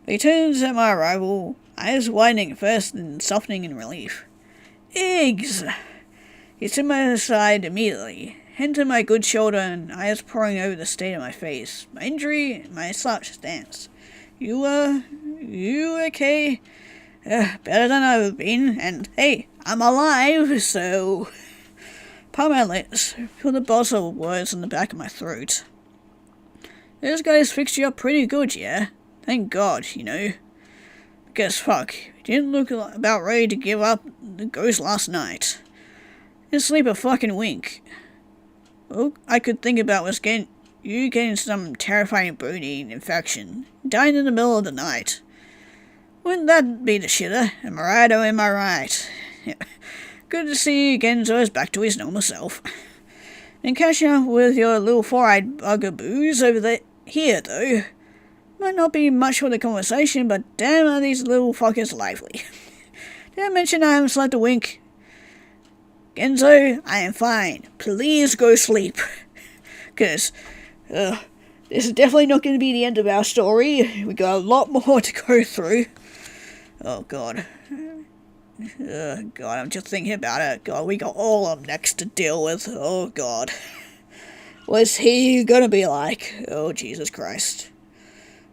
He turns at my arrival, eyes widening at first and softening in relief. Eggs! He's to my side immediately, hand to my good shoulder and eyes poring over the state of my face, my injury, my slouched stance. You okay? Better than I've been, and hey, I'm alive, so... Part my lips, feel the buzz of words in the back of my throat. Those guys fixed you up pretty good, yeah? Thank God, you know. Because fuck, you didn't look about ready to give up the ghost last night. Didn't sleep a fucking wink. All I could think about was getting some terrifying bone-eating infection, dying in the middle of the night. Wouldn't that be the shitter? Am I right, or am I right? Good to see Genzo is back to his normal self. And catching up with your little four-eyed bugaboos over here, though. Might not be much for the conversation, but damn are these little fuckers lively. Did I mention I haven't slept a wink? Genzo, I am fine. Please go sleep. Because, this is definitely not going to be the end of our story. We got a lot more to go through. Oh, God. God, I'm just thinking about it. God, we got all up next to deal with. Oh, God. What's he gonna be like? Oh, Jesus Christ.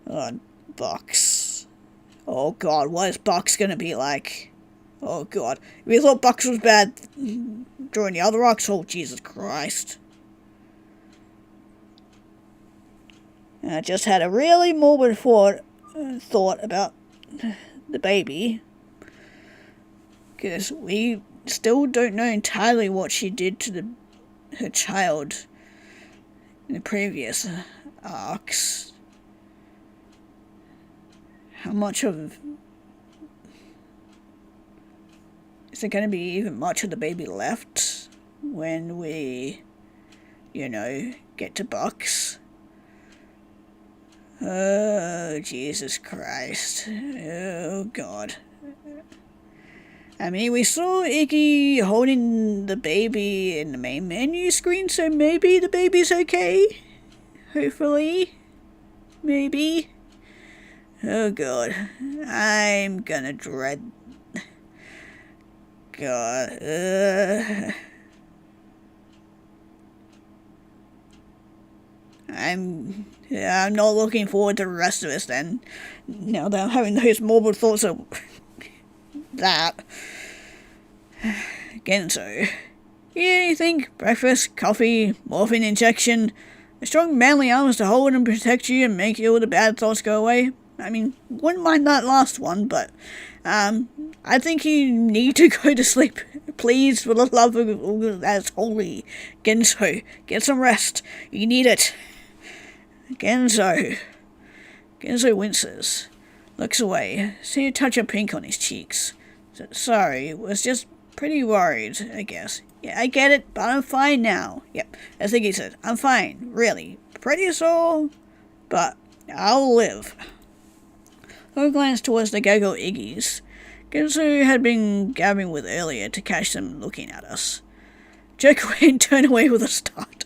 Oh, Bucks. Oh, God, what is Bucks gonna be like? Oh, God. If you thought Bucks was bad during the other arcs, oh, Jesus Christ. I just had a really morbid thought about the baby. Because we still don't know entirely what she did to her child in the previous arcs. How much of... Is there going to be even much of the baby left when we, get to Bucks? Oh, Jesus Christ. Oh, God. I mean, we saw Iggy holding the baby in the main menu screen, so maybe the baby's okay? Hopefully. Maybe. Oh, God. I'm gonna dread... God. I'm not looking forward to the rest of this then. Now that I'm having those morbid thoughts of that. Genzo. Anything? Breakfast, coffee, morphine injection, a strong manly arms to hold and protect you and make all the bad thoughts go away. I mean, wouldn't mind that last one, but I think you need to go to sleep. Please, for the love of all that's holy. Genzo, get some rest. You need it. Genzo. Genzo winces. Looks away. See a touch of pink on his cheeks. Sorry, was just pretty worried, I guess. Yeah, I get it, but I'm fine now. Yep, as Iggy said, I'm fine, really. Pretty sore, but I'll live. I'll glance towards the gaggle Iggy's. Ginzo had been gabbing with earlier to catch them looking at us. Jerk away and turn away with a start.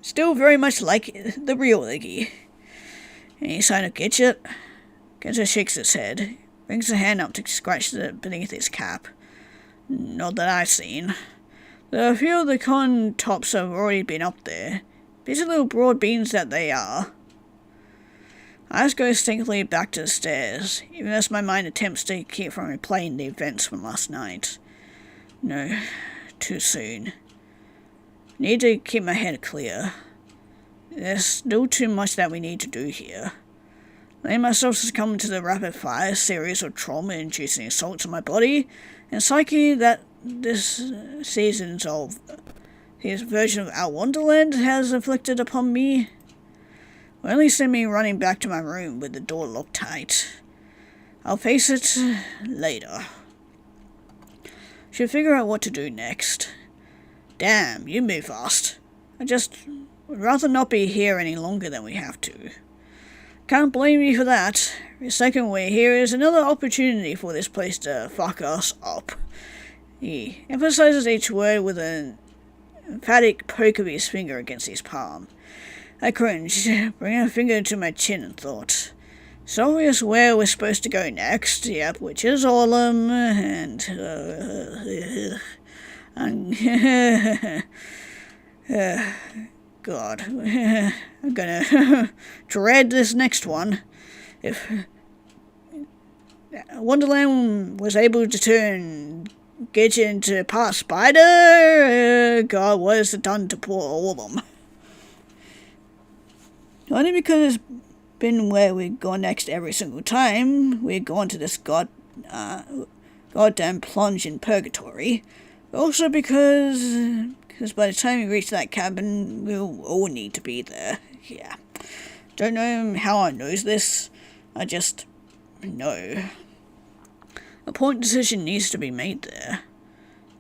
Still very much like the real Iggy. Any sign of Gidget? Ginzo shakes his head, brings a hand up to scratch beneath his cap. Not that I've seen. A few of the con tops have already been up there. Busy little broad beans that they are. Eyes go distinctly back to the stairs, even as my mind attempts to keep from replaying the events from last night. No, too soon. Need to keep my head clear. There's still too much that we need to do here. Letting myself succumb to the rapid-fire series of trauma-inducing assaults on my body and psyche that this season's of his version of our Wonderland has inflicted upon me will only send me running back to my room with the door locked tight. I'll face it later. Should figure out what to do next. Damn, you move fast. I just would rather not be here any longer than we have to. Can't blame you for that. The second we're here is another opportunity for this place to fuck us up. He emphasizes each word with an emphatic poke of his finger against his palm. I cringed, bringing a finger to my chin and thought. It's obvious where we're supposed to go next, yep, which is Orlem, and God, I'm gonna dread this next one. If Wonderland was able to turn Gidget into part spider, God, what has it done to poor Orlem? Only because it's been where we go next every single time we go into this goddamn plunge in purgatory. But also because by the time we reach that cabin, we'll all need to be there. Yeah. Don't know how I knows this. I just know. A important decision needs to be made there.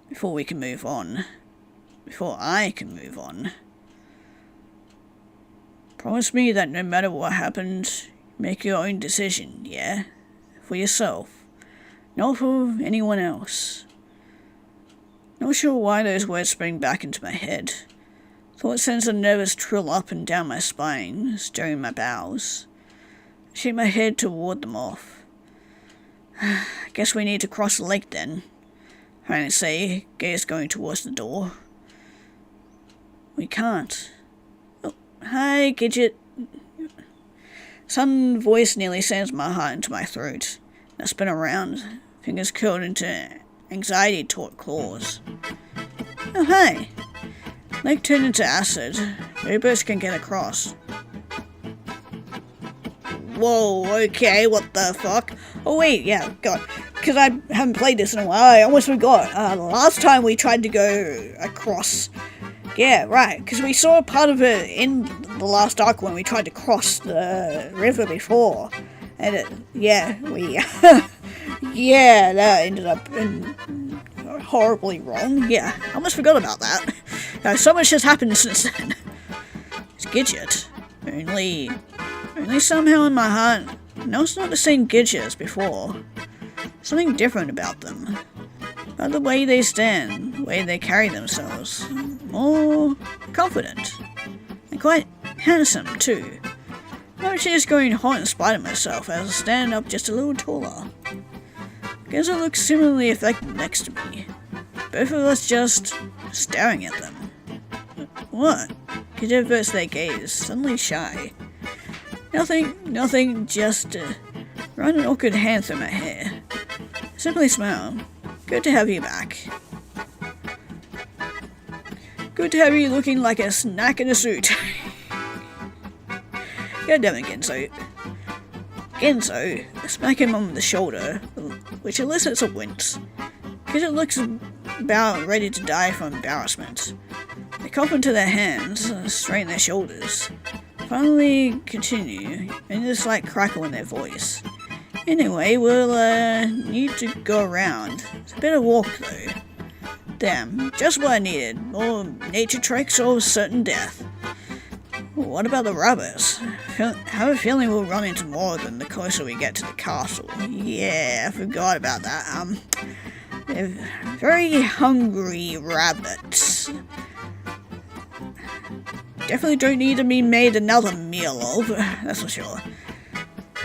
Before we can move on. Before I can move on. Promise me that no matter what happens, make your own decision, yeah? For yourself. Not for anyone else. Not sure why those words spring back into my head. Thought sends a nervous trill up and down my spine, stirring my bowels. I shake my head to ward them off. I guess we need to cross the lake then. I say, gaze going towards the door. We can't. Hi, Gidget. Some voice nearly sends my heart into my throat. I spin around, fingers curled into anxiety-taut claws. Oh, hi. Lake turned into acid. No boats can get across. Whoa, okay, what the fuck? Oh, wait, yeah, God. Because I haven't played this in a while, I almost forgot. Last time we tried to go across. Yeah, right, because we saw part of it in the last arc when we tried to cross the river before. And yeah, yeah, that ended up horribly wrong. Yeah, I almost forgot about that. So much has happened since then. It's Gidget. Only somehow in my heart, no, it's not the same Gidget as before. Something different about them. About the way they stand, the way they carry themselves. More confident. And quite handsome, too. I'm just going hot in spite of myself as I stand up just a little taller. Guess I look similarly affected next to me. Both of us just staring at them. What? Gidget averts their gaze, suddenly shy. Nothing, just run an awkward hand through my hair. Simply smile. Good to have you back. Good to have you looking like a snack in a suit. God damn it, Genzo. Genzo, I smack him on the shoulder, which elicits a wince. Gidget looks about ready to die from embarrassment. They cough into their hands, straighten their shoulders. Finally continue, and a slight crackle in their voice. Anyway, we'll need to go around. It's a bit of walk though. Damn, just what I needed. More nature treks or certain death. What about the rabbits? I have a feeling we'll run into more of them the closer we get to the castle. Yeah, I forgot about that. They're very hungry rabbits. Definitely don't need to be made another meal of, that's for sure.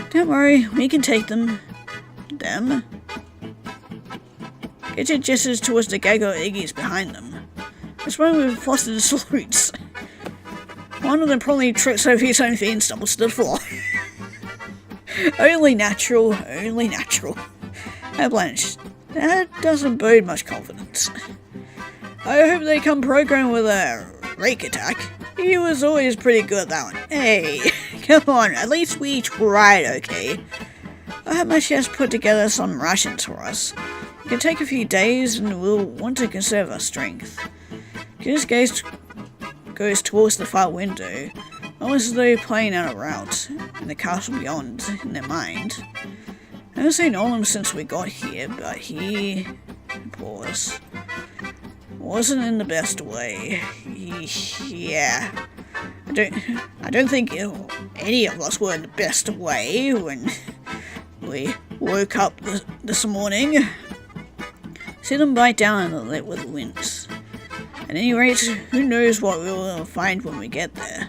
Don't worry, we can take them. Gidget gestures towards the Gago Iggies behind them. It's one with frosted salutes. One of them probably trips over his own feet and stumbles to the floor. Only natural. Blanche, that doesn't bode much confidence. I hope they come programmed with a rake attack. He was always pretty good at that one. Hey, come on, at least we tried, okay? I had my chef put together some rations for us. It can take a few days and we'll want to conserve our strength. His gaze goes towards the far window, almost as though playing out a route, and the castle beyond in their mind. I haven't seen Olam since we got here, but he... paused. Wasn't in the best way. Yeah. I don't think any of us were in the best way when we woke up this morning. See them bite down on the lip with a wince. At any rate, who knows what we will find when we get there.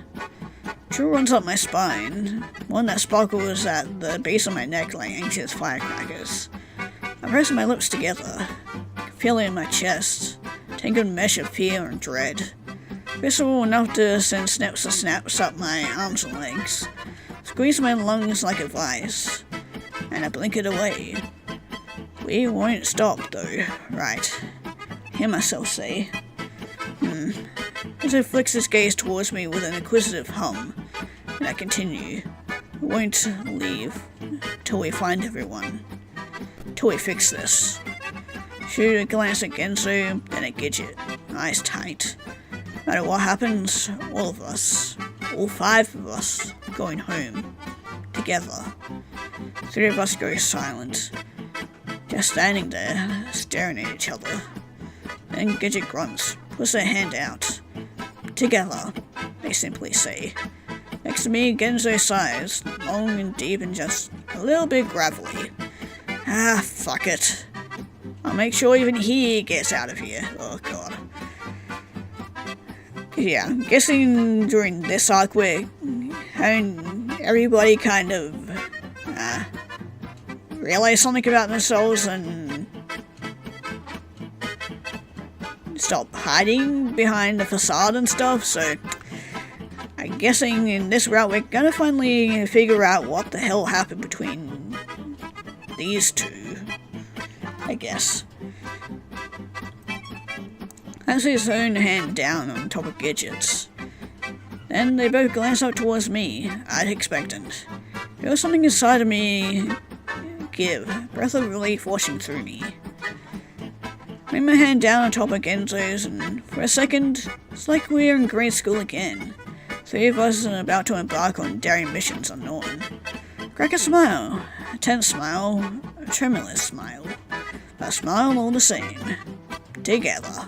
Chill runs up my spine, one that sparkles at the base of my neck like anxious firecrackers. I press my lips together, feel it in my chest, tangled mesh of fear and dread. Visceral enough to send snaps up my arms and legs, squeeze my lungs like a vice, and I blink it away. We won't stop though, right? Hear myself say. As he flicks his gaze towards me with an inquisitive hum, and I continue. We won't leave till we find everyone. Till we fix this. Shoot a glance at Genzo, then at Gidget, eyes tight. No matter what happens, all of us, all 5 of us, going home. Together. 3 of us go silent. Just standing there, staring at each other. Then Gidget grunts, puts her hand out. Together, they simply say. Next to me, Genzo sighs, long and deep and just a little bit gravelly. Ah, fuck it. I'll make sure even he gets out of here. Oh god. Yeah, I'm guessing during this arc we're having everybody kind of realize something about themselves and stop hiding behind the facade and stuff, so I'm guessing in this route we're gonna finally figure out what the hell happened between these two, I guess. Has his own hand down on top of Gidget's. Then they both glance up towards me, eyed expectant. There was something inside of me give, breath of relief washing through me. Bring my hand down on top of Genzo's, and for a second, it's like we're in grade school again. 3 of us are about to embark on daring missions unknown. Crack a smile, a tense smile, a tremulous smile, but a smile all the same. Together.